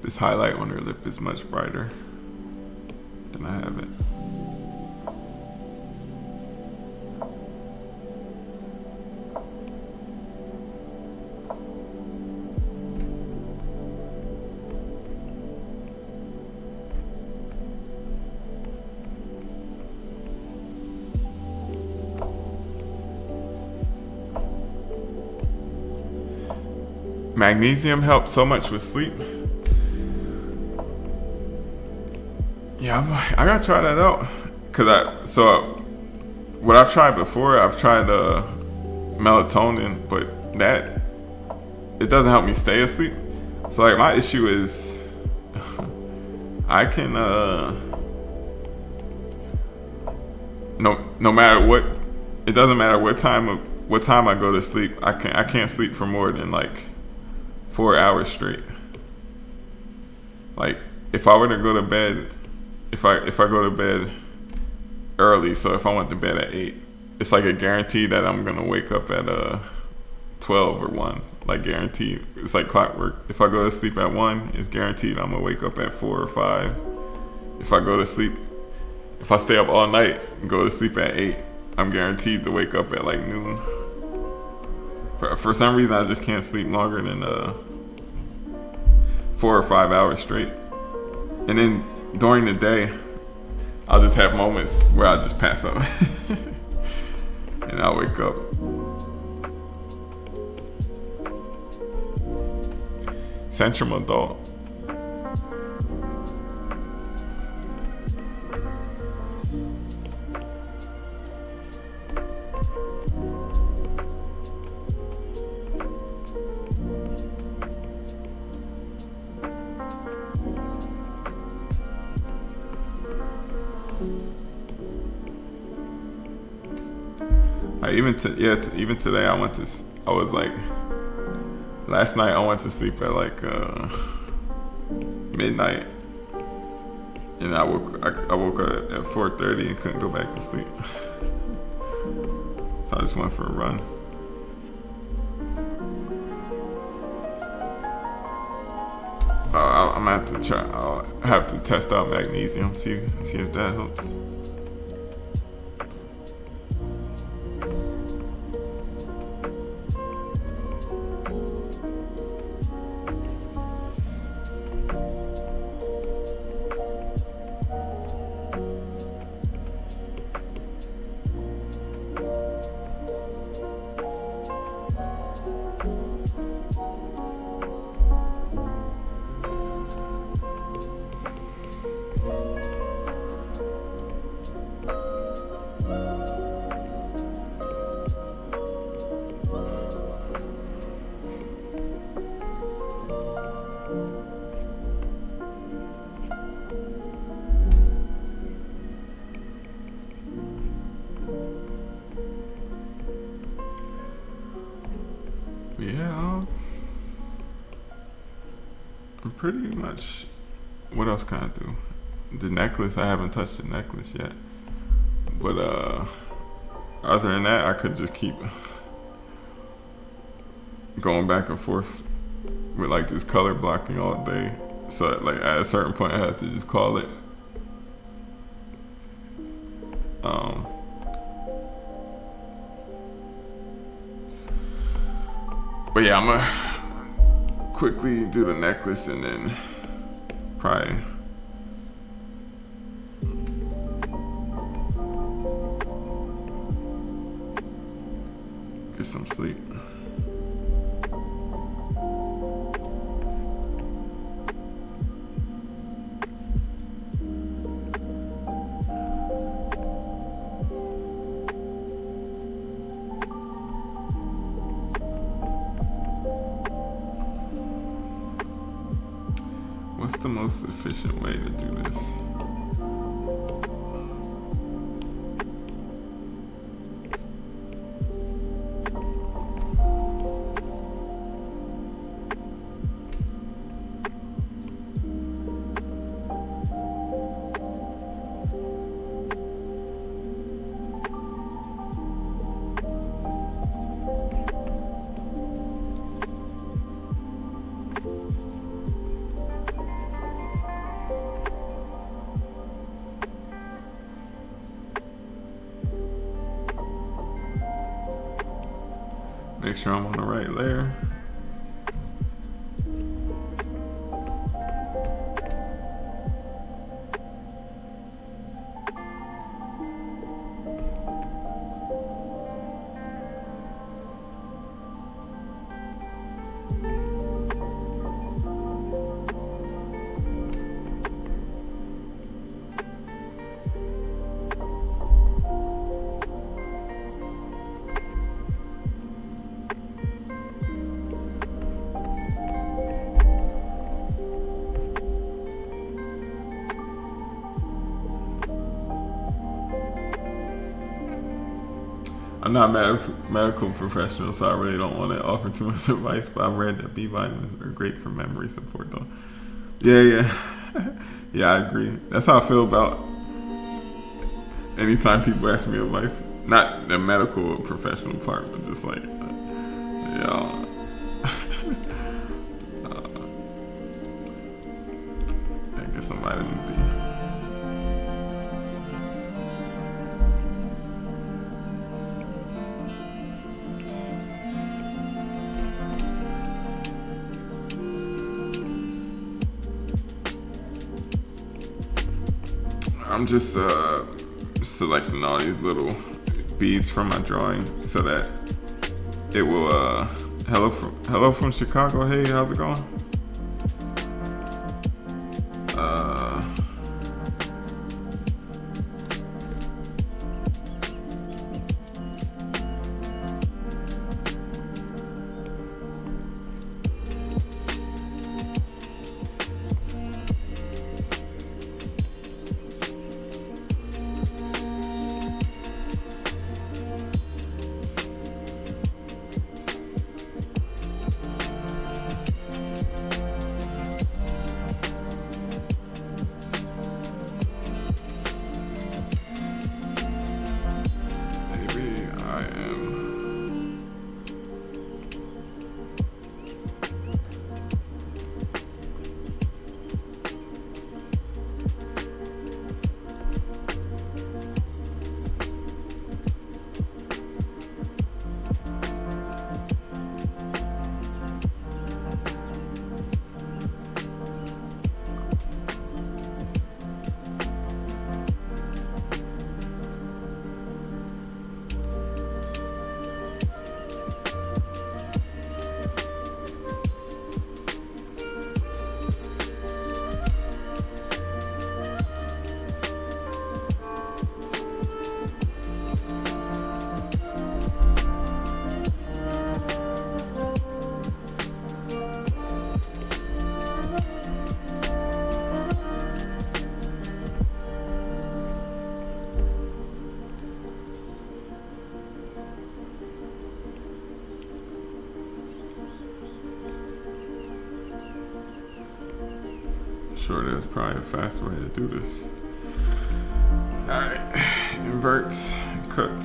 This highlight on her lip is much brighter than I have it. Magnesium helps so much with sleep. Yeah, I gotta try that out. What I've tried before, I've tried melatonin, but it doesn't help me stay asleep. So like my issue is, I can no matter what, it doesn't matter what time I go to sleep, I can't sleep for more than like 4 hours straight. Like if I were to go to bed, if I go to bed early, so if I went to bed at 8, it's like a guarantee that I'm gonna wake up at 12 or 1. Like guaranteed. It's like clockwork. If I go to sleep at 1, it's guaranteed I'm gonna wake up at 4 or 5. If I stay up all night and go to sleep at 8, I'm guaranteed to wake up at like noon. For some reason, I just can't sleep longer than 4 or 5 hours straight. And then during the day, I'll just have moments where I just pass out and I'll wake up. Centrum Adult. Like even today I was like, last night I went to sleep at like midnight, and I woke up at 4:30 and couldn't go back to sleep. So I just went for a run. I'm gonna have to try. I'll have to test out magnesium, see if that helps. Yeah, I'm pretty much. What else can I do? The necklace, I haven't touched the necklace yet. But other than that, I could just keep going back and forth with like this color blocking all day. So like at a certain point, I have to just call it. But yeah, I'm gonna quickly do the necklace and then probably get some sleep. What's the most efficient way to do this? Make sure I'm on the right layer. I'm not a medical professional, so I really don't want to offer too much advice, but I've read that B vitamins are great for memory support, though. Yeah. Yeah, I agree. That's how I feel about anytime people ask me advice. Not the medical or professional part, but just like, I guess some vitamin B. I'm just selecting all these little beads from my drawing so that it will hello from Chicago. Hey, how's it going? sure there's probably a faster way to do this. Alright, invert, cut.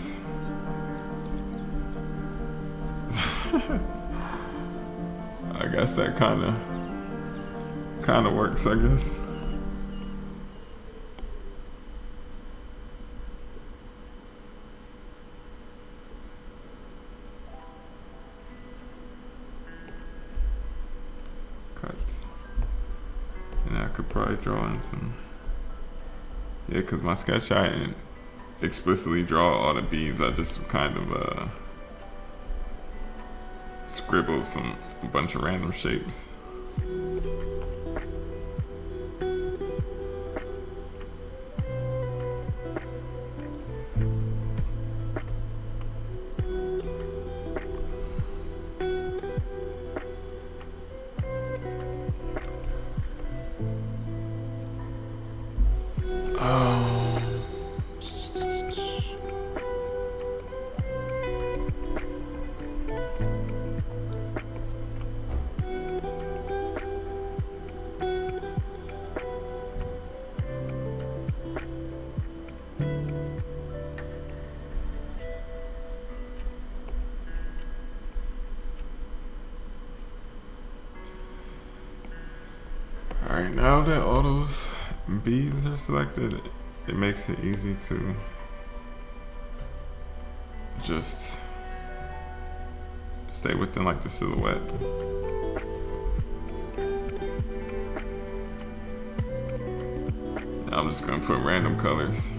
I guess that kind of works, I guess. Cuts. And I could probably draw in some. Yeah, because my sketch I didn't explicitly draw all the beads. I just kind of scribbled a bunch of random shapes. Alright, now that all those beads are selected, it makes it easy to just stay within like the silhouette. Now I'm just gonna put random colors.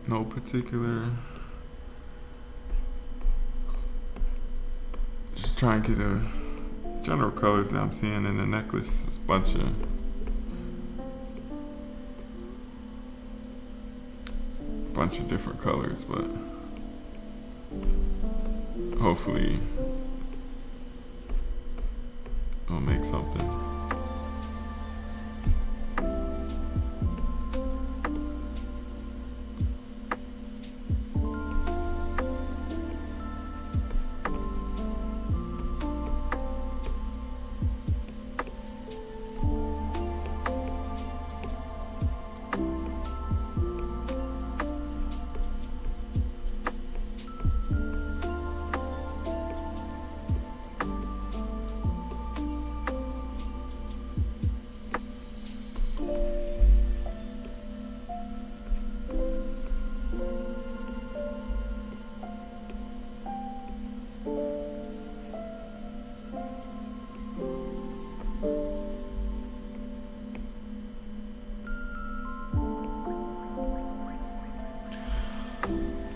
No particular. Just trying to get a general colors that I'm seeing in the necklace. It's a bunch of different colors, but hopefully it'll make something.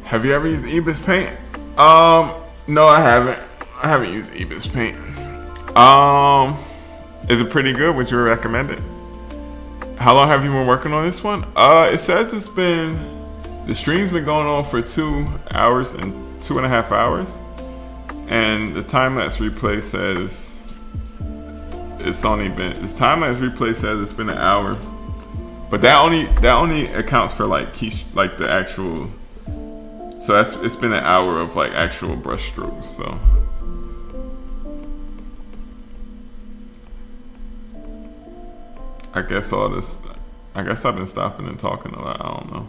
Have you ever used Ebis Paint? No, I haven't. I haven't used Ebis Paint. Is it pretty good? Would you recommend it? How long have you been working on this one? It says the stream's been going on for 2 hours and 2.5 hours, and the time-lapse replay says this time-lapse replay says it's been an hour, but that only accounts for like the actual. So it's been an hour of like actual brush strokes. So I guess I've been stopping and talking a lot. I don't know.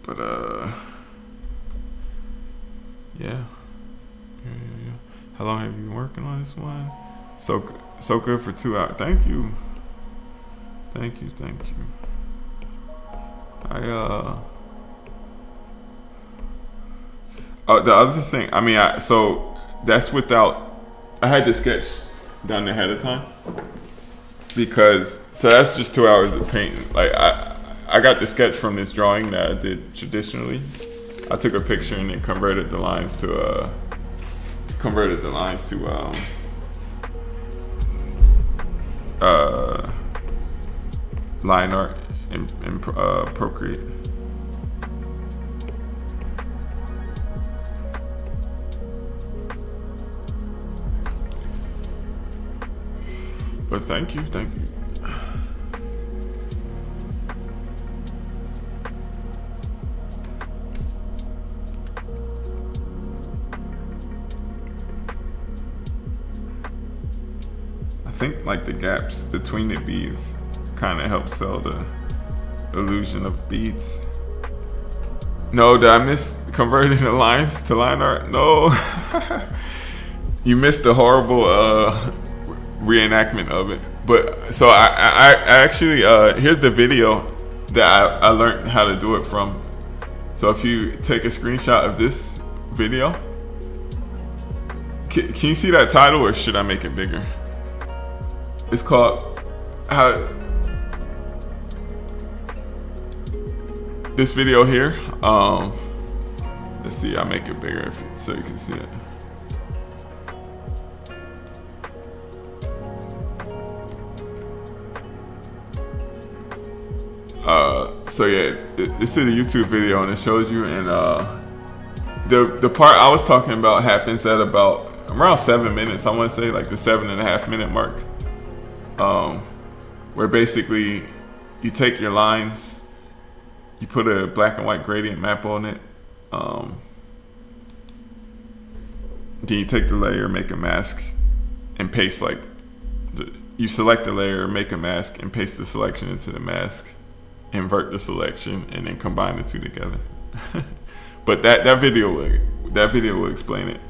But yeah. How long have you been working on this one? So good for 2 hours. Thank you. The other thing, I mean, so that's without. I had the sketch done ahead of time because so that's just 2 hours of painting. Like I got the sketch from this drawing that I did traditionally. I took a picture and then converted the lines to line art in Procreate. But thank you. I think like the gaps between the beads kind of help sell the illusion of beads. No, did I miss converting the lines to line art? No. You missed the horrible reenactment of it. But so I actually here's the video that I learned how to do it from. So if you take a screenshot of this video, can you see that title or should I make it bigger? It's called this video here. Let's see, I'll make it bigger so you can see it. So yeah, this is a YouTube video and it shows you, and the part I was talking about happens at about around 7 minutes. I want to say like the 7.5 minute mark, where basically you take your lines, you put a black and white gradient map on it, then you take the layer, make a mask, and paste like you select the layer, make a mask, and paste the selection into the mask. Invert the selection and then combine the two together. But that video will explain it.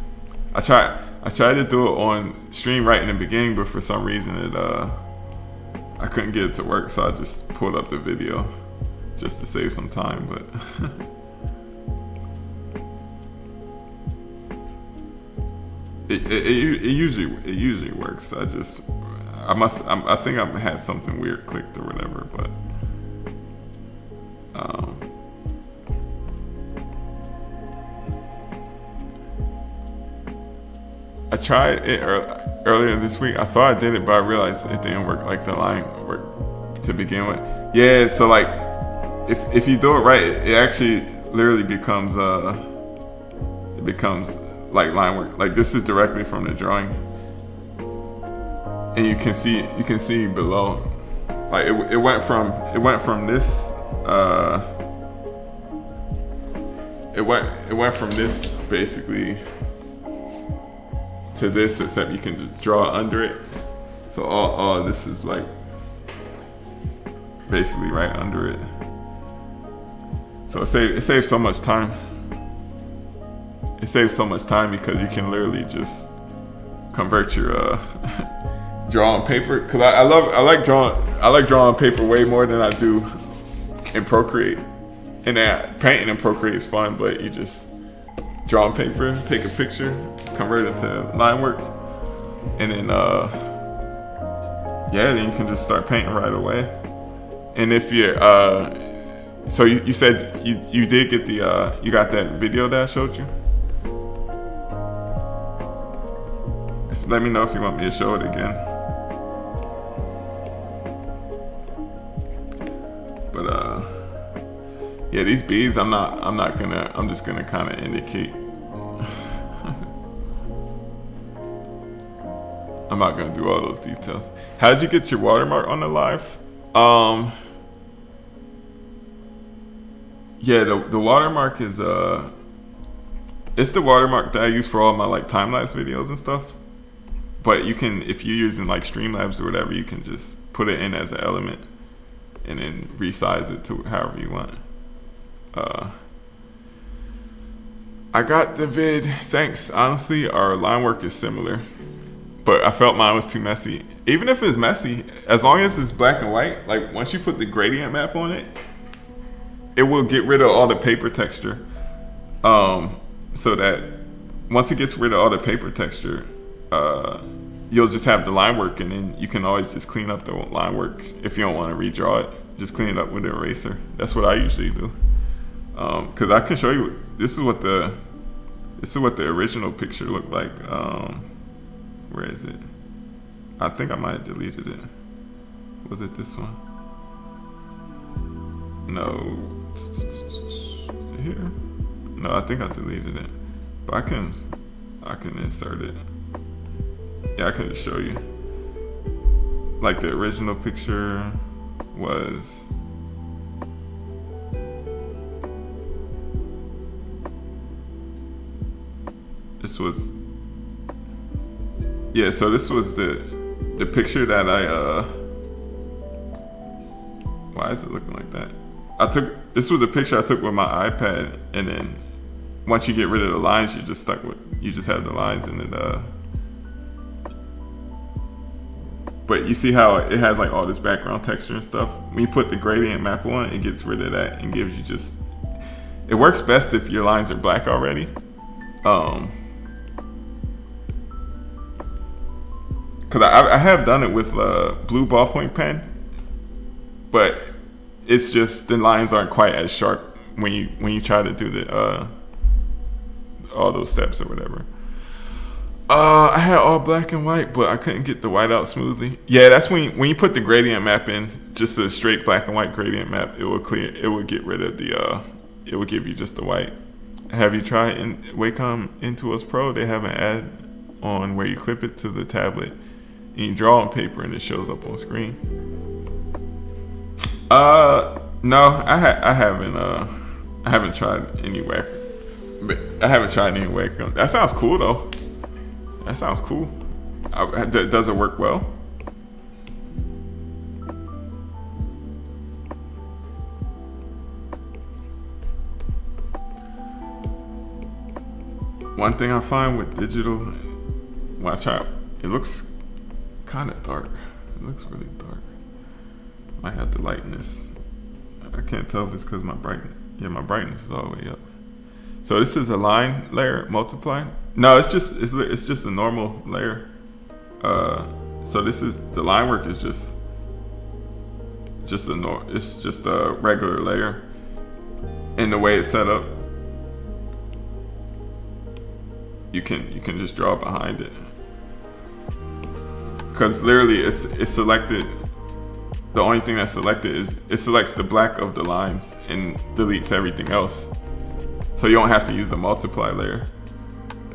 I tried to do it on stream right in the beginning, but for some reason I couldn't get it to work, so I just pulled up the video just to save some time. But it usually works. I think I had something weird clicked or whatever, but. I tried it earlier this week. I thought I did it, but I realized it didn't work. Like the line worked to begin with. Yeah, so like if you do it right, it actually literally becomes like line work. Like this is directly from the drawing, and you can see below. Like it went from this. It went from this basically to this, except you can just draw under it. So all this is like basically right under it. So it saves so much time. It saves so much time because you can literally just convert your draw on paper. Cause I like drawing on paper way more than I do in Procreate. And then painting in Procreate is fun, but you just draw on paper, take a picture, convert it to line work, and then then you can just start painting right away. And if you're so you said you did get the you got that video that I showed you. Let me know if you want me to show it again. But yeah, these beads I'm just gonna kind of indicate. I'm not gonna do all those details. How did you get your watermark on the live? Yeah, the watermark is it's the watermark that I use for all my like time-lapse videos and stuff. But you can, if you're using like Streamlabs or whatever, you can just put it in as an element and then resize it to however you want. I got the vid, thanks. Honestly, our line work is similar, but I felt mine was too messy. Even if it's messy, as long as it's black and white, like once you put the gradient map on it, it will get rid of all the paper texture. so that once it gets rid of all the paper texture, you'll just have the line work, and then you can always just clean up the line work if you don't want to redraw it. Just clean it up with an eraser. That's what I usually do. Because I can show you. This is what the original picture looked like. Where is it? I think I might have deleted it. Was it this one? No. Is it here? No, I think I deleted it. But I can insert it. Yeah, I can just show you. Like the original picture was. This was. Yeah, so this was the picture that I why is it looking like that? This was the picture I took with my iPad, and then once you get rid of the lines, you just have the lines in it. But you see how it has like all this background texture and stuff? When you put the gradient map on, it gets rid of that and gives you just. It works best if your lines are black already. Because I have done it with blue ballpoint pen, but it's just the lines aren't quite as sharp when you try to do the all those steps or whatever. I had all black and white, but I couldn't get the white out smoothly. Yeah, that's when you put the gradient map in, just a straight black and white gradient map, it will get rid of the it will give you just the white. Have you tried in Wacom Intuos Pro? They have an ad on where you clip it to the tablet and you draw on paper and it shows up on screen. No, I haven't tried any Wacom. That sounds cool though. That sounds cool. Does it work well? One thing I find with digital, when I try, it looks kind of dark. It looks really dark. Might have to lighten this. I can't tell if it's because my brightness. Yeah, my brightness is all the way up. So this is a line layer multiply. No, it's just a normal layer. So this is the line work is just a regular layer. And the way it's set up, you can just draw behind it. Because literally it's selected. The only thing that's selected is it selects the black of the lines and deletes everything else. So you don't have to use the multiply layer.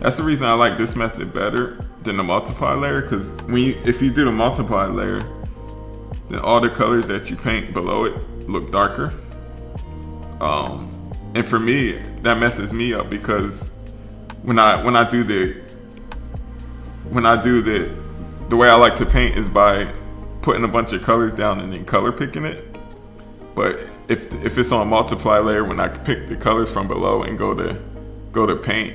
That's the reason I like this method better than the multiply layer, because if you do the multiply layer, then all the colors that you paint below it look darker. And for me, that messes me up because when I do the way I like to paint is by putting a bunch of colors down and then color picking it. But if it's on multiply layer, when I pick the colors from below and go to paint,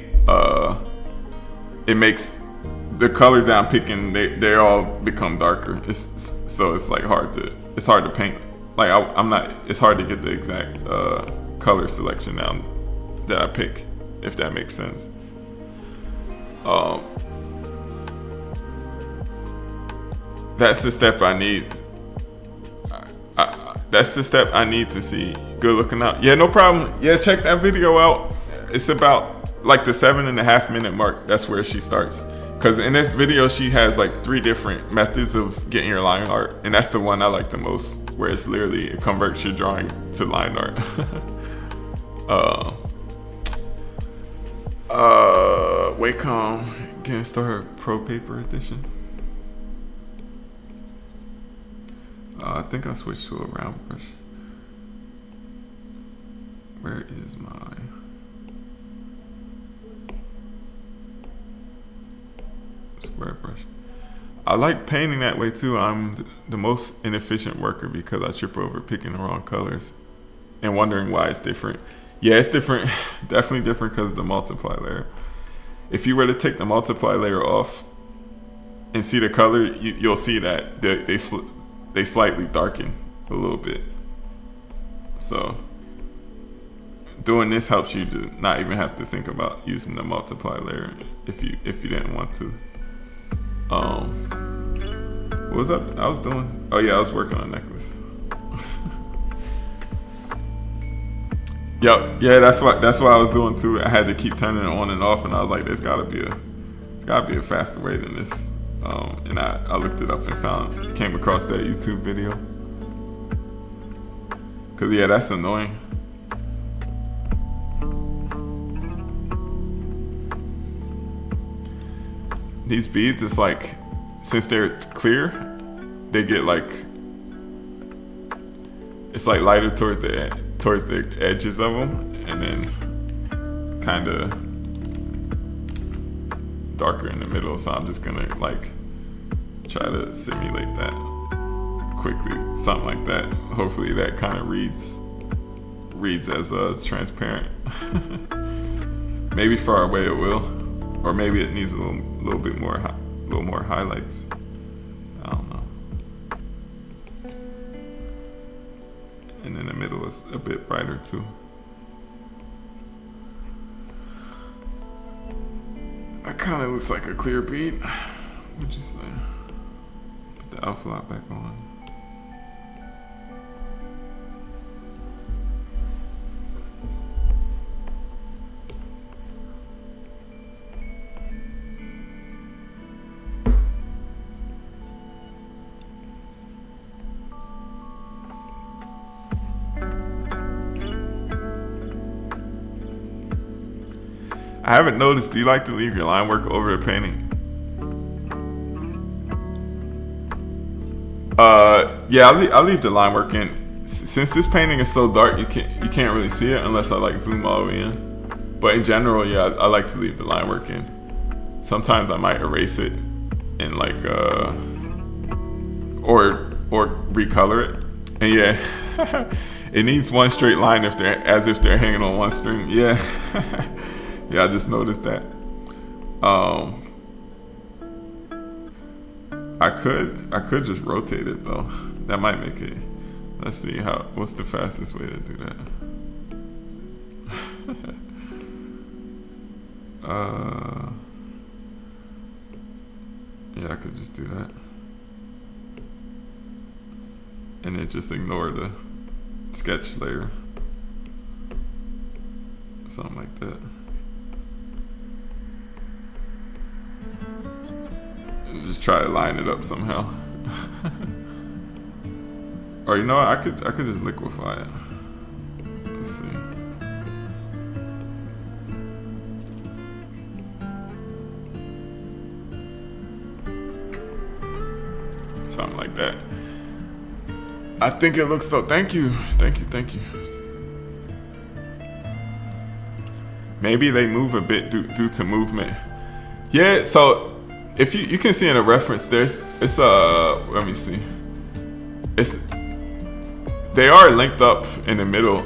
it makes the colors that I'm picking, they all become darker. So it's like hard to paint. Like it's hard to get the exact color selection down that I pick, if that makes sense. That's the step I need. That's the step I need to see good looking out. Yeah, no problem. Yeah, check that video out. It's about like the 7.5 minute mark. That's where she starts. Because in this video, she has like 3 different methods of getting your line art. And that's the one I like the most, where it's literally, it converts your drawing to line art. Wacom Getting Started Pro Paper Edition. I think I switched to a round brush. Where is my square brush? I like painting that way too. I'm the most inefficient worker because I trip over picking the wrong colors and wondering why it's different. Yeah, it's different. Definitely different because of the multiply layer. If you were to take the multiply layer off and see the color, you'll see that they slightly darken a little bit. So doing this helps you to not even have to think about using the multiply layer if you didn't want to. What was that I was doing? Oh yeah, I was working on a necklace. Yep, yeah, that's what I was doing too. I had to keep turning it on and off, and I was like, there's gotta be a faster way than this. And I looked it up and came across that YouTube video. Cause yeah, that's annoying. These beads, it's like, since they're clear, they get like, it's like lighter towards the edges of them, and then kind of darker in the middle. So I'm just gonna like try to simulate that quickly, something like that. Hopefully that kind of reads as transparent. Maybe far away it will, or maybe it needs a little bit more, little more highlights. I don't know. And in the middle is a bit brighter too. That kind of looks like a clear bead. What'd you say? Put the alpha lock back on. I haven't noticed. Do you like to leave your line work over the painting? Yeah, I'll leave the line work in. Since this painting is so dark, you can't really see it unless I like zoom all the way in. But in general, yeah, I like to leave the line work in. Sometimes I might erase it and like or recolor it. And yeah, it needs one straight line if they're hanging on one string. Yeah. Yeah, I just noticed that. I could just rotate it though. That might make it. Let's see what's the fastest way to do that. Yeah, I could just do that. And then just ignore the sketch layer. Something like that. And just try to line it up somehow. Or you know what? I could just liquefy it. Let's see. Something like that. I think it looks so. Thank you. Maybe they move a bit due to movement. Yeah. So if you can see in a reference, it's let me see. They are linked up in the middle,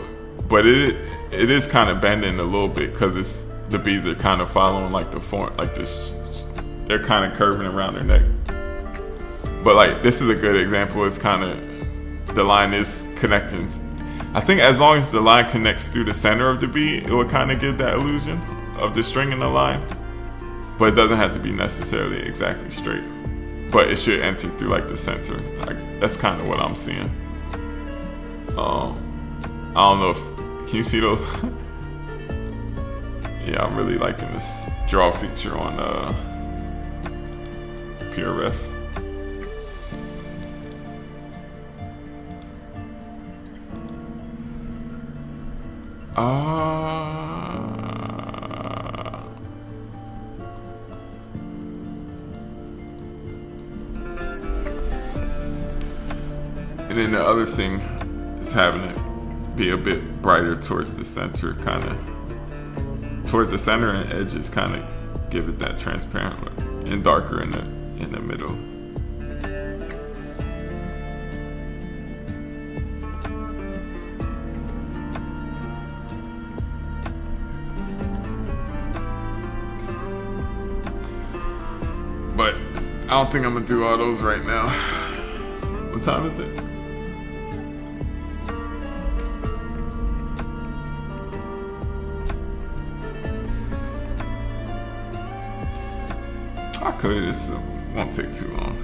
but it is kind of bending a little bit because the beads are kind of following like the form, like this. They're kind of curving around their neck. But like this is a good example. It's kind of the line is connecting. I think as long as the line connects through the center of the bead, it will kind of give that illusion of the string in the line. But it doesn't have to be necessarily exactly straight. But it should enter through like the center. Like that's kind of what I'm seeing. I don't know can you see those? Yeah, I'm really liking this draw feature on PureRef. And then the other thing is having it be a bit brighter towards the center, kind of towards the center and edges, kind of give it that transparent look, and darker in the middle. But I don't think I'm gonna do all those right now. What time is it? could. This won't take too long.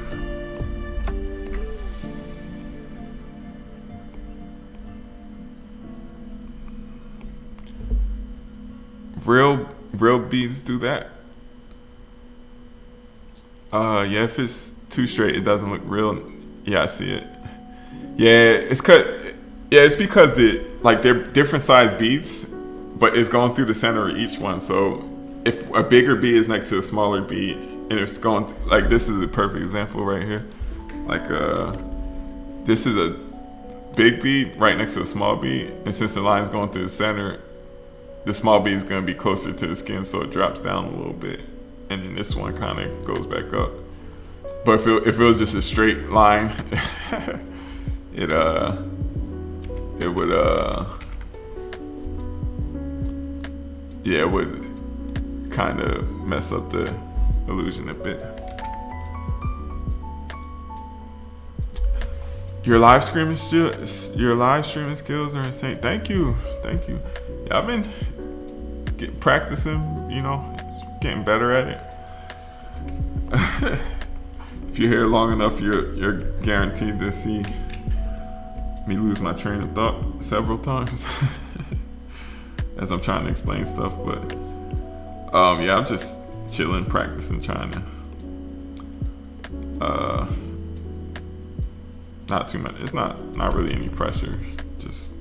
Real beads do that. Yeah, if it's too straight, it doesn't look real. Yeah, I see it. Yeah, it's because they're different size beads, but it's going through the center of each one. So if a bigger bead is next to a smaller bead, and it's going like this is a perfect example right here. Like this is a big bead right next to a small bead, and since the line's going through the center, the small bead is going to be closer to the skin, so it drops down a little bit, and then this one kind of goes back up. But if it was just a straight line, it would kind of mess up the illusion a bit. Your live streaming skills are insane. Thank you. Yeah, I've been practicing, getting better at it. If you're here long enough, you're guaranteed to see me lose my train of thought several times as I'm trying to explain stuff. But yeah, I'm just chilling, practicing, trying to not too much. It's not really any pressure. Just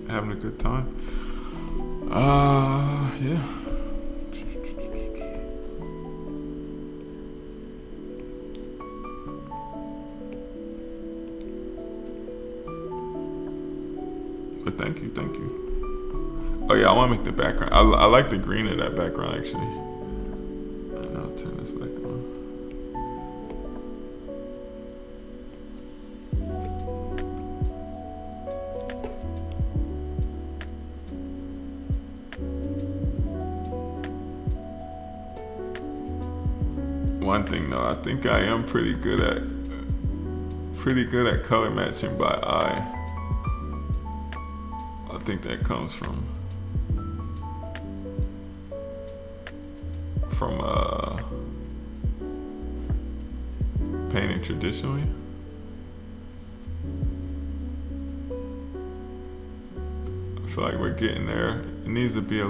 having a good time. Yeah. But thank you. Oh yeah, I want to make the background. I like the green of that background actually. And I'll turn this back on. One thing though, I think I am pretty good at color matching by eye. I think that comes from painting traditionally. I feel like we're getting there. It needs to be is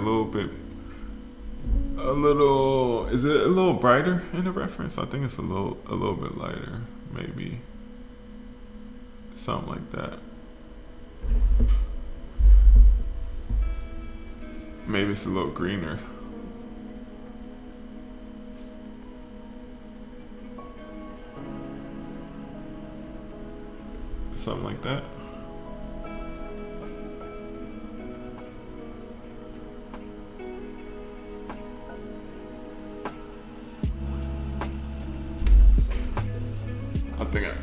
it a little brighter in the reference? I think it's a little bit lighter, maybe. Something like that. Maybe it's a little greener. Something like that.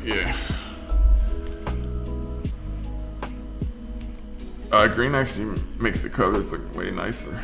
Yeah. Green actually makes the colors look way nicer.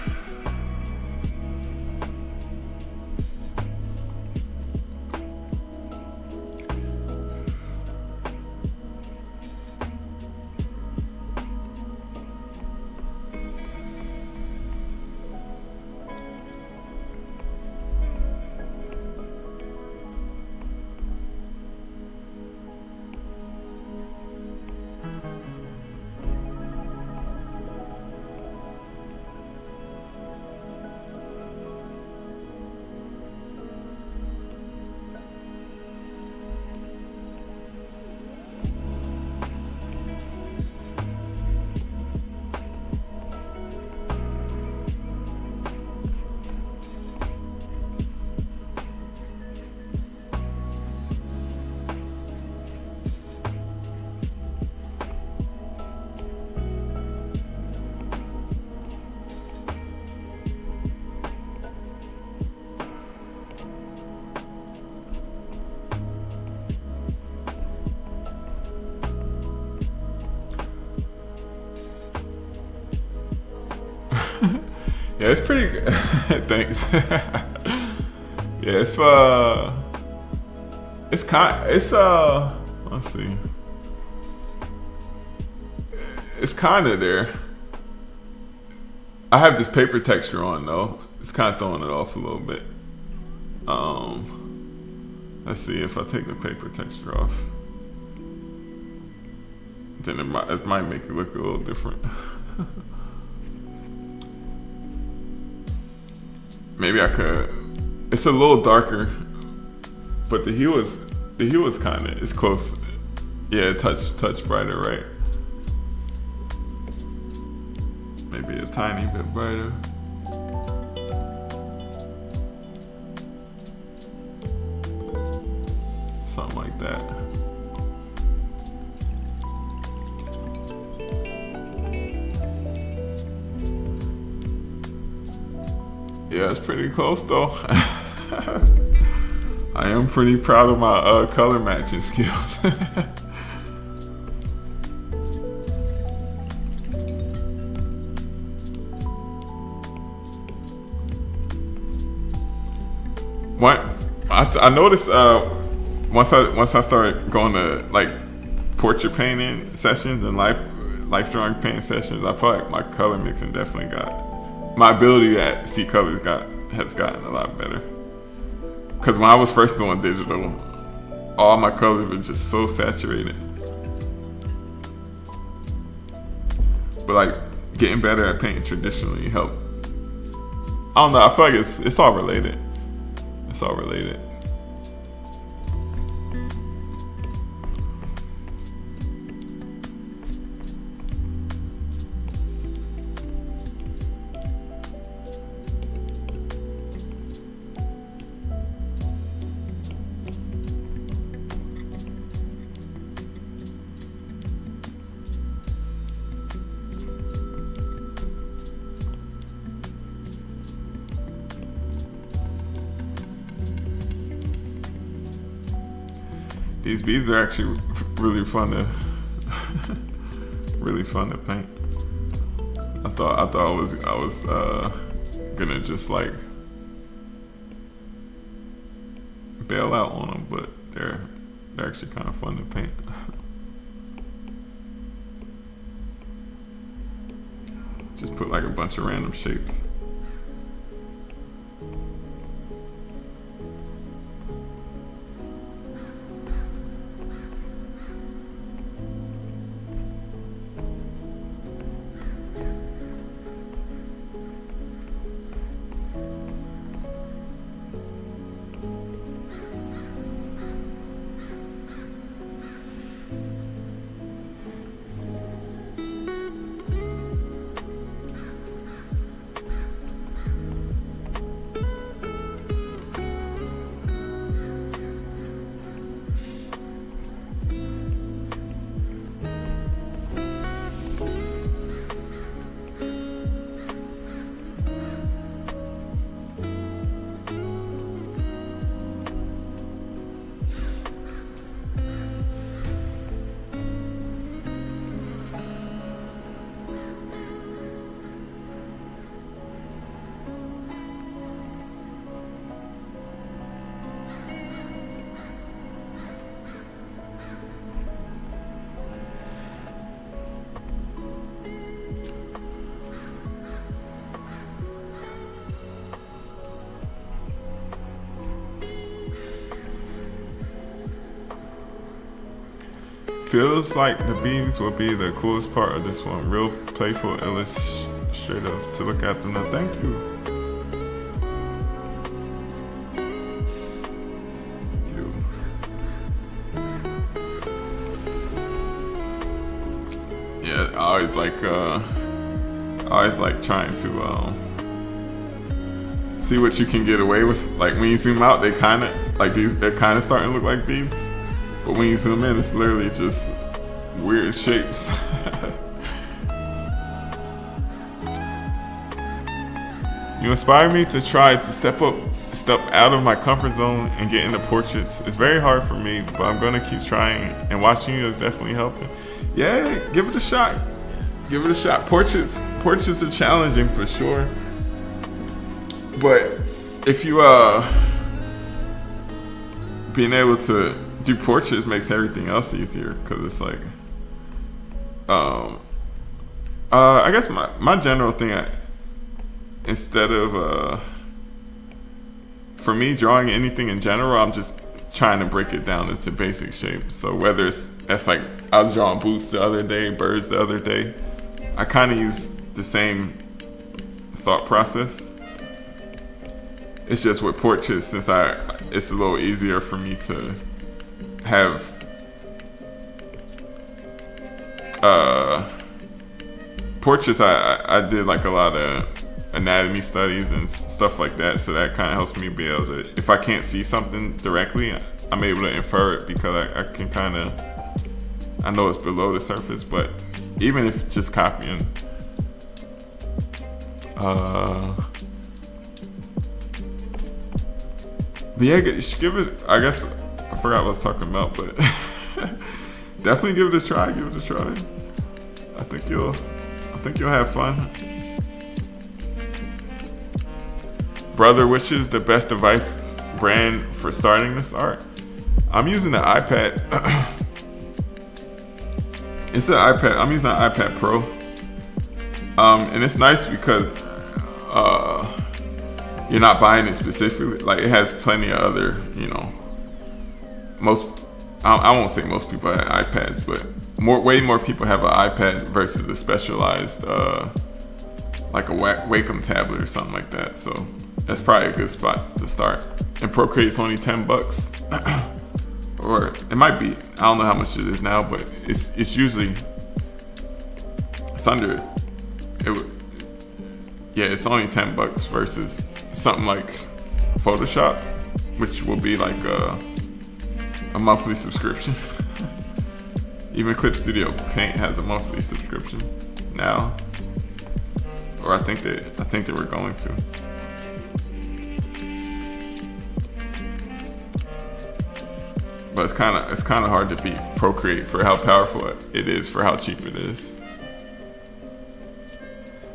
Yeah, it's pretty good. Thanks. Yeah, let's see. It's kind of there. I have this paper texture on though, it's kind of throwing it off a little bit. Let's see if I take the paper texture off. Then it might make it look a little different. Maybe I could. It's a little darker, but the hue is kind of, it's close. Yeah, touch brighter, right? Maybe a tiny bit brighter. Something like that. Yeah, it's pretty close though. I am pretty proud of my color matching skills. What I noticed once I started going to like portrait painting sessions and life drawing painting sessions, I feel like my color mixing definitely my ability to see colors has gotten a lot better. Because when I was first doing digital, all my colors were just so saturated. But like getting better at painting traditionally helped. I don't know. I feel like it's all related. It's all related. These beads are actually really fun to paint. I thought I was gonna just like bail out on them, but they're actually kind of fun to paint. Just put like a bunch of random shapes. Feels like the beads will be the coolest part of this one. Real playful, illustrative to look at them. Now, thank you. Yeah, I always like trying to see what you can get away with. Like when you zoom out, they're kind of starting to look like beads. But when you zoom in, it's literally just weird shapes. You inspire me to try to step out of my comfort zone and get into portraits. It's very hard for me, but I'm gonna keep trying, and watching you is definitely helping. Yeah, give it a shot. Give it a shot. Portraits are challenging for sure. But if you being able to do portraits makes everything else easier, because it's like I guess my general thing instead of for me drawing anything in general, I'm just trying to break it down into basic shapes. So whether that's like I was drawing boots the other day, birds the other day, I kind of use the same thought process. It's just with portraits, since it's a little easier for me to have portraits. I did like a lot of anatomy studies and stuff like that, so that kind of helps me be able to, if I can't see something directly, I'm able to infer it because I can kind of, I know it's below the surface. But even if just copying but yeah, you should give it, I guess I forgot what I was talking about, but definitely give it a try. I think you'll have fun. Brother wishes the best device brand for starting this art. I'm using the iPad. It's an iPad. I'm using an iPad Pro. And it's nice because you're not buying it specifically. Like, it has plenty of other, I won't say most people have iPads, but way more people have an iPad versus a specialized like a Wacom tablet or something like that. So that's probably a good spot to start. And Procreate's only $10, or it might be. I don't know how much it is now, but it's usually under it. Yeah, it's only $10 versus something like Photoshop, which will be like a monthly subscription. Even Clip Studio Paint has a monthly subscription now, or I think they were going to. But it's kind of hard to beat Procreate for how powerful it is for how cheap it is.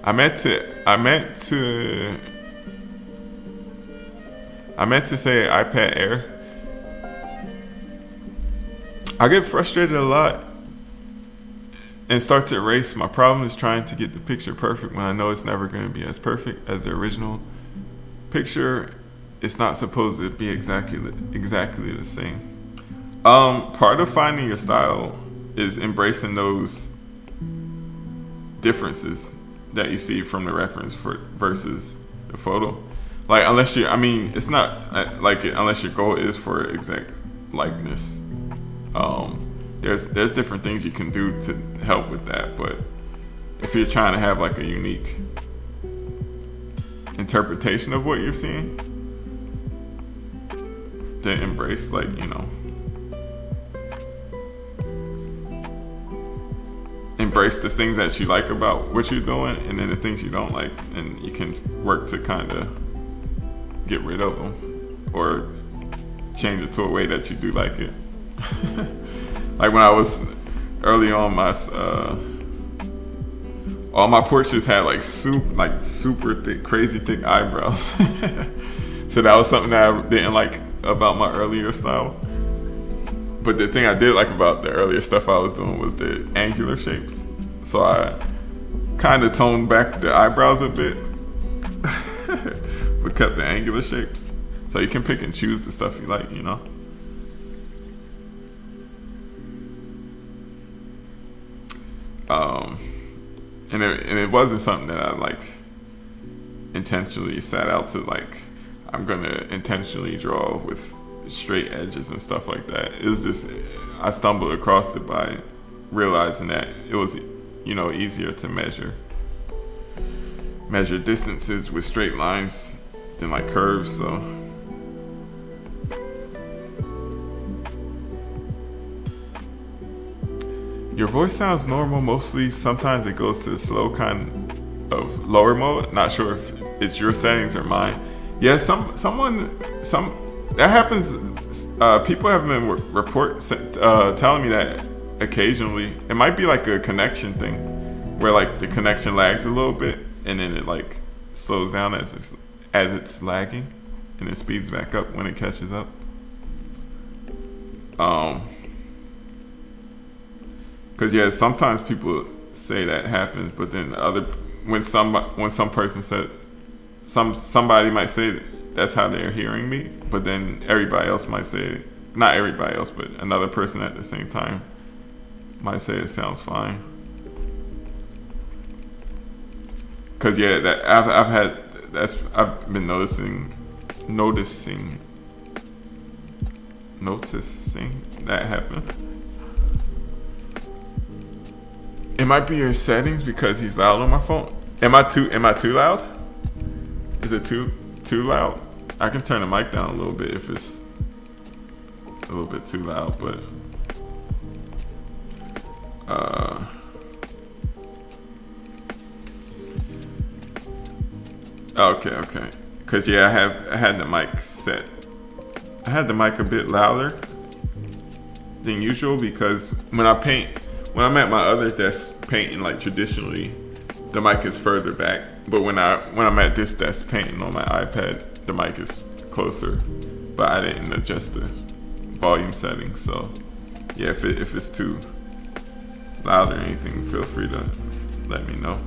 I meant to say iPad Air. I get frustrated a lot and start to erase. My problem is trying to get the picture perfect when I know it's never going to be as perfect as the original picture. It's not supposed to be exactly the same. Part of finding your style is embracing those differences that you see from the reference versus the photo. Like, unless it's not like unless your goal is for exact likeness. There's different things you can do to help with that, but if you're trying to have like a unique interpretation of what you're seeing, then embrace embrace the things that you like about what you're doing, and then the things you don't like, and you can work to kind of get rid of them or change it to a way that you do like it. Like when I was early on, all my portraits had super thick, crazy thick eyebrows. So that was something that I didn't like about my earlier style. But the thing I did like about the earlier stuff I was doing was the angular shapes. So I kind of toned back the eyebrows a bit, but kept the angular shapes. So you can pick and choose the stuff you like, And it wasn't something that I intentionally set out to I'm gonna intentionally draw with straight edges and stuff like that. It was just, I stumbled across it by realizing that it was easier to measure distances with straight lines than curves. So your voice sounds normal mostly. Sometimes it goes to the slow kind of lower mode. Not sure if it's your settings or mine. Yeah, some that happens. People have been telling me that occasionally. It might be like a connection thing, where the connection lags a little bit, and then it slows down as it's lagging, and it speeds back up when it catches up. Cause sometimes people say that happens, but then when some person said somebody might say that's how they're hearing me, but then everybody else might say, not everybody else, but another person at the same time might say it sounds fine. Cause yeah, that I've been noticing that happen. It might be your settings because he's loud on my phone. Am I too loud? Is it too loud? I can turn the mic down a little bit if it's a little bit too loud, but okay. Cause yeah, I had the mic set. I had the mic a bit louder than usual because when I'm at my other desk painting like traditionally, the mic is further back. But when I'm at this desk painting on my iPad, the mic is closer. But I didn't adjust the volume settings, so yeah, if it's too loud or anything, feel free to let me know.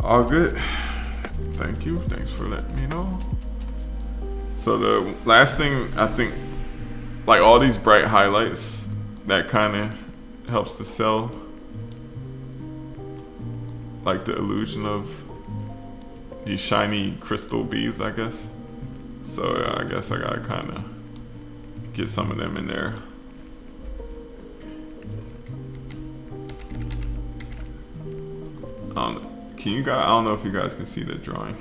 All good. Thank you. Thanks for letting me know. So the last thing, I think, like all these bright highlights, that kind of helps to sell, like the illusion of these shiny crystal beads, I guess. So I guess I gotta kind of get some of them in there. I don't know if you guys can see the drawing.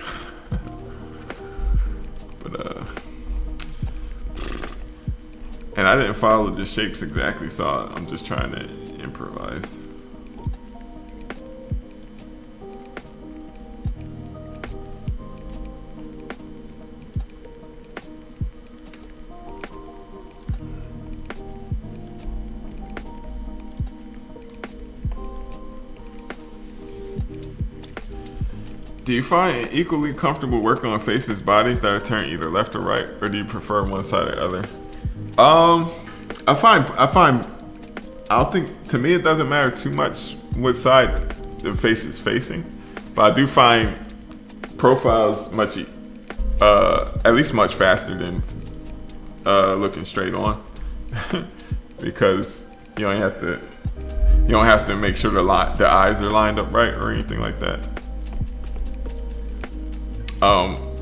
But and I didn't follow the shapes exactly, so I'm just trying to improvise. Do you find it equally comfortable working on faces, bodies that are turned either left or right, or do you prefer one side or the other? I don't think, to me it doesn't matter too much what side the face is facing, but I do find profiles much, at least much faster than looking straight on, because you don't have to make sure the eyes are lined up right or anything like that.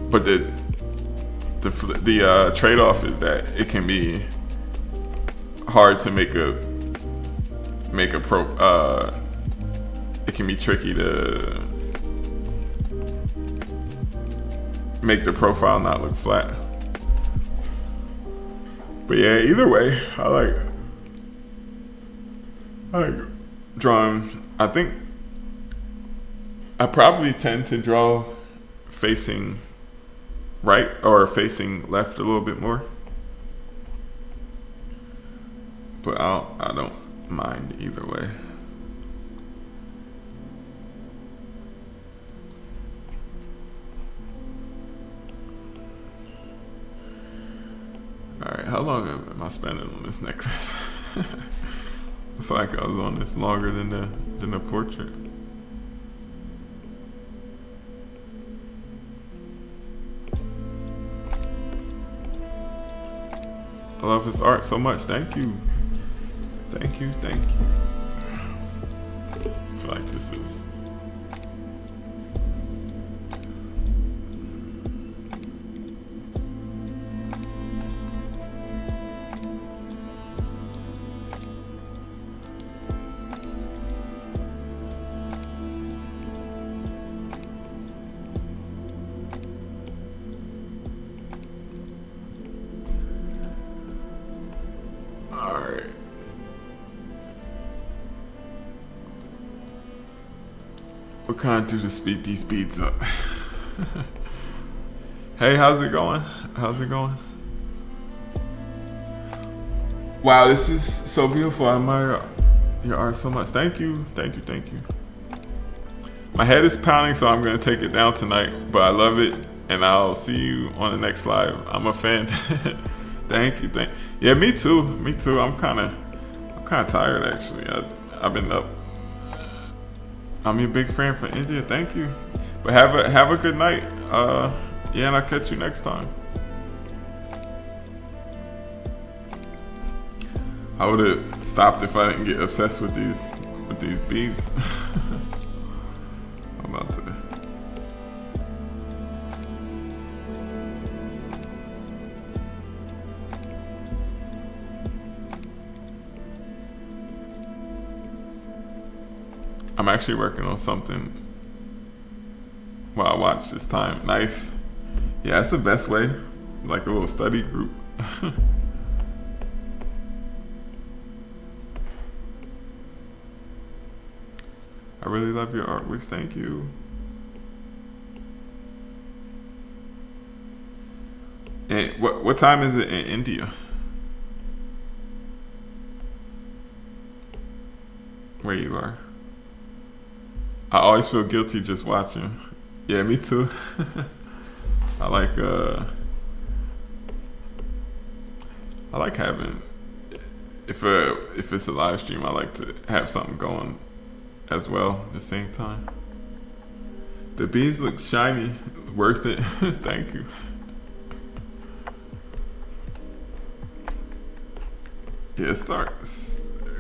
But the trade-off is that it can be hard to make a it can be tricky to make the profile not look flat. But yeah, either way, I like drawing. I think I probably tend to draw facing right or facing left a little bit more, but I don't mind either way. All right, how long am I spending on this necklace? I feel like I was on this longer than the portrait. I love his art so much. Thank you. I feel like this is what can I do to speed these beads up? Hey, how's it going? Wow, this is so beautiful. I admire your art so much. Thank you. My head is pounding, so I'm gonna take it down tonight. But I love it, and I'll see you on the next live. I'm a fan. Thank you. Yeah, me too. I'm kind of tired actually. I've been up. I'm your big fan from India. Thank you. But have a good night. Yeah, and I'll catch you next time. I would have stopped if I didn't get obsessed with these beads. I'm about to. I'm actually working on something while I watch this time. Nice. Yeah, that's the best way. Like a little study group. I really love your artworks. Thank you. And what time is it in India? Where you are? I always feel guilty just watching. Yeah, me too. I like having, if it's a live stream, I like to have something going as well at the same time. The beads look shiny. Worth it. Thank you. Yeah, it's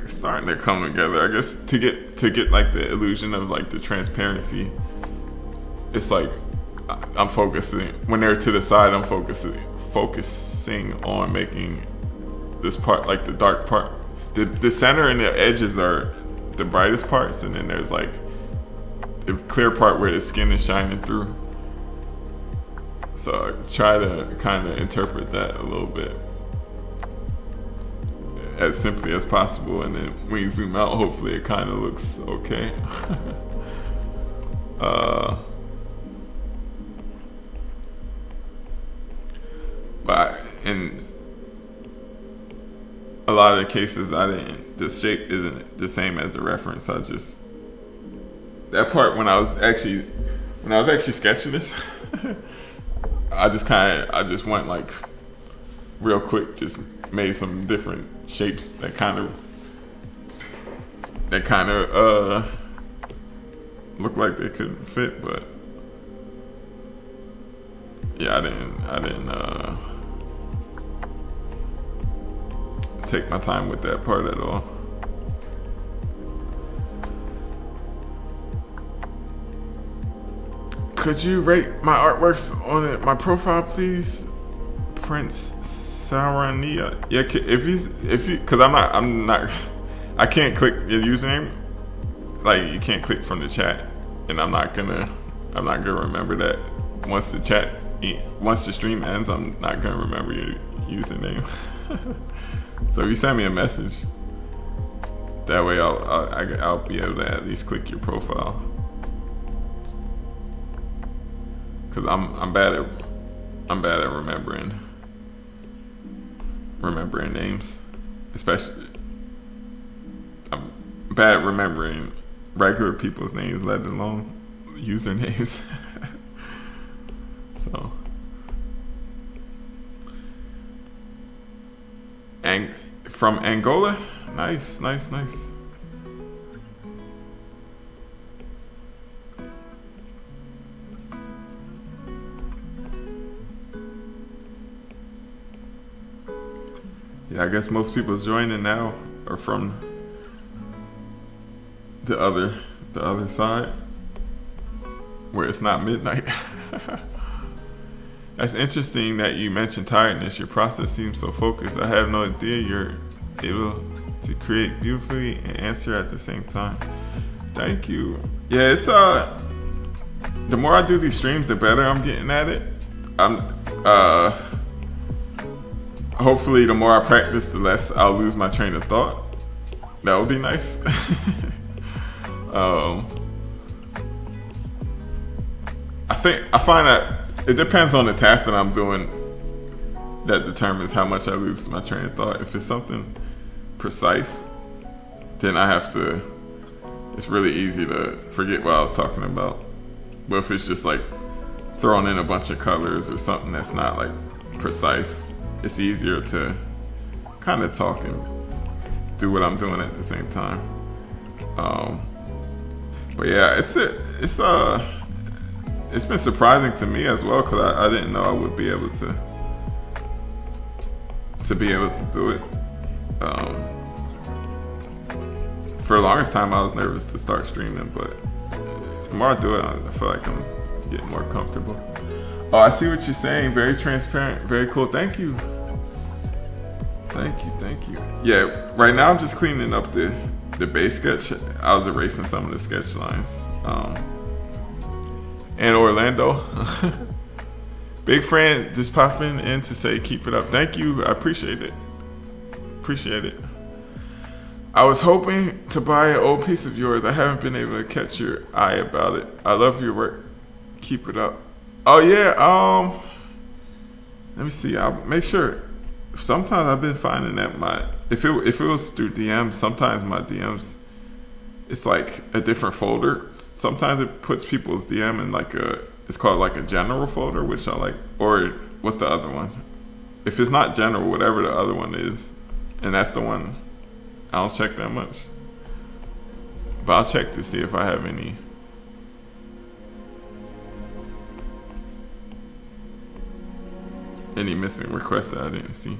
starting to come together. I guess to get like the illusion of like the transparency. It's like I'm focusing when they're to the side. I'm focusing on making this part, like the dark part. The center and the edges are the brightest parts, and then there's like the clear part where the skin is shining through. So I try to kind of interpret that a little bit as simply as possible, and then when you zoom out, hopefully it kind of looks okay. But in a lot of the cases, the shape isn't the same as the reference. That part when I was actually sketching this, I just went like real quick, just made some different shapes that kind of looked like they could fit, but yeah, I didn't take my time with that part at all. Could you rate my artworks on my profile, please, Prince Sarania? Yeah, if you, cause I'm not, I can't click your username. Like you can't click from the chat, and I'm not gonna remember that. Once the stream ends, I'm not gonna remember your username. So if you send me a message, that way I'll be able to at least click your profile. Cause I'm bad at remembering names, especially I'm bad at remembering regular people's names, let alone usernames. So, and from Angola, nice. Yeah, I guess most people joining now are from the other side, where it's not midnight. That's interesting that you mentioned tiredness. Your process seems so focused. I have no idea you're able to create beautifully and answer at the same time. Thank you. Yeah, it's the more I do these streams, the better I'm getting at it. Hopefully the more I practice, the less I'll lose my train of thought. That would be nice. I find that it depends on the task that I'm doing that determines how much I lose my train of thought. If it's something precise, then I have to it's really easy to forget what I was talking about. But if it's just like throwing in a bunch of colors or something that's not like precise, it's easier to kind of talk and do what I'm doing at the same time. But yeah, it's been surprising to me as well, because I didn't know I would be able to do it. For the longest time, I was nervous to start streaming, but the more I do it, I feel like I'm getting more comfortable. Oh, I see what you're saying. Very transparent. Very cool. Thank you. Thank you. Yeah, right now I'm just cleaning up the base sketch. I was erasing some of the sketch lines. And Orlando. Big friend just popping in to say keep it up. Thank you. I appreciate it. I was hoping to buy an old piece of yours. I haven't been able to catch your eye about it. I love your work. Keep it up. Oh yeah, let me see. I'll make sure. Sometimes I've been finding that if it was through DMs, sometimes my DMs, it's like a different folder. Sometimes it puts people's DM in it's called like a general folder, which I like. Or what's the other one? If it's not general, whatever the other one is, and that's the one I don't check that much. But I'll check to see if I have any missing requests that I didn't see.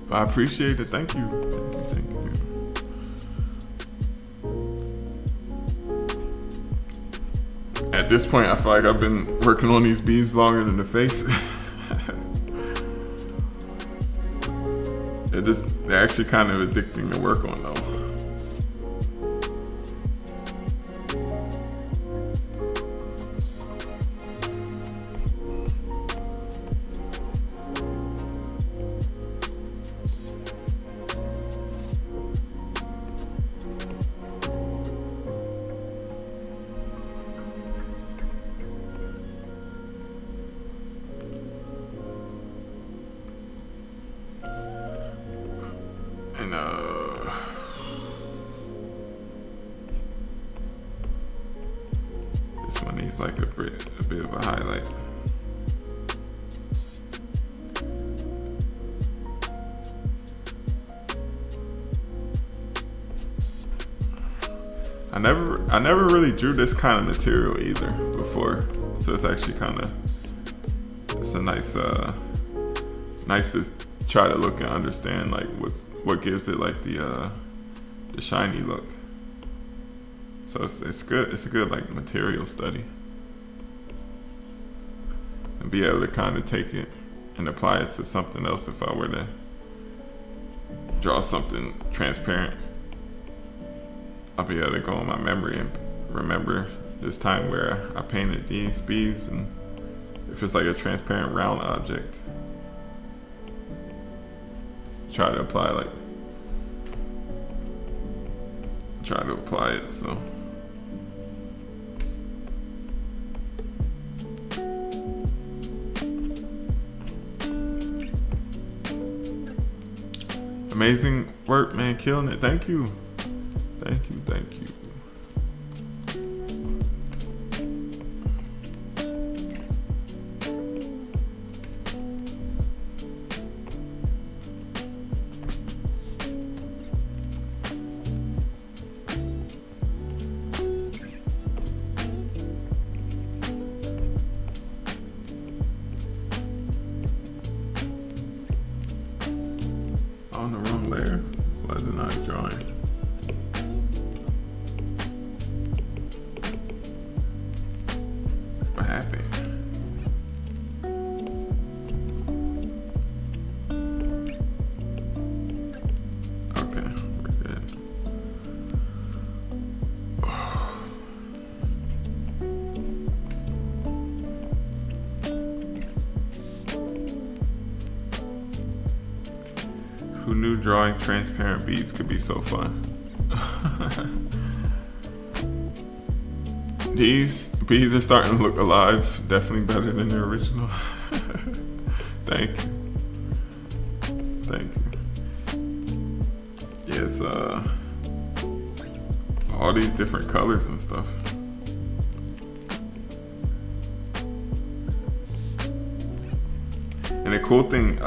But I appreciate it. Thank you. At this point, I feel like I've been working on these beads longer than the face. They're actually kind of addicting to work on though. This one needs like a bit of a highlight. I never really drew this kind of material either before, so it's actually it's a nice to try to look and understand like what gives it like the shiny look. So it's good. It's a good like material study, and be able to kind of take it and apply it to something else. If I were to draw something transparent, I'll be able to go in my memory and remember this time where I painted these beads, and if it's like a transparent round object, try to apply it. So amazing work, man. Killing it. Thank you. On the wrong layer. Was not drawing. What happened? Okay, we're good. Who knew drawing transparent beads could be so fun? These beads are starting to look alive. Definitely better than the original. Thank you. it's all these different colors and stuff. And the cool thing,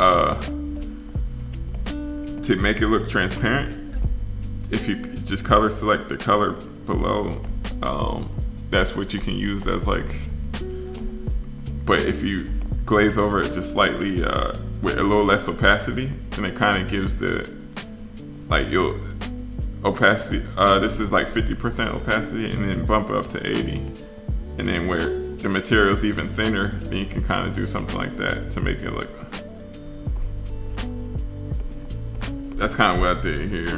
to make it look transparent, if you just color select the color below, that's what you can use as like, but if you glaze over it just slightly with a little less opacity, then it kind of gives the, like, you'll opacity, this is like 50% opacity, and then bump it up to 80, and then where the material's even thinner, then you can kind of do something like that to make it look. That's kind of what I did here,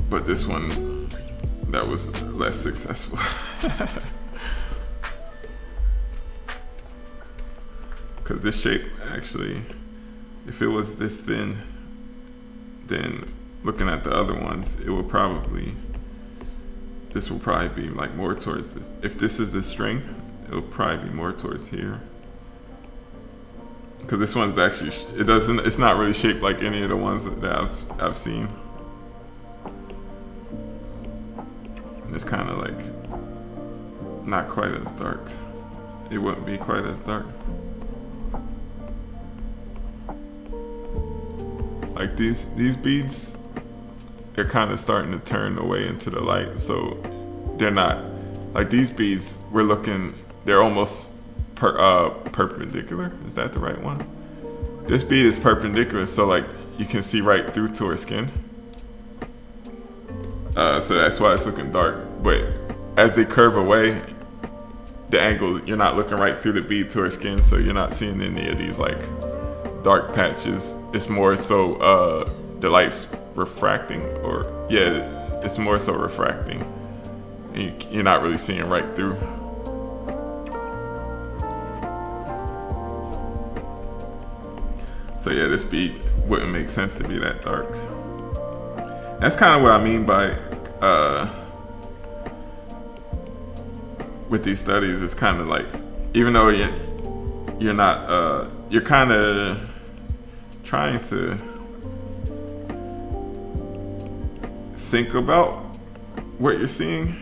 but this one, that was less successful. Because this shape actually, if it was this thin, then looking at the other ones, it would probably, this will probably be like more towards this. If this is the string, it'll probably be more towards here. Because this one's actually, it's not really shaped like any of the ones that I've seen. And it's kind of like not quite as dark. It wouldn't be quite as dark. Like these beads, they're kind of starting to turn away into the light, so they're not like these beads. We're looking, they're almost perpendicular. Is that the right one? This bead is perpendicular, so like you can see right through to her skin. So that's why it's looking dark. But as they curve away, the angle, you're not looking right through the bead to her skin, so you're not seeing any of these like dark patches. It's more so the light's refracting, or yeah, it's more so refracting. And you're not really seeing right through. So yeah, this bead wouldn't make sense to be that dark. That's kind of what I mean by with these studies. It's kind of like, even though you're not, you're kind of trying to think about what you're seeing,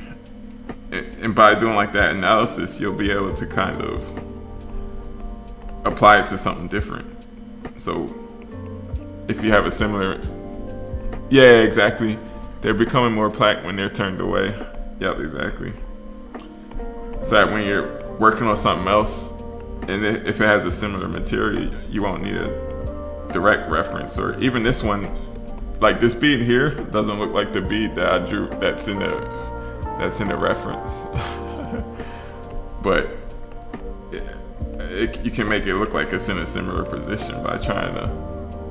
and by doing like that analysis, you'll be able to kind of apply it to something different. So if you have a similar, yeah, exactly, they're becoming more black when they're turned away. Yep, exactly. So that when you're working on something else, and if it has a similar material, you won't need a direct reference. Or even this one, like this bead here doesn't look like the bead that I drew that's in the reference. But you can make it look like it's in a similar position by trying to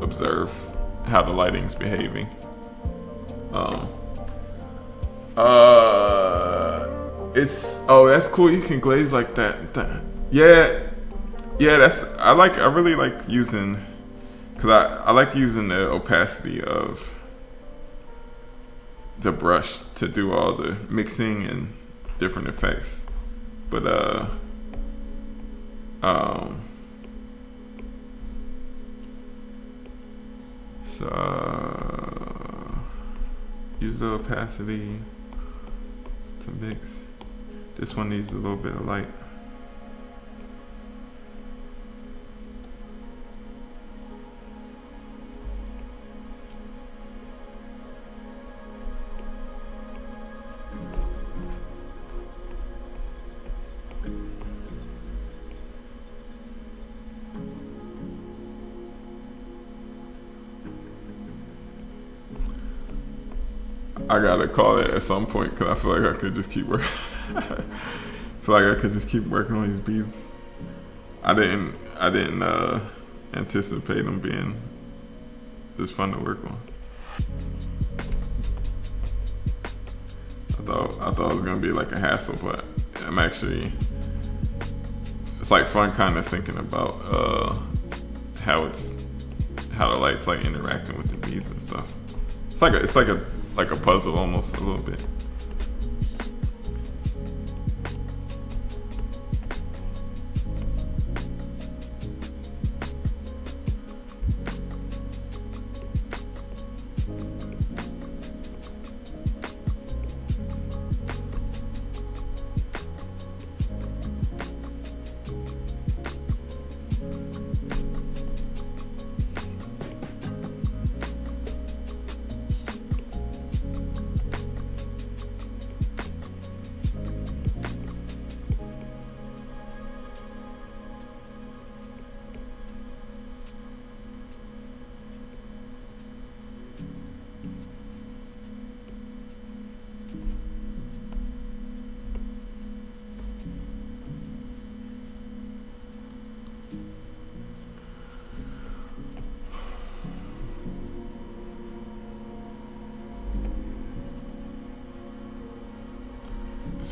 observe how the lighting's behaving. That's cool. You can glaze like that. Yeah, I really like using, because I like using the opacity of the brush to do all the mixing and different effects. But use the opacity to mix. This one needs a little bit of light. I gotta call it at some point because I feel like I could just keep working. I feel like I could just keep working on these beats. I didn't anticipate them being this fun to work on. I thought it was gonna be like a hassle, but I'm actually, it's like fun kind of thinking about how the light's like interacting with the beads and stuff. It's like a puzzle almost, a little bit.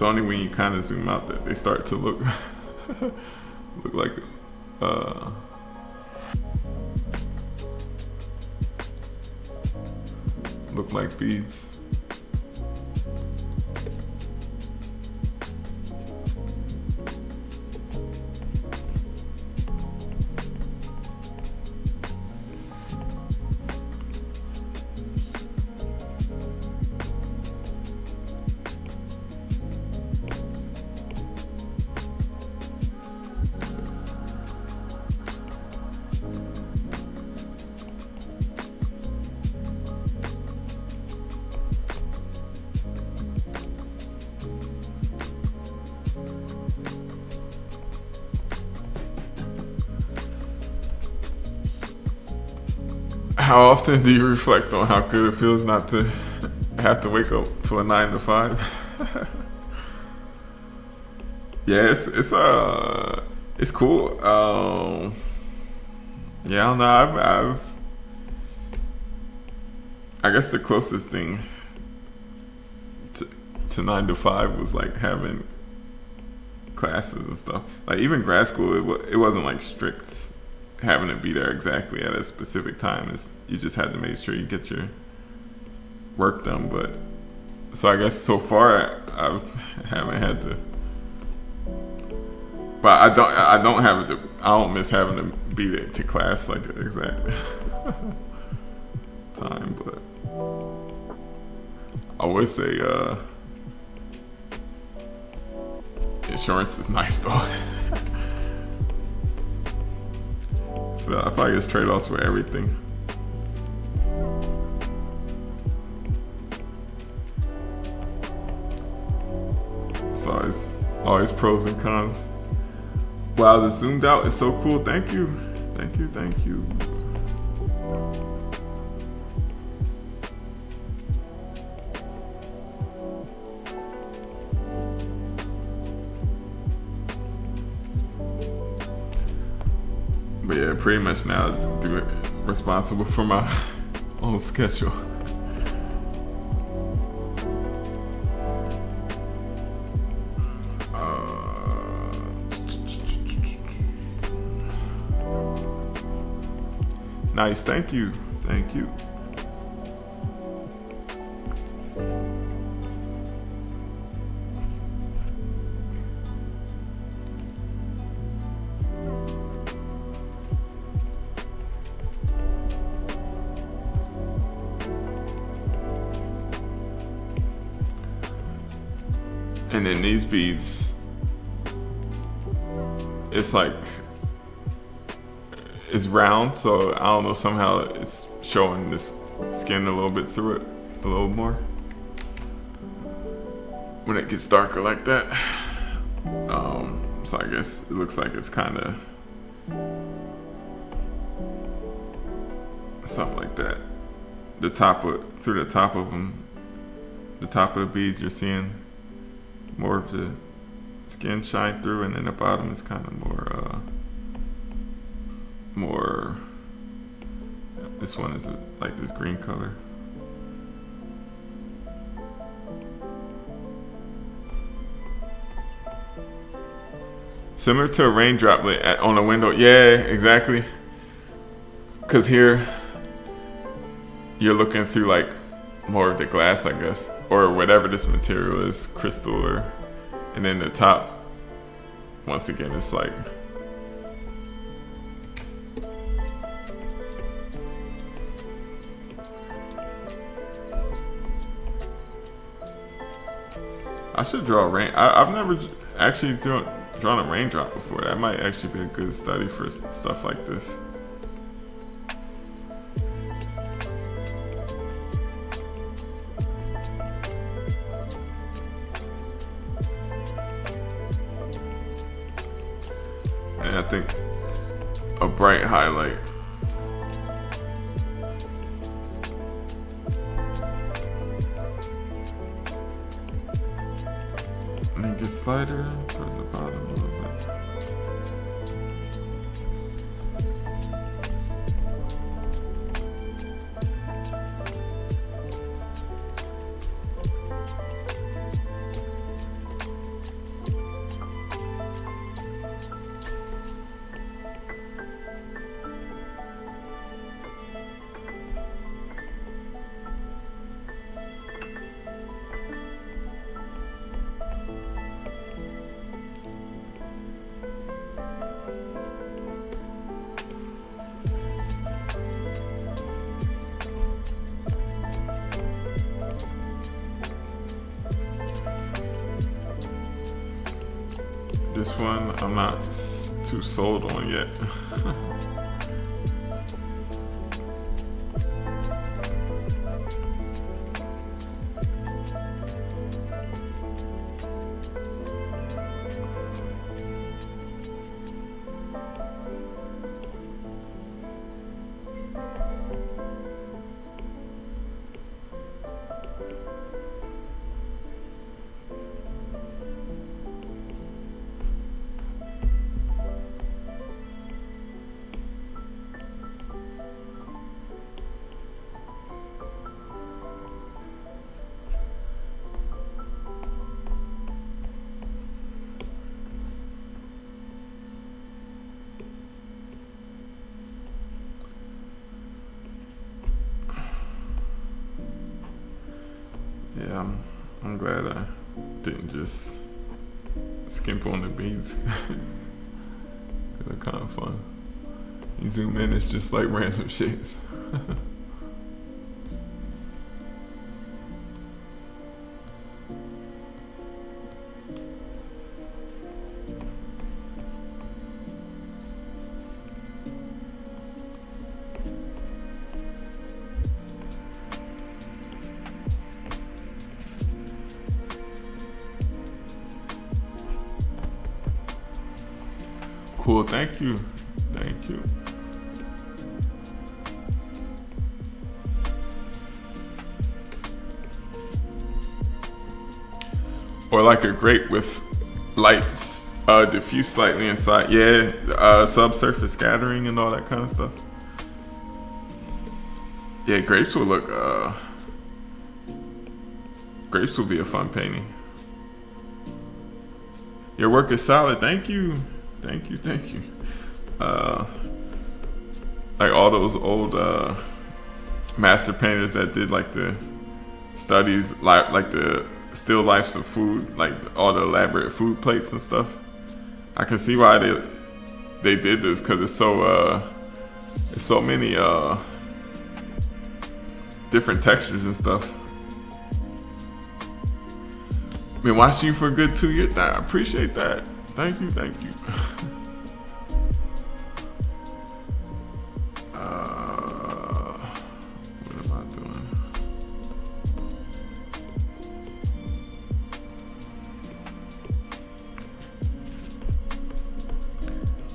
It's only when you kind of zoom out that they start to look look like look like beads. How often do you reflect on how good it feels not to have to wake up to a 9 to 5? Yeah, it's cool. Yeah, I don't know. I guess the closest thing to 9 to 5 was like having classes and stuff. Like even grad school, it wasn't like strict having to be there exactly at a specific time. You just had to make sure you get your work done. But so I guess so far I haven't had to. But I don't miss having to be there to class like the exact time. But I would say insurance is nice though. So I feel like it's trade-offs for everything. So it's always pros and cons. Wow, the zoomed out is so cool. Thank you. Thank you, thank you. But yeah, pretty much now responsible for my own schedule. Nice, thank you, thank you. And then these beads, it's like, it's round, so I don't know, somehow it's showing this skin a little bit through it, a little more. When it gets darker like that. So I guess it looks like it's kind of something like that. Through the top of them, the top of the beads, you're seeing more of the skin shine through, and then the bottom is kind of more. This one is like this green color. Similar to a raindrop on a window. Yeah, exactly. Cause here you're looking through like more of the glass, I guess, or whatever this material is, crystal, and then the top, once again, it's like I should draw a rain. I've never actually drawn a raindrop before. That might actually be a good study for stuff like this. And I think a bright highlight. And then get slider towards the bottom a little bit. This one I'm not too sold on yet. Yeah, I'm glad I didn't just skimp on the beads. They're kind of fun. You zoom in, it's just like random shapes. Cool, thank you. Thank you. Or like a grape with lights diffuse slightly inside. Yeah, subsurface scattering and all that kind of stuff. Yeah, grapes will look, grapes will be a fun painting. Your work is solid, thank you. Thank you, thank you. Like all those old master painters that did like the studies, like the still lifes of food, like all the elaborate food plates and stuff. I can see why they did this, because it's so many different textures and stuff. Been watching you for a good 2 years. I appreciate that. Thank you, thank you. What am I doing?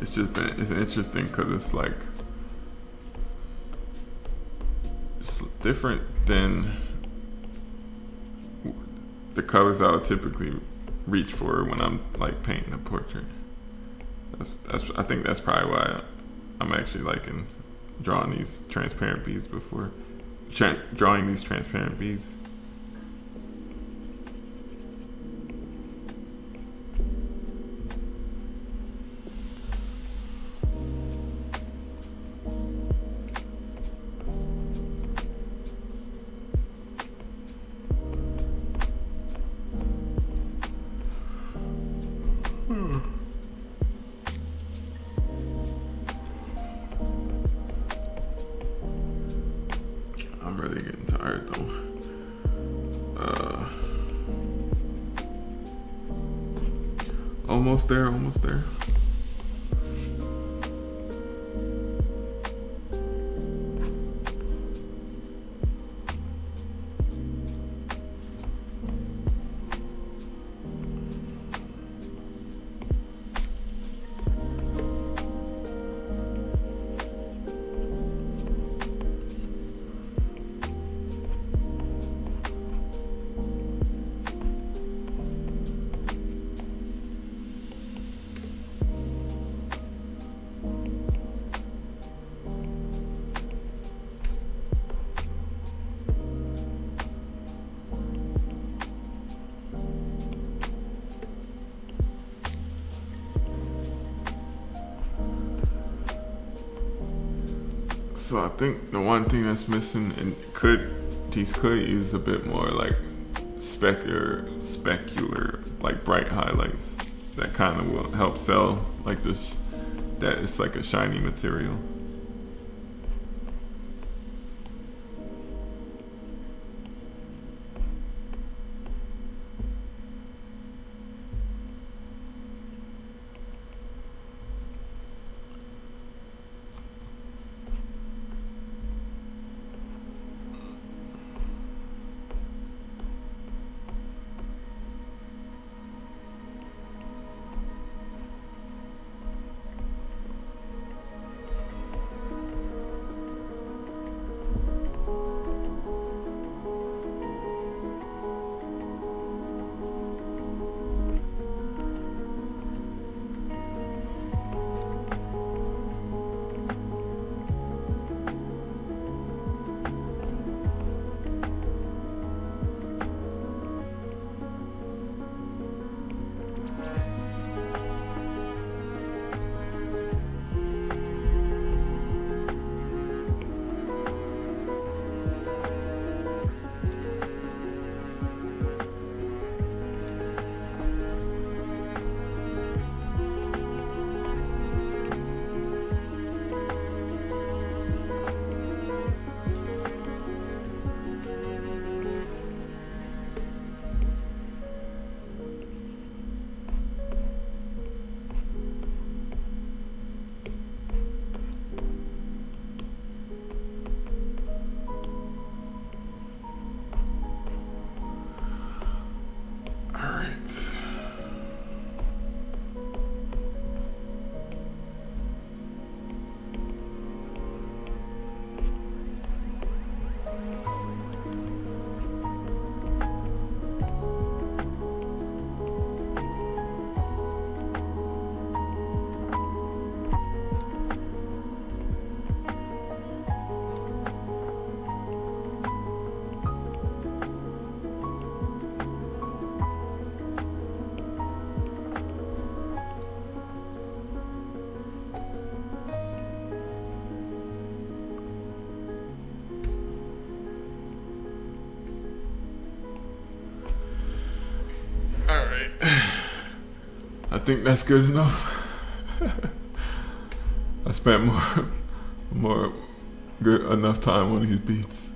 It's interesting because it's like, it's different than the colors I would typically reach for when I'm like painting a portrait. I think that's probably why I'm actually liking drawing these transparent beads before drawing these transparent beads. I'm really getting tired though. Almost there, almost there. So I think the one thing that's missing, and these could use a bit more like specular, like bright highlights that kind of will help sell like this, that it's like a shiny material. think that's good enough. I spent more good enough time on these beats.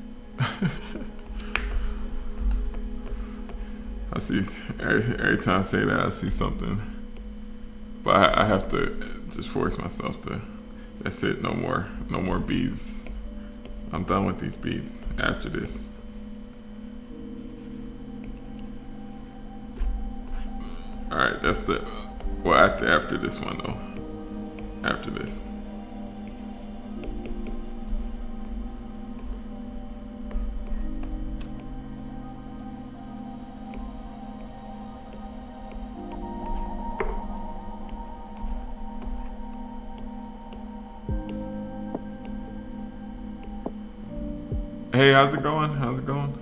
I see every time I say that, I see something, but I have to just force myself to. That's it. No more beats. I'm done with these beats after this. All right, that's the. Well, after this one though. After this. Hey, how's it going? How's it going?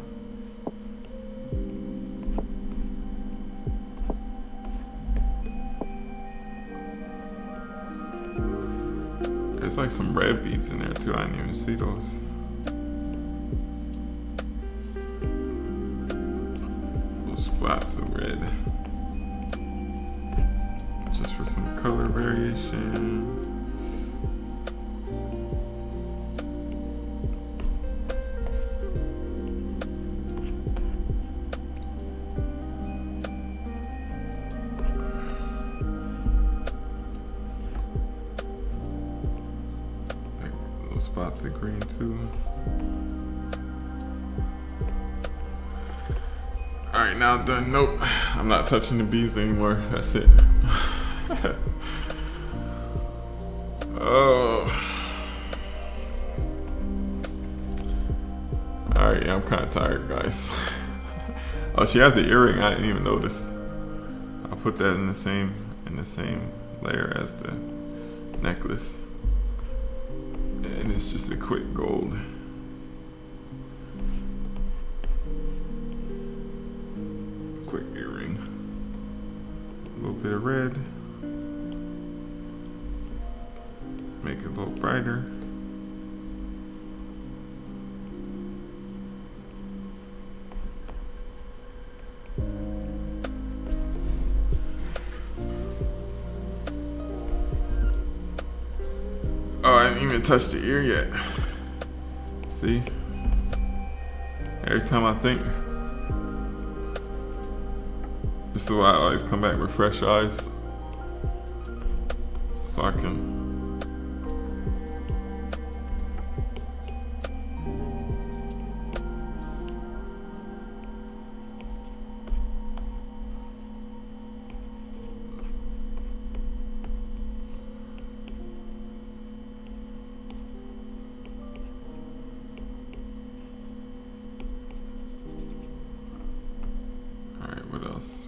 There's like some red beads in there too. I didn't even see those. Those spots of red. Just for some color variation. Spots of green too. Alright, now I'm done. Nope, I'm not touching the bees anymore. That's it. Oh. Alright, yeah, I'm kind of tired, guys. Oh, she has an earring. I didn't even notice. I'll put that in the same layer as the necklace. And it's just a quick gold. Quick earring. A little bit of red. Make it a little brighter. Oh, I didn't even touch the ear yet. See? Every time I think. This is why I always come back with fresh eyes. So I can. What else?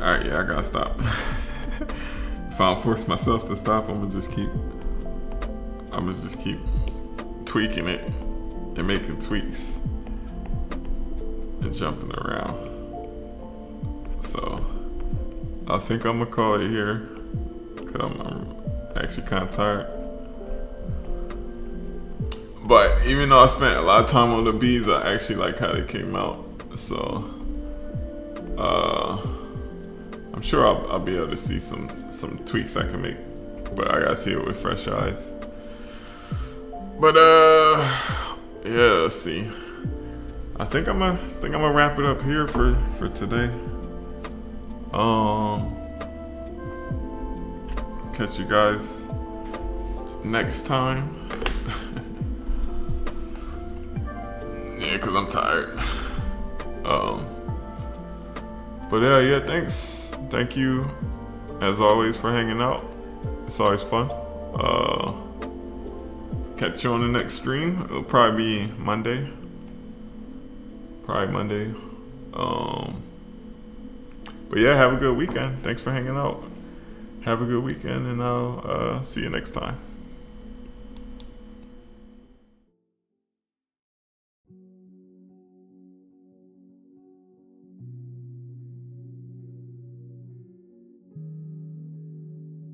Alright, yeah, I gotta stop. If I don't force myself to stop, I'm gonna just keep tweaking it and making tweaks and jumping around. So I think I'm gonna call it here because I'm actually kind of tired. But even though I spent a lot of time on the beads, I actually like how they came out. So I'm sure I'll be able to see some tweaks I can make, but I gotta see it with fresh eyes. But yeah, let's see. I think I'm gonna wrap it up here for today. Catch you guys next time. Yeah, cause I'm tired. But yeah, thanks. Thank you, as always, for hanging out. It's always fun. Catch you on the next stream. It'll probably be Monday. But yeah, have a good weekend. Thanks for hanging out. Have a good weekend, and I'll see you next time.